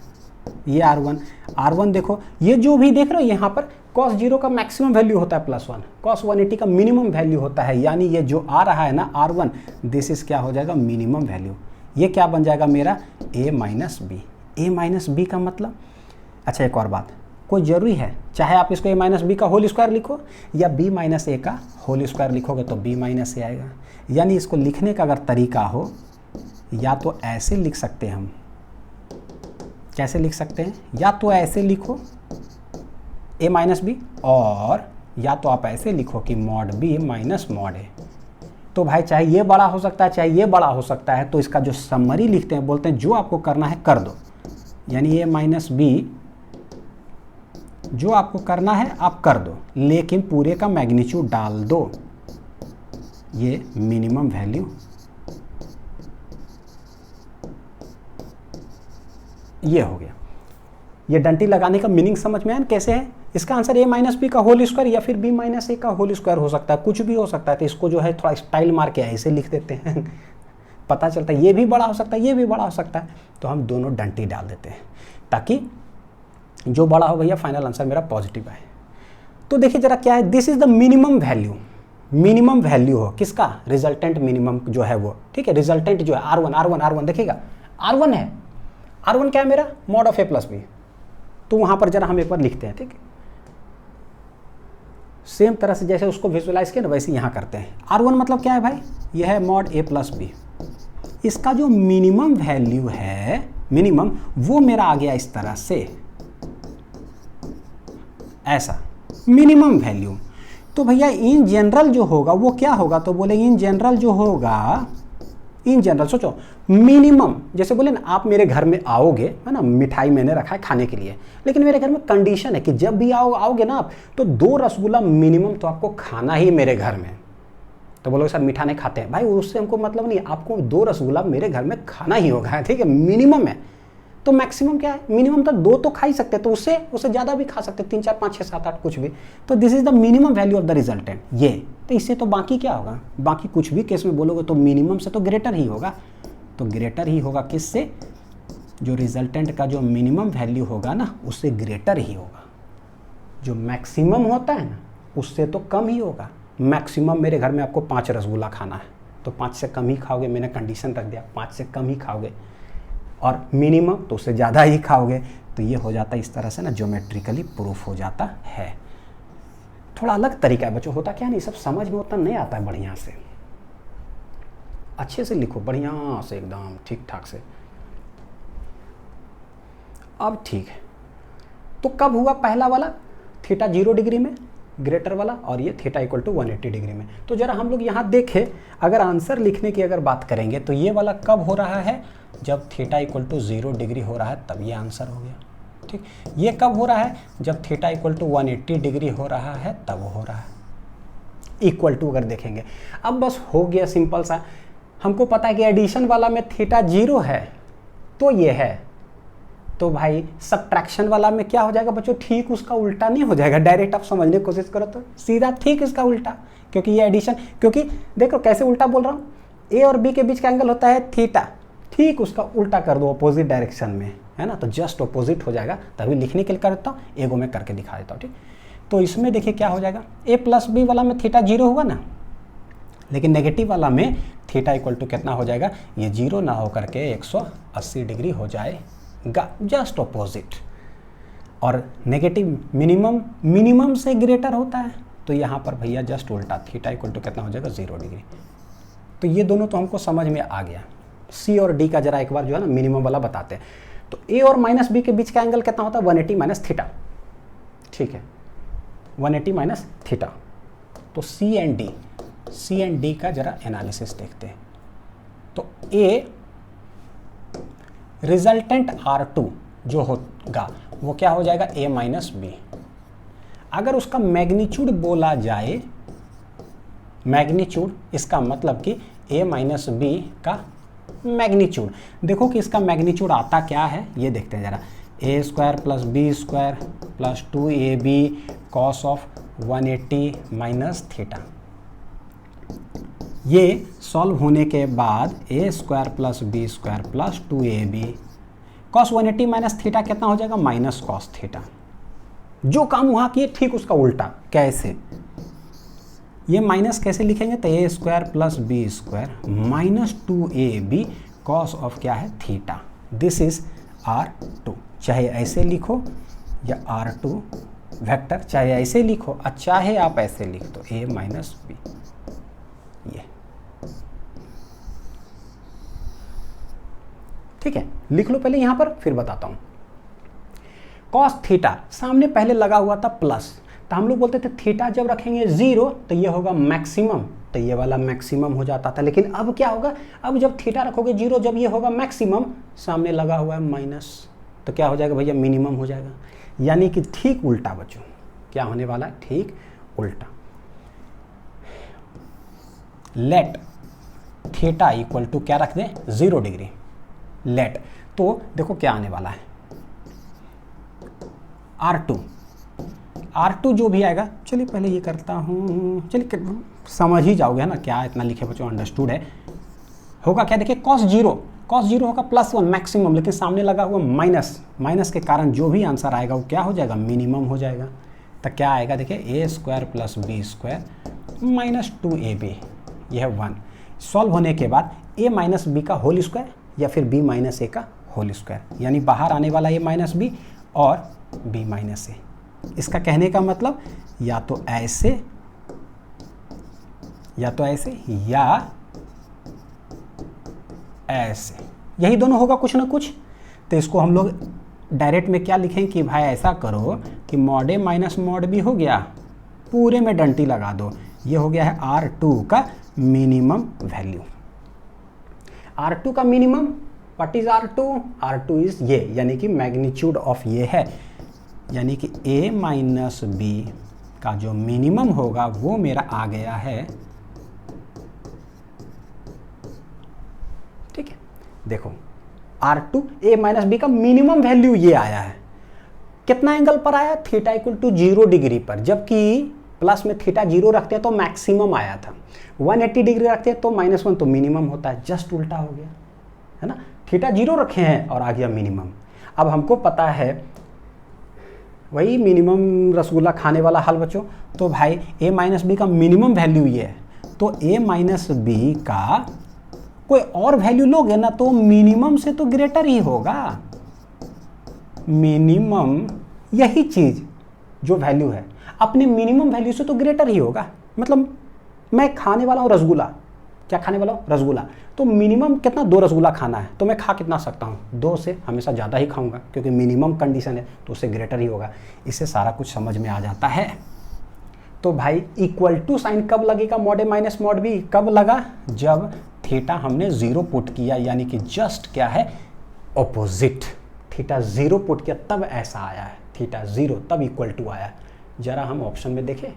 ये R1 देखो ये जो भी देख रहे हो यहाँ पर cos 0 का मैक्सिमम वैल्यू होता है +1, cos 180 का मिनिमम वैल्यू होता है, यानी ये जो आ रहा है ना R1 दिस इज क्या हो जाएगा मिनिमम वैल्यू, ये क्या बन जाएगा मेरा a minus B. a minus B का मतलब, अच्छा एक और बात, कोई ज़रूरी है चाहे आप इसको a माइनस बी का होल स्क्वायर लिखो या b माइनस ए का होल स्क्वायर लिखोगे तो b माइनस ए आएगा, यानी इसको लिखने का अगर तरीका हो या तो ऐसे लिख सकते हैं हम, कैसे लिख सकते हैं, या तो ऐसे लिखो a माइनस बी, और या तो आप ऐसे लिखो कि मॉड b माइनस मॉड ए। तो भाई चाहे ये बड़ा हो सकता है चाहे ये बड़ा हो सकता है, तो इसका जो समरी लिखते हैं बोलते हैं जो आपको करना है कर दो, यानी a माइनस बी जो आपको करना है आप कर दो, लेकिन पूरे का मैग्नीट्यूड डाल दो, ये मिनिमम वैल्यू, ये हो गया। ये डंटी लगाने का मीनिंग समझ में आया कैसे है, इसका आंसर a माइनस बी का होल स्क्वायर या फिर b माइनस ए का होल स्क्वायर हो सकता है, कुछ भी हो सकता है, तो इसको जो है थोड़ा स्टाइल मार के ऐसे लिख देते हैं पता चलता है ये भी बड़ा हो सकता है ये भी बड़ा हो सकता है, तो हम दोनों डंटी डाल देते हैं ताकि जो बड़ा हो भैया फाइनल आंसर मेरा पॉजिटिव आए। तो देखिए जरा क्या है, this is the minimum value, minimum value हो किसका, रिजल्टेंट मिनिमम जो है वो, ठीक है, रिजल्टेंट जो है R1 देखिएगा R1 है, R1 क्या है मेरा mod of a plus B, तो वहां पर जरा हम एक बार लिखते हैं, ठीक है, सेम तरह से जैसे उसको विजुअलाइज किया ना वैसे यहाँ करते हैं। R1 मतलब क्या है भाई, यह है मॉड a प्लस बी, इसका जो मिनिमम वैल्यू है मिनिमम वो मेरा आ गया इस तरह से, ऐसा मिनिमम वैल्यू। तो भैया इन जनरल जो होगा वो क्या होगा, तो बोले इन जनरल जो होगा, इन जनरल सोचो मिनिमम, जैसे बोले ना आप मेरे घर में आओगे है ना, मिठाई मैंने रखा है खाने के लिए, लेकिन मेरे घर में कंडीशन है कि जब भी आओगे ना आप तो 2 रसगुल्ला मिनिमम तो आपको खाना ही मेरे घर में। तो बोलोगे सर मीठा नहीं खाते हैं, भाई उससे हमको मतलब नहीं, आपको 2 रसगुल्ला मेरे घर में खाना ही होगा, ठीक है, मिनिमम है। तो मैक्सिमम क्या है, मिनिमम तो 2 तो खा ही सकते, तो उससे ज़्यादा भी खा सकते, 3 4 5 6 7 8 कुछ भी। तो this is the minimum value of the resultant, ये तो इससे तो बाकी क्या होगा, बाकी कुछ भी केस में बोलोगे तो मिनिमम से तो ग्रेटर ही होगा, तो ग्रेटर ही होगा किससे, जो रिजल्टेंट का जो मिनिमम वैल्यू होगा ना उससे ग्रेटर ही होगा, जो मैक्सिमम होता है ना उससे तो कम ही होगा। मैक्सिमम मेरे घर में आपको 5 रसगुल्ला खाना है तो 5 से कम ही खाओगे, मैंने कंडीशन रख दिया 5 से कम ही खाओगे, और मिनिमम तो उससे ज़्यादा ही खाओगे। तो ये हो जाता है इस तरह से ना, ज्योमेट्रिकली प्रूफ हो जाता है। थोड़ा अलग तरीका है बच्चों, होता क्या नहीं, सब समझ में उतना नहीं आता है, बढ़िया से अच्छे से लिखो, बढ़िया से एकदम ठीक ठाक से। अब ठीक है, तो कब हुआ पहला वाला, थीटा 0 डिग्री में ग्रेटर वाला, और ये थीटा इक्वल टू 180 डिग्री में। तो जरा हम लोग यहाँ देखें, अगर आंसर लिखने की अगर बात करेंगे तो ये वाला कब हो रहा है, जब थीटा इक्वल टू 0 डिग्री हो रहा है तब ये आंसर हो गया, ठीक। ये कब हो रहा है, जब थीटा इक्वल टू 180 डिग्री हो रहा है तब हो रहा है, इक्वल टू अगर देखेंगे। अब बस हो गया सिंपल सा, हमको पता है कि एडिशन वाला में थीटा 0 है तो ये है, तो भाई सब्ट्रैक्शन वाला में क्या हो जाएगा बच्चों, ठीक उसका उल्टा नहीं हो जाएगा। डायरेक्ट आप समझने की कोशिश करो तो सीधा ठीक इसका उल्टा, क्योंकि ये एडिशन, क्योंकि देखो कैसे उल्टा बोल रहा हूँ, ए और बी के बीच का एंगल होता है थीटा, ठीक उसका उल्टा कर दो अपोजिट डायरेक्शन में, है ना, तो जस्ट अपोजिट हो जाएगा। तभी लिखने के लिए कर देता हूँ, एगो में करके दिखा देता हूँ, ठीक। तो इसमें देखिए क्या हो जाएगा, ए प्लस बी वाला में थीटा 0 हुआ ना, लेकिन नेगेटिव वाला में थीटा इक्वल टू कितना हो जाएगा, ये 0 ना हो करके 180 डिग्री हो जाएगा, जस्ट अपोजिट। और नेगेटिव मिनिमम से ग्रेटर होता है, तो यहाँ पर भैया जस्ट उल्टा, थीटा इक्वल टू कितना हो जाएगा 0 डिग्री। तो ये दोनों तो हमको समझ में आ गया। सी और डी का जरा एक बार जो है ना मिनिमम वाला बताते हैं। तो ए और माइनस बी के बीच का एंगल कितना होता है, 180 माइनस थीटा, ठीक है, 180 माइनस थीटा। तो C and D C and D का जरा एनालिसिस देखते हैं। तो ए रिजल्टेंट R2 जो होगा वो क्या हो जाएगा, a माइनस बी। अगर उसका मैग्नीट्यूड बोला जाए, मैग्नीट्यूड, इसका मतलब कि a माइनस बी का मैग्नीट्यूड। देखो कि इसका मैग्नीट्यूड आता क्या है, ये देखते हैं जरा। a square plus B square plus 2ab cos of 180 minus theta. ये सॉल्व होने के बाद a square plus B square plus 2ab cos 180 minus theta कितना हो जाएगा, माइनस कॉस थीटा। जो काम वहां किए ठीक उसका उल्टा। कैसे, ये माइनस कैसे लिखेंगे, तो a square plus B square minus 2ab cos of क्या है, थीटा। This is R2। चाहे ऐसे लिखो या R2 वेक्टर, चाहे ऐसे लिखो और चाहे आप ऐसे लिख दो a माइनस बी। ये ठीक है, लिख लो पहले यहां पर, फिर बताता हूं। कॉस थीटा सामने पहले लगा हुआ था प्लस, तो हम लोग बोलते थे थीटा जब रखेंगे 0 तो ये होगा मैक्सिमम, तो ये वाला मैक्सिमम हो जाता था। लेकिन अब क्या होगा, अब जब थीटा रखोगे 0, जब ये होगा मैक्सिमम, सामने लगा हुआ है माइनस, तो क्या हो जाएगा भैया, मिनिमम हो जाएगा। यानी कि ठीक उल्टा बच्चों, क्या होने वाला है, ठीक उल्टा। लेट थीटा इक्वल टू क्या रख दें, 0 डिग्री। लेट, तो देखो क्या आने वाला है, R2 जो भी आएगा, चलिए पहले ये करता हूँ, चलिए समझ ही जाओगे है ना, क्या इतना लिखे बच्चों, अंडरस्टूड है। होगा क्या, देखिए cos 0 होगा +1 मैक्सिमम, लेकिन सामने लगा हुआ माइनस के कारण जो भी आंसर आएगा वो क्या हो जाएगा, मिनिमम हो जाएगा। तो क्या आएगा, देखिए a square plus B square minus 2ab, यह 1। सॉल्व होने के बाद a माइनस बी का होल स्क्वायर या फिर b माइनस ए का होल स्क्वायर, यानी बाहर आने वाला a माइनस बी और b माइनस ए। इसका कहने का मतलब या तो ऐसे या ऐसे, यही दोनों होगा कुछ ना कुछ। तो इसको हम लोग डायरेक्ट में क्या लिखें कि भाई ऐसा करो कि मॉड ए माइनस मॉड बी हो गया, पूरे में डंटी लगा दो, ये हो गया है R2 का मिनिमम वैल्यू। R2 का minimum, what is R2 is ये, यानी कि मैग्नीट्यूड ऑफ ये है, यानी कि a माइनस बी का जो मिनिमम होगा वो मेरा आ गया है। ठीक है, देखो R2 a माइनस बी का मिनिमम वैल्यू ये आया है। कितना एंगल पर आया, थीटा इक्वल टू 0 डिग्री पर, जबकि प्लस में थीटा 0 रखते हैं तो मैक्सिमम आया था, 180 डिग्री रखते हैं तो -1 तो मिनिमम होता है। जस्ट उल्टा हो गया है ना, थीटा 0 रखे हैं और आ गया मिनिमम। अब हमको पता है वही मिनिमम रसगुल्ला खाने वाला हाल बच्चों, तो भाई a माइनस बी का मिनिमम वैल्यू ये है, तो a माइनस बी का कोई और वैल्यू लोगे ना तो मिनिमम से तो ग्रेटर ही होगा। मिनिमम यही चीज जो वैल्यू है अपने मिनिमम वैल्यू से तो ग्रेटर ही होगा। मतलब मैं खाने वाला हूँ रसगुल्ला, क्या खाने वाला हूँ, रसगुल्ला, तो मिनिमम कितना, 2 रसगुल्ला खाना है, तो मैं खा कितना सकता हूँ, 2 से हमेशा ज़्यादा ही खाऊंगा, क्योंकि मिनिमम कंडीशन है तो उससे ग्रेटर ही होगा। इससे सारा कुछ समझ में आ जाता है। तो भाई इक्वल टू साइन कब लगेगा, मॉड ए माइनस मॉड बी कब लगा, जब थीटा हमने 0 पुट किया, यानी कि जस्ट क्या है, ऑपोजिट। थीटा 0 पुट किया तब ऐसा आया है, थीटा 0 तब इक्वल टू आया। जरा हम ऑप्शन में देखें,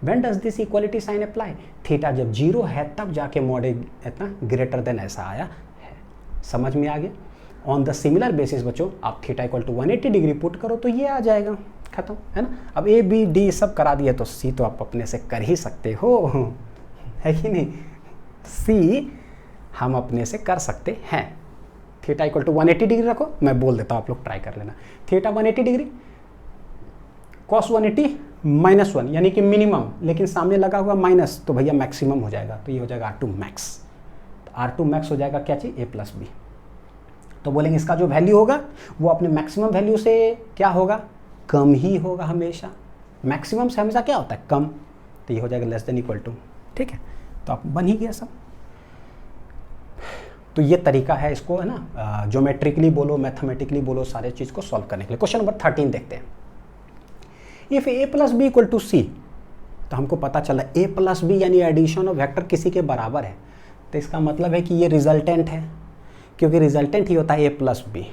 when does this equality sign apply, theta जब 0 है तब जाके मॉड इतना ग्रेटर देन ऐसा आया है। समझ में आ गया। ऑन द सिमिलर बेसिस बच्चों आप theta equal to 180 degree put करो तो ये आ जाएगा, खत्म है ना। अब ए बी डी सब करा दिया तो सी तो आप अपने से कर ही सकते हो, है कि नहीं। सी हम अपने से कर सकते हैं। थीटा इक्वल टू 180 डिग्री रखो, मैं बोल देता हूँ, आप लोग ट्राई कर लेना। थीटा 180 डिग्री, कॉस 180 -1 यानी कि मिनिमम, लेकिन सामने लगा हुआ माइनस, तो भैया मैक्सिमम हो जाएगा, तो ये हो जाएगा R2 मैक्स। तो R2 मैक्स हो जाएगा क्या चीज़, a प्लस बी। तो बोलेंगे इसका जो वैल्यू होगा वो अपने मैक्सिमम वैल्यू से क्या होगा, कम ही होगा हमेशा। मैक्सिमम से हमेशा क्या होता है, कम, तो ये हो जाएगा लेस देन इक्वल टू। ठीक है, तो आप बन ही गया सब। तो ये तरीका है इसको, है ना, ज्योमेट्रिकली बोलो, मैथमेटिकली बोलो, सारे चीज़ को सॉल्व करने के लिए। क्वेश्चन नंबर 13 देखते हैं। If a plus B equal to C, तो हमको पता चला a प्लस बी यानी एडिशन ऑफ वेक्टर किसी के बराबर है, तो इसका मतलब है कि ये रिजल्टेंट है, क्योंकि रिजल्टेंट ही होता है a प्लस बी,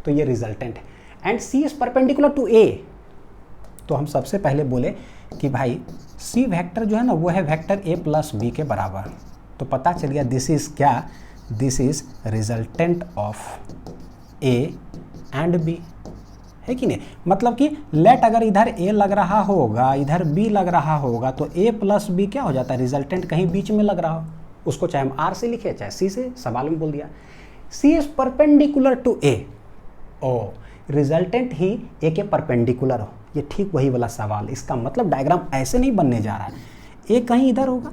तो ये रिजल्टेंट है। And c is perpendicular to a, तो हम सबसे पहले बोले कि भाई c वेक्टर जो है ना वो है वेक्टर a प्लस बी के बराबर, तो पता चल गया दिस इज क्या, this is resultant of a and b, है कि नहीं। मतलब कि लेट अगर इधर a लग रहा होगा इधर b लग रहा होगा तो a प्लस बी क्या हो जाता है, रिजल्टेंट कहीं बीच में लग रहा हो, उसको चाहे हम r से लिखे चाहे c से, सवाल में बोल दिया c is perpendicular to a, ओ रिजल्टेंट ही a के परपेंडिकुलर हो, ये ठीक वही वाला सवाल। इसका मतलब डायग्राम ऐसे नहीं बनने जा रहा है, a कहीं इधर होगा,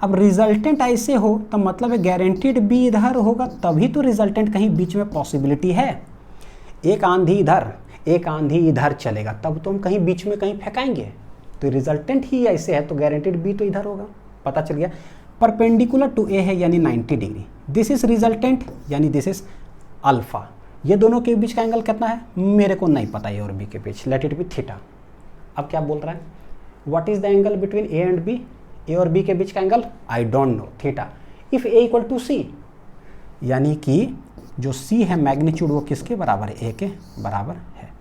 अब रिजल्टेंट ऐसे हो तो मतलब है गारंटीड b इधर होगा, तभी तो रिजल्टेंट कहीं बीच में पॉसिबिलिटी है। एक आंधी इधर एक आंधी इधर चलेगा तब तो हम कहीं बीच में कहीं फेंकाएंगे, तो रिजल्टेंट ही ऐसे है तो गारंटीड बी तो इधर होगा, पता चल गया। परपेंडिकुलर टू ए है यानी 90 डिग्री, दिस इज रिजल्टेंट यानी दिस इज अल्फा। ये दोनों के बीच का एंगल कितना है मेरे को नहीं पता, ए और बी के बीच, लेट इट बी थीटा। अब क्या बोल रहा है, what is the angle between A and B, A और बी के बीच का angle I don't know, theta. If A equal to C, यानी कि जो c है मैग्नीट्यूड वो किसके बराबर है, a के बराबर है।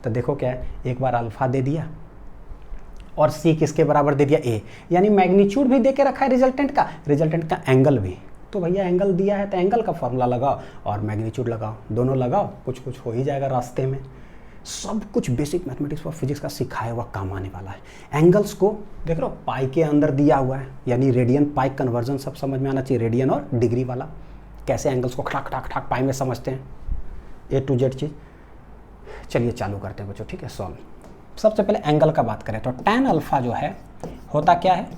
तो देखो क्या है, एक बार अल्फा दे दिया और c किसके बराबर दे दिया, a, यानी मैग्नीट्यूड भी दे के रखा है रिजल्टेंट का एंगल भी, तो भैया एंगल दिया है तो एंगल का फॉर्मूला लगाओ और मैग्नीट्यूड लगाओ, दोनों लगाओ, कुछ कुछ हो ही जाएगा रास्ते में। सब कुछ बेसिक मैथमेटिक्स और फिजिक्स का सिखाया हुआ काम आने वाला है। एंगल्स को देख लो पाई के अंदर दिया हुआ है, यानी रेडियन पाई कन्वर्जन सब समझ में आना चाहिए, रेडियन और डिग्री वाला, कैसे एंगल्स को खटाक खटाक खटाक पाई में समझते हैं, ए टू जेड चीज़। चलिए चालू करते हैं बच्चों, ठीक है, सॉल्व। सबसे पहले एंगल का बात करें तो tan अल्फा जो है होता क्या है,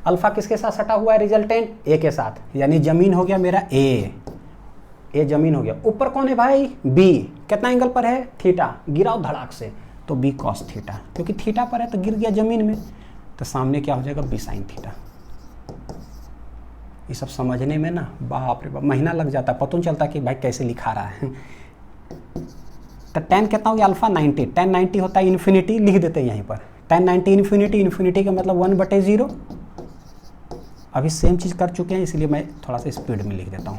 अल्फा किसके साथ सटा हुआ है, रिजल्टेंट ए के साथ, यानी जमीन हो गया मेरा ए जमीन हो गया, ऊपर कौन है भाई बी, कितना एंगल पर है थीटा, गिराओ धड़ाक से तो बी कॉस थीटा, क्योंकि थीटा पर है तो गिर गया जमीन में, तो सामने क्या हो जाएगा बी साइन थीटा। ये सब समझने में ना बाप रे बाप महीना लग जाता है, पता नहीं चलता कि भाई कैसे लिखा रहा है। तो tan कितना हो गया अल्फा 90, tan 90 होता है इन्फिनिटी, लिख देते हैं यहीं पर tan 90 इन्फिनिटी, इन्फिनिटी का मतलब 1/0। अभी सेम चीज़ कर चुके हैं इसलिए मैं थोड़ा सा स्पीड में लिख देता हूँ,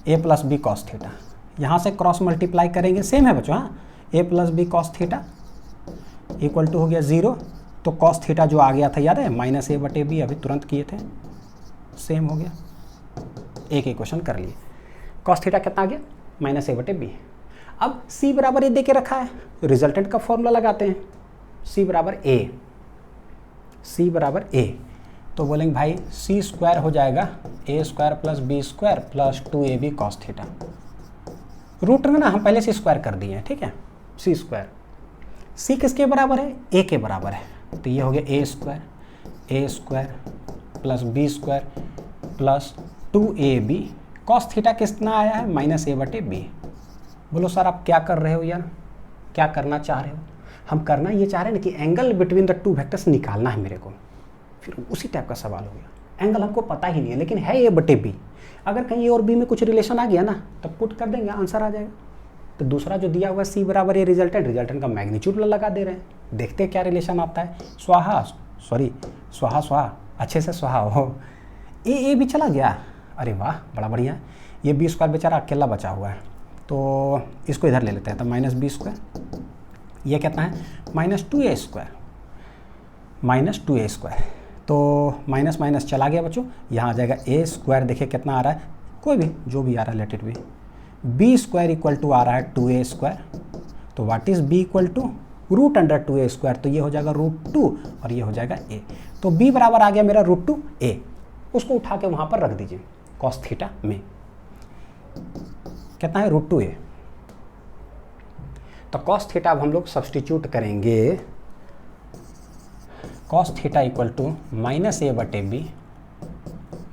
a plus B cos theta, यहाँ से क्रॉस मल्टीप्लाई करेंगे, सेम है बच्चों, हाँ, a plus B cos theta equal to हो गया 0, तो कॉस थीटा जो आ गया था याद है -a/b, अभी तुरंत किए थे, सेम हो गया, एक इक्वेशन कर लिए। कॉस थीटा कितना आ गया -a/b। अब c बराबर ए दे के रखा है, रिजल्टेंट का फॉर्मूला लगाते हैं, c बराबर a, तो बोलेंगे भाई c स्क्वायर हो जाएगा a square plus b square plus 2ab cos theta, root में ना हम पहले से स्क्वायर कर दिए हैं, ठीक है, c स्क्वायर, c किसके बराबर है, a के बराबर है, तो ये हो गया a square plus b square plus 2ab cos theta कितना आया है -a/b। बोलो सर आप क्या कर रहे हो यार, क्या करना चाह रहे हो, हम करना ये चाह रहे हैं ना कि angle between the two vectors निकालना है मेरे को, फिर उसी टाइप का सवाल हो गया। एंगल हमको पता ही नहीं है लेकिन है a/b, अगर कहीं ए और बी में कुछ रिलेशन आ गया ना तब पुट कर देंगे आंसर आ जाएगा। तो दूसरा जो दिया हुआ है c बराबर ये रिजल्टेंट का मैग्नीट्यूड लगा दे रहे हैं, देखते हैं क्या रिलेशन आता है। स्वाहा अच्छे से स्वाहा हो, ए भी चला गया, अरे वाह बड़ा बढ़िया, ये बी स्क्वायर बेचारा अकेला बचा हुआ है, तो इसको इधर ले लेते हैं, तो -b स्क्वायर, ये कितना है -2a स्क्वायर, तो माइनस माइनस चला गया बच्चों, यहाँ आ जाएगा a स्क्वायर, देखिए कितना आ रहा है, कोई भी जो भी आ रहा है let it be, b square equal to आ रहा है 2a स्क्वायर, तो what is b equal to √2a square, तो ये हो जाएगा √2 और ये हो जाएगा a, तो b बराबर आ गया मेरा √2a, उसको उठा के वहाँ पर रख दीजिए कॉस थीटा में, कितना है √2a, तो कॉस थीटा अब हम लोग सब्सटीट्यूट करेंगे, cos theta equal to -a/b,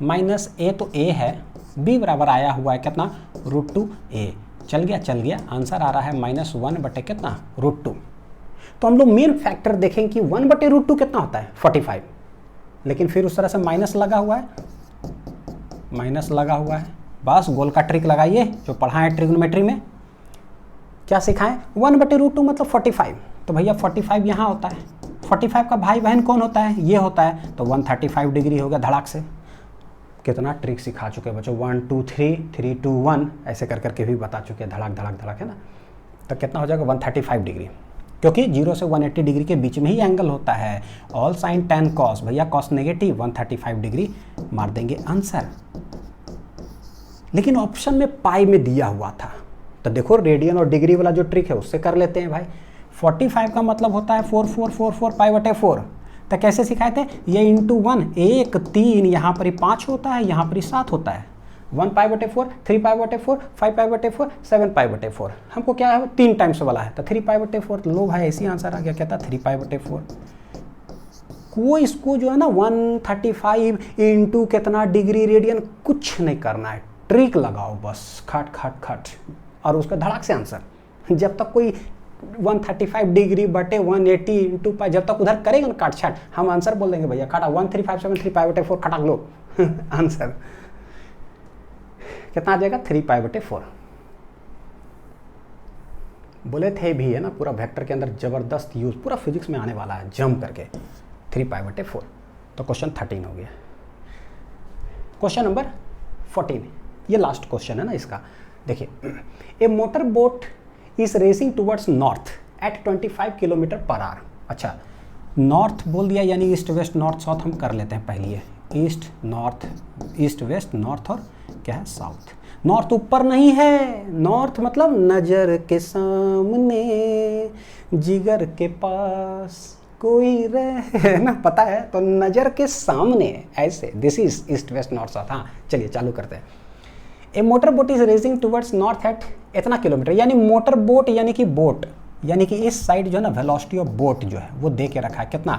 -a तो a है, b बराबर आया हुआ है कितना √2a, चल गया, आंसर आ रहा है -1 कितना √2। तो हम लोग मेन फैक्टर देखेंगे कि 1/√2 कितना होता है 45, लेकिन फिर उस तरह से माइनस लगा हुआ है, बस गोल का ट्रिक लगाइए जो पढ़ा है ट्रिग्नोमेट्री में, क्या सिखाएं 1/√2 मतलब 45, तो भैया 45 यहाँ होता है, 45 का भाई बहन कौन होता है, ये होता है, तो 135 डिग्री हो गया धड़ाक से। कितना ट्रिक सिखा चुके हैं बच्चों, 1 2 3 3 2 1 ऐसे कर करके भी बता चुके हैं, धड़ाक धड़ाक धड़ाक, है ना। तो कितना हो जाएगा 135 डिग्री, क्योंकि 0 से 180 डिग्री के बीच में ही एंगल होता है। ऑल साइन tan cos, भैया cos नेगेटिव 135 डिग्री मार देंगे आंसर। लेकिन ऑप्शन में पाई में दिया हुआ था, तो देखो रेडियन और डिग्री वाला जो ट्रिक है उससे कर लेते हैं भाई। 45 का मतलब होता है 4444 पाई/4, तो कैसे सिखाए थे, ये इंटू 1 1 3, यहाँ पर ही 5 होता है, यहाँ पर ही 7 होता है, 1 पाई/4 3 पाई/4 5 पाई/4 7 पाई/4। हमको क्या है 3 टाइम्स वाला है, तो 3 पाई/4। लो भाई ऐसी आंसर आ गया, क्या था 3 पाई/4। कोई इसको जो है ना 135 इंटू कितना डिग्री रेडियन कुछ नहीं करना है, ट्रिक लगाओ बस, खट खट खट, और उसका धड़ाक से आंसर। जब तक कोई 135 डिग्री बटे 180 इंटू पाई, जब तक उधर करेगा ना काट छाट, हम आंसर बोल देंगे भैया, काटा 13573 पाई/4 खटाक लो आंसर कितना आ जाएगा 3 पाई/4। बोले थे भी, है ना, पूरा वेक्टर के अंदर जबरदस्त यूज पूरा फिजिक्स में आने वाला है, जम करके 3 पाई/4। तो क्वेश्चन 13 हो गया। क्वेश्चन नंबर 14, ये लास्ट क्वेश्चन है ना इसका। देखिए, a motor boat is racing towards north at 25 kilometre per hour. अच्छा, नॉर्थ बोल दिया यानी ईस्ट वेस्ट नॉर्थ साउथ हम कर लेते हैं पहले, east north, east west north, और क्या है साउथ। नॉर्थ ऊपर नहीं है, नॉर्थ मतलब नजर के सामने जिगर के पास कोई रहे ना, पता है, तो नजर के सामने ऐसे, this is east west north south. हाँ चलिए चालू करते हैं। A motor boat is racing towards north at इतना किलोमीटर, यानी मोटर बोट यानी कि बोट, यानी कि इस साइड जो है ना वेलोसिटी ऑफ बोट जो है वो दे के रखा है, कितना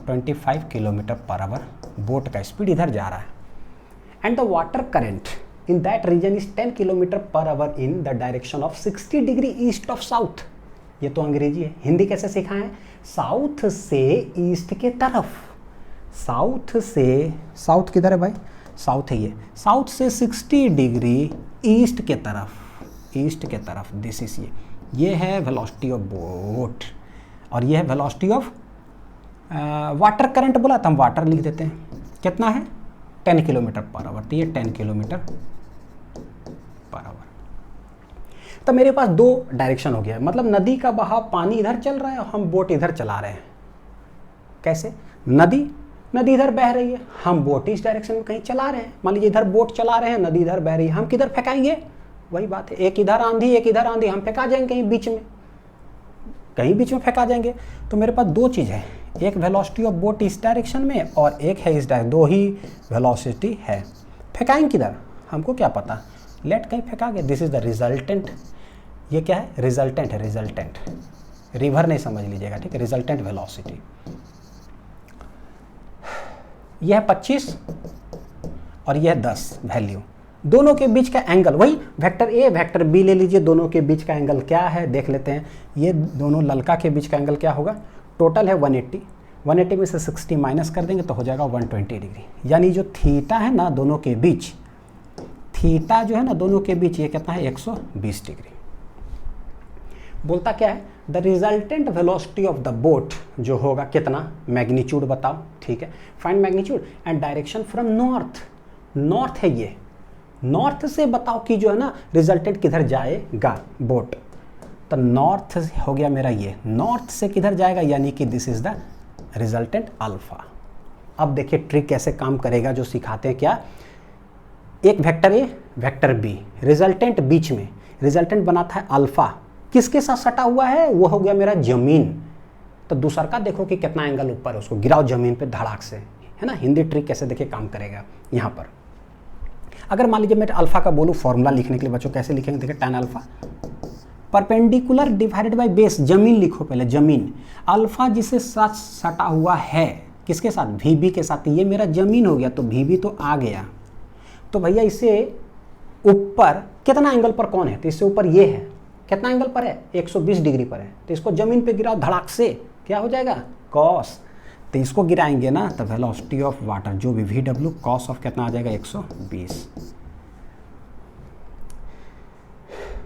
25 किलोमीटर पर आवर बोट का स्पीड इधर जा रहा है। And the water current in that region is 10 kilometre per hour in the direction of 60 degree east of south. ये तो अंग्रेजी है, हिंदी कैसे सीखा है, साउथ से ईस्ट के तरफ, साउथ से, साउथ किधर है भाई, साउथ है ये, साउथ से 60 डिग्री ईस्ट के तरफ, ईस्ट के तरफ, दिस इज ये है वेलोसिटी ऑफ बोट, और ये है वेलोसिटी ऑफ वाटर करंट बोला तो हम वाटर लिख देते हैं, कितना है 10 किलोमीटर पर आवर, तो ये 10 किलोमीटर पर आवर। तो मेरे पास दो डायरेक्शन हो गया, मतलब नदी का बहाव, पानी इधर चल रहा है और हम बोट इधर चला रहे हैं। कैसे, नदी इधर बह रही है, हम बोट इस डायरेक्शन में कहीं चला रहे हैं, मान लीजिए इधर बोट चला रहे हैं, नदी इधर बह रही है, हम किधर फेंकाएंगे, वही बात है, एक इधर आंधी एक इधर आंधी, हम फेंका जाएंगे कहीं बीच में, कहीं बीच में फेंका जाएंगे। तो मेरे पास दो चीज़ है, एक वेलोसिटी ऑफ बोट इस डायरेक्शन में और एक है इस डायरेक्शन, दो ही वेलोसिटी है, फेंकाएंगे किधर हमको क्या पता, लेट कहीं फेंका गया, दिस इज द रिजल्टेंट। ये क्या है, रिजल्टेंट है, रिजल्टेंट, रिवर नहीं समझ लीजिएगा, ठीक है, रिजल्टेंट वेलोसिटी। यह है 25 और यह 10 वैल्यू, दोनों के बीच का एंगल, वही वेक्टर ए वेक्टर बी ले लीजिए, दोनों के बीच का एंगल क्या है देख लेते हैं। ये दोनों ललका के बीच का एंगल क्या होगा, टोटल है 180, 180 में से 60 माइनस कर देंगे तो हो जाएगा 120 डिग्री, यानी जो थीटा है ना दोनों के बीच, थीटा जो है ना दोनों के बीच, ये कितना है 120 डिग्री। बोलता क्या है, the resultant velocity of the boat जो होगा कितना, मैग्नीट्यूड बताओ, ठीक है, find magnitude and direction from north, north है ये, नॉर्थ से बताओ कि जो है ना रिजल्टेंट किधर जाएगा बोट, तो नॉर्थ हो गया मेरा ये, नॉर्थ से किधर जाएगा, यानी कि this is the resultant alpha. अब देखिए ट्रिक कैसे काम करेगा जो सिखाते हैं, क्या, एक vector A vector B, resultant बीच में, रिजल्टेंट बनाता है अल्फा, किसके साथ सटा हुआ है, वो हो गया मेरा जमीन, तो दूसरा का देखो कि कितना एंगल ऊपर है, उसको गिराओ जमीन पे धड़ाक से, है ना। हिंदी ट्रिक कैसे देखिए काम करेगा यहाँ पर। अगर मान लीजिए मैं अल्फा का बोलूँ फॉर्मूला लिखने के लिए, बच्चों कैसे लिखेंगे, देखिए tan alpha perpendicular divided by base, जमीन लिखो पहले, जमीन, अल्फा जिससे साथ सटा हुआ है, किसके साथ, वी के साथ, ये मेरा जमीन हो गया, तो वी तो आ गया, तो भैया इससे ऊपर कितना एंगल पर कौन है, तो इससे ऊपर ये है, कितना एंगल पर है 120 डिग्री पर है, तो इसको जमीन पे गिराओ धड़ाक से, क्या हो जाएगा कॉस, तो इसको गिराएंगे ना तो वेलोसिटी ऑफ वाटर जो भी VW कॉस ऑफ कितना आ जाएगा 120।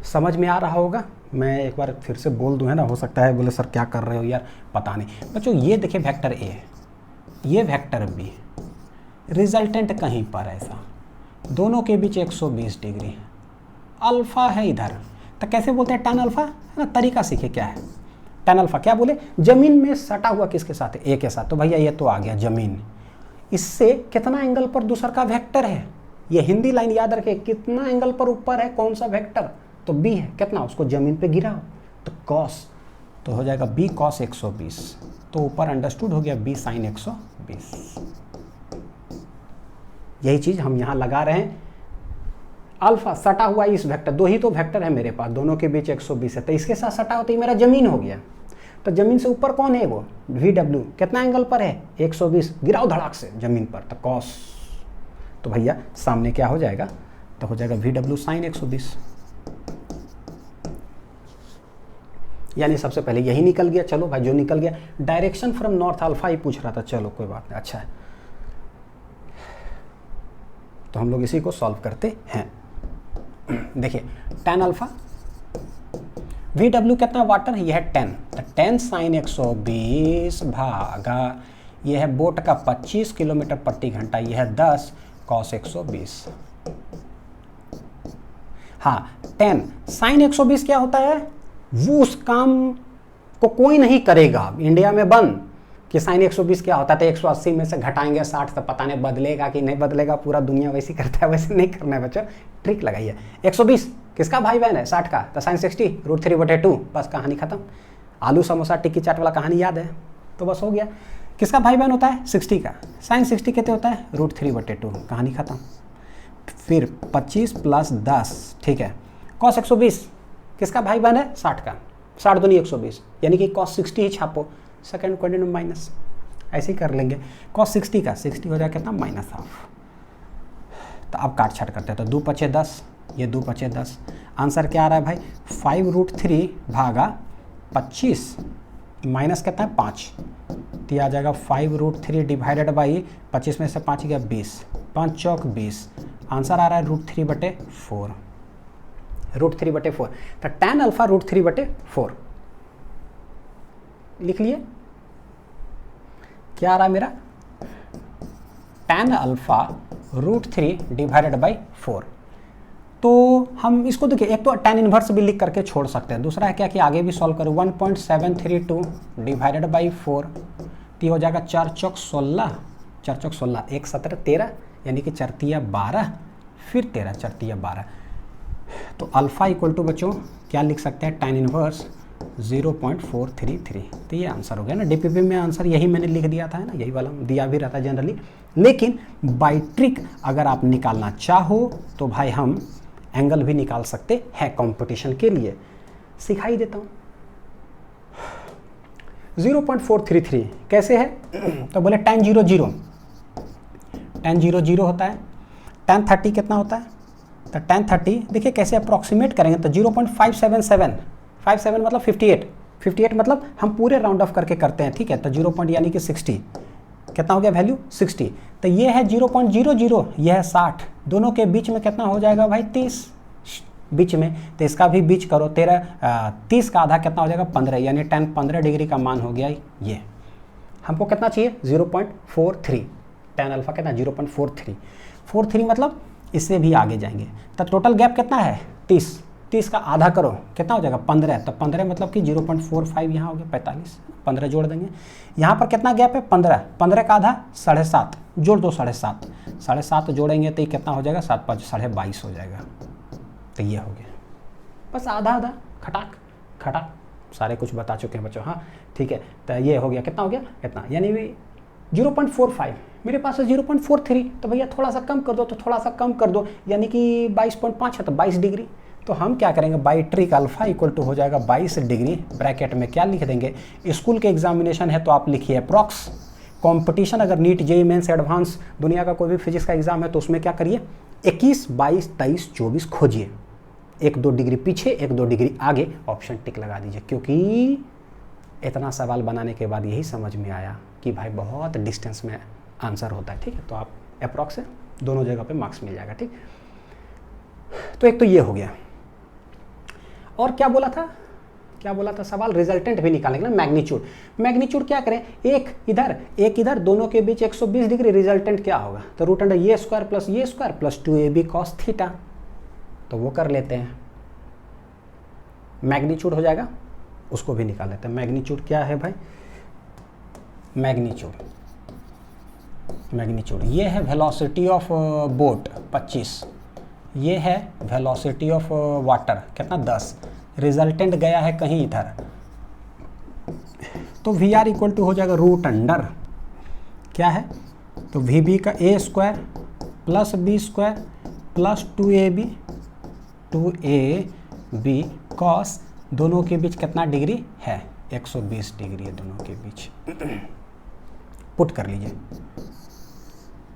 समझ में आ रहा होगा। मैं एक बार फिर से बोल दूं, है ना, हो सकता है बोले सर क्या कर रहे हो यार, पता नहीं। बच्चों ये देखिए वेक्टर ए, ये वेक्टर बी, रिजल्टेंट कहीं पर ऐसा, दोनों के बीच 120 डिग्री, अल्फा है इधर, तो कैसे बोलते हैं tan अल्फा, है ना। तरीका सीखे क्या है, tan अल्फा क्या बोले, जमीन में सटा हुआ किसके साथ है, ए के साथ। तो भैया ये तो आ गया जमीन, इससे कितना एंगल पर दूसर का वेक्टर है, ये हिंदी लाइन याद रखे, कितना एंगल पर ऊपर है कौन सा वेक्टर, तो बी है, कितना, उसको जमीन पे गिरा तो कॉस, तो हो जाएगा बी कॉस 120, तो ऊपर अंडरस्टूड हो गया बी साइन 120। यही चीज हम यहां लगा रहे हैं, अल्फा सटा हुआ इस वेक्टर, दो ही तो वेक्टर है मेरे पास, दोनों के बीच 120 है, तो इसके साथ सटा होता ही मेरा जमीन हो गया। तो जमीन से ऊपर कौन है वो, वी डब्ल्यू, कितना एंगल पर है 120, गिराओ धड़ाक से जमीन पर, तो कॉस, तो भैया सामने क्या हो जाएगा, तो हो जाएगा वी डब्ल्यू साइन 120। यानी सबसे पहले यही निकल गया, चलो भाई जो निकल गया, डायरेक्शन फ्रॉम नॉर्थ अल्फा ही पूछ रहा था, चलो कोई बात नहीं, अच्छा है। तो हम लोग इसी को सॉल्व करते हैं। देखिए tan अल्फा, वी डब्ल्यू कितना वाटर है, यह है 10, तो 10 साइन 120 भागा, यह है बोट का 25 किलोमीटर प्रति घंटा, यह है 10 कॉस 120। हाँ 10 साइन 120 क्या होता है, वो उस काम को कोई नहीं करेगा इंडिया में बंद कि साइन 120 क्या होता है, तो 180 में से घटाएंगे 60, तो पता नहीं बदलेगा कि नहीं बदलेगा, पूरा दुनिया वैसे करता है, वैसे नहीं करना है बच्चों, ट्रिक लगाइए। 120 किसका भाई बहन है, 60 का, तो साइन 60 √3/2, बस कहानी खत्म। आलू समोसा टिक्की चाट वाला कहानी याद है, तो बस हो गया। किसका भाई बहन होता है, 60 का, साइन 60 कितने होता है, √3/2, कहानी खत्म। फिर 25 + 10, ठीक है, कॉस 120 किसका भाई बहन है, 60 का, 60 दूनी 120, यानी कि कॉस 60 ही छापो, सेकेंड क्वाड्रेंट माइनस, ऐसे ही कर लेंगे। कॉस 60 का 60 हो जाएगा कितना, -1/2। तो अब काट छाट करते हैं, तो 2 × 5 = 10, ये 2 × 5 = 10, आंसर क्या आ रहा है भाई, 5√3 भागा 25 माइनस कितना है 5, तो ये आ जाएगा 5√3 डिवाइडेड बाई 25 में से 5 गया 20, 5 चौक 20, आंसर आ रहा है √3/4, √3/4। तो tan अल्फा √3/4 लिख लिए, क्या आ रहा है मेरा, tan अल्फा √3/4। तो हम इसको देखिए, एक तो tan इनवर्स भी लिख करके छोड़ सकते हैं, दूसरा है क्या कि आगे भी सॉल्व करो, 1.732 डिवाइडेड बाई 4, तो हो जाएगा 4 चौक 16, 4 चौक 16, 1 17 13, यानी कि 4 तिया 12, फिर 13 4 तिया 12। तो अल्फा इक्वल टू बच्चों क्या लिख सकते हैं, tan इनवर्स 0.433, तो ये आंसर हो गया ना। डीपीपी में आंसर यही मैंने लिख दिया था, है ना, यही वाला दिया भी रहता है जनरली, लेकिन बाई ट्रिक अगर आप निकालना चाहो तो भाई हम एंगल भी निकाल सकते हैं कंपटीशन के लिए, सिखाई देता हूँ। 0.433 कैसे है, तो बोले tan 0 0, tan 0 0 होता है, tan 30 कितना होता है, तो tan 30 देखिए कैसे अप्रॉक्सीमेट करेंगे, तो 0.577, 57 मतलब 58, 58 मतलब हम पूरे राउंड ऑफ करके करते हैं, ठीक है, तो 0 पॉइंट यानी कि 60, कितना हो गया वैल्यू 60, तो ये है 0.00, ये है 60, दोनों के बीच में कितना हो जाएगा भाई 30 बीच में, तो इसका भी बीच करो, 30 का आधा कितना हो जाएगा 15, यानी tan 15 डिग्री का मान हो गया ये। हमको कितना चाहिए 0.43, tan अल्फा कितना 0.43 मतलब इससे भी आगे जाएंगे, तो टोटल गैप कितना है 30 का आधा करो कितना हो जाएगा 15, तो 15 मतलब कि 0.45 यहाँ हो गया 45, 15 जोड़ देंगे, यहाँ पर कितना गैप है 15 का आधा 7.5, जोड़ दो 7.5 जोड़ेंगे तो ये कितना हो जाएगा 7 5 22.5 हो जाएगा, तो ये हो गया, बस आधा खटाक सारे कुछ बता चुके हैं बच्चों, हाँ ठीक है, तो ये हो गया, कितना हो गया इतना, यानी 0.45, मेरे पास है 0.43, तो भैया थोड़ा सा कम कर दो, तो थोड़ा सा कम कर दो, यानी कि 22.5 है तो 22 डिग्री, तो हम क्या करेंगे by trick alpha equal to हो जाएगा 22 डिग्री, ब्रैकेट में क्या लिख देंगे, स्कूल के एग्जामिनेशन है तो आप लिखिए अप्रॉक्स, कंपटीशन अगर नीट जेईई मेंस एडवांस दुनिया का कोई भी फिजिक्स का एग्जाम है तो उसमें क्या करिए 21 22 23 24 खोजिए, 1-2 डिग्री पीछे 1-2 डिग्री आगे ऑप्शन टिक लगा दीजिए, क्योंकि इतना सवाल बनाने के बाद यही समझ में आया कि भाई बहुत डिस्टेंस में आंसर होता है, ठीक है, तो आप अप्रॉक्स से दोनों जगह पे मार्क्स मिल जाएगा, ठीक। तो एक तो ये हो गया, और क्या बोला था सवाल, रिजल्टेंट भी निकालने के लिए मैग्नीट्यूड क्या करें, एक इधर दोनों के बीच 120 डिग्री, रिजल्टेंट क्या होगा, तो रूट अंडर ये square plus 2ab cos theta, तो वो कर लेते हैं। मैग्नीट्यूड हो जाएगा, उसको भी निकाल लेते हैं। मैग्नीट्यूड क्या है भाई, मैग्नीट्यूड ये है वेलोसिटी ऑफ बोट 25, ये है वेलोसिटी ऑफ वाटर कितना 10, रिजल्टेंट गया है कहीं इधर, तो वी आर इक्वल टू हो जाएगा रूट अंडर क्या है, तो वी बी का a square plus B square plus 2ab cos, दोनों के बीच कितना डिग्री है, 120 डिग्री है दोनों के बीच। पुट कर लीजिए,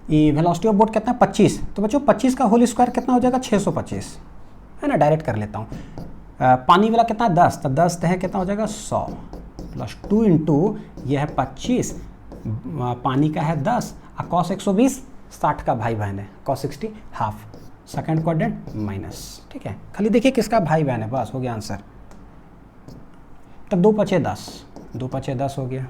ये वेलोसिटी ऑफ बोट कितना 25, तो बच्चों 25 का होल स्क्वायर कितना हो जाएगा 625 है ना, डायरेक्ट कर लेता हूँ। पानी वाला कितना 10, तो 10 है कितना हो जाएगा 100 प्लस 2 इंटू ये है 25, पानी का है 10, और कॉस 120 60 का भाई बहन है, cos 60 half, second quadrant minus, ठीक है। खाली देखिए किसका भाई बहन है, बस हो गया आंसर। तब 2 × 5 = 10 हो गया।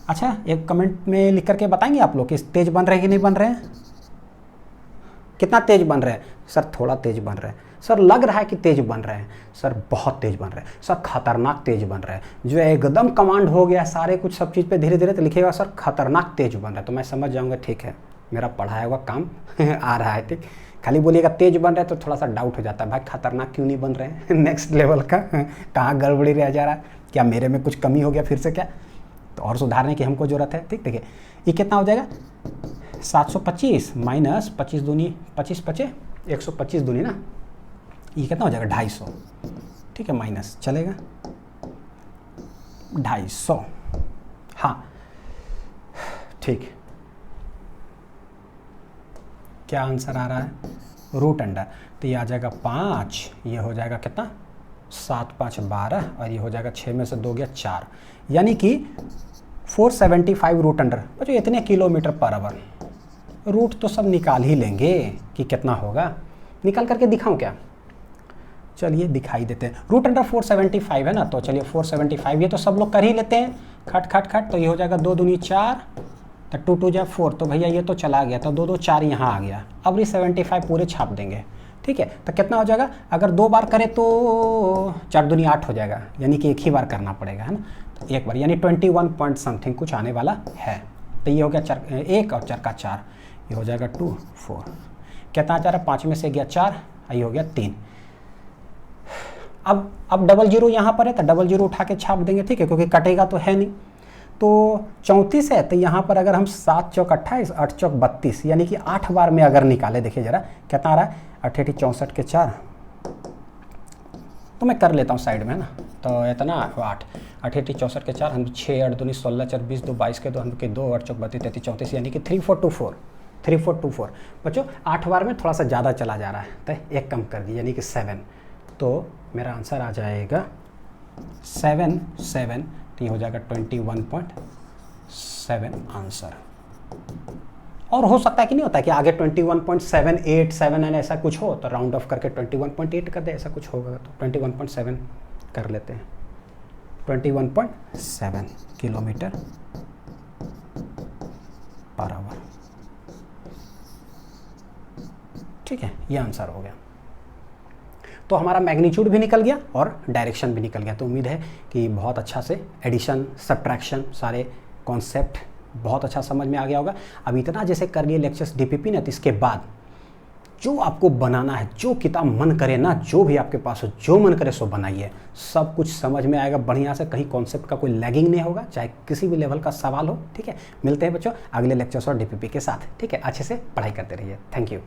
अच्छा, एक कमेंट में लिख करके बताएंगे आप लोग कि तेज बन रहे हैं कि नहीं बन रहे हैं, कितना तेज बन रहे हैं सर, थोड़ा तेज बन रहे हैं सर, लग रहा है कि तेज बन रहे हैं सर, बहुत तेज बन रहे हैं सर, खतरनाक तेज बन रहे हैं, जो एकदम कमांड हो गया सारे कुछ सब चीज़ पे धीरे धीरे तो लिखेगा सर खतरनाक तेज बन रहा है, तो मैं समझ जाऊंगा ठीक है मेरा पढ़ाया हुआ काम आ रहा है, ठीक। खाली बोलिएगा तेज बन रहा है तो थोड़ा सा डाउट हो जाता है, भाई खतरनाक क्यों नहीं बन रहे हैं नेक्स्ट लेवल का कहाँ गड़बड़ी रह जा रहा है, क्या मेरे में कुछ कमी हो गया फिर से क्या, तो और सुधारने की हमको जरूरत है, ठीक। देखिए ये कितना हो जाएगा 725 माइनस 25 दूनी 25 × 125 दूनी ना, ये कितना हो जाएगा 250, ठीक है, माइनस चलेगा 250, हाँ ठीक। क्या आंसर आ रहा है, रूट अंडर, तो ये आ जाएगा 5, ये हो जाएगा कितना 7 × 5 = 12, और ये हो जाएगा 6 में से 2 गया 4, यानी कि 475 रूट अंडर, बच्चों इतने किलोमीटर पर आवर। रूट तो सब निकाल ही लेंगे कि कितना होगा, निकाल करके दिखाऊं क्या, चलिए दिखाई देते हैं। रूट अंडर 475 है ना, तो चलिए 475 ये तो सब लोग कर ही लेते हैं, खट खट खट, तो ये हो जाएगा 2 दूनी 4, तो 2 2 = 4, तो भैया ये तो चला गया, तो 2 2 4 यहाँ आ गया, अब ये 75 पूरे छाप देंगे, ठीक है। तो कितना हो जाएगा, अगर 2 बार करें तो 4 दूनी 8 हो जाएगा, यानी कि एक ही बार करना पड़ेगा है ना, तो एक बार यानी 21 पॉइंट समथिंग कुछ आने वाला है। तो ये हो गया 1 और 4 का 4, ये हो जाएगा 2 4, कितना जा रहा है 5 में से गया 4, ये हो गया 3। अब डबल जीरो यहाँ पर है तो डबल जीरो उठा के छाप देंगे, ठीक है, क्योंकि कटेगा तो है नहीं। तो 34 है, तो यहाँ पर अगर हम 7 चौक 28, 8 चौक 32, यानी कि 8 बार में अगर निकाले, देखिए जरा कितना आ रहा है 8 8 64 के 4, तो मैं कर लेता हूँ साइड में ना, तो इतना 8 8 8 64 के 4, हम 6 8 2 16 4 20 2 22 के 2 हम के 2 8 चौक 32 33 34, यानी कि 3424 बच्चों 8 बार में थोड़ा सा ज़्यादा चला जा रहा है, तो एक कम कर दिए यानी कि 7, तो मेरा आंसर आ जाएगा 7 7, तो ये हो जाएगा 21.7 आंसर। और हो सकता है कि नहीं होता है कि आगे 21.78 7 ऐसा कुछ हो तो राउंड ऑफ करके 21.8 कर दे, ऐसा कुछ होगा तो 21.7 कर लेते हैं, 21.7 किलोमीटर पर आवर, ठीक है, ये आंसर हो गया। तो हमारा मैग्नीट्यूड भी निकल गया और डायरेक्शन भी निकल गया। तो उम्मीद है कि बहुत अच्छा से एडिशन सब्ट्रैक्शन सारे कॉन्सेप्ट बहुत अच्छा समझ में आ गया होगा। अब इतना जैसे कर लिए लेक्चर्स डीपीपी ना, तो इसके बाद जो आपको बनाना है, जो किताब मन करे ना, जो भी आपके पास हो, जो मन करे सो बनाइए, सब कुछ समझ में आएगा बढ़िया से, कहीं कॉन्सेप्ट का कोई लैगिंग नहीं होगा, चाहे किसी भी लेवल का सवाल हो, ठीक है। मिलते हैं बच्चों अगले लेक्चर्स और डीपीपी के साथ, ठीक है। अच्छे से पढ़ाई करते रहिए, थैंक यू।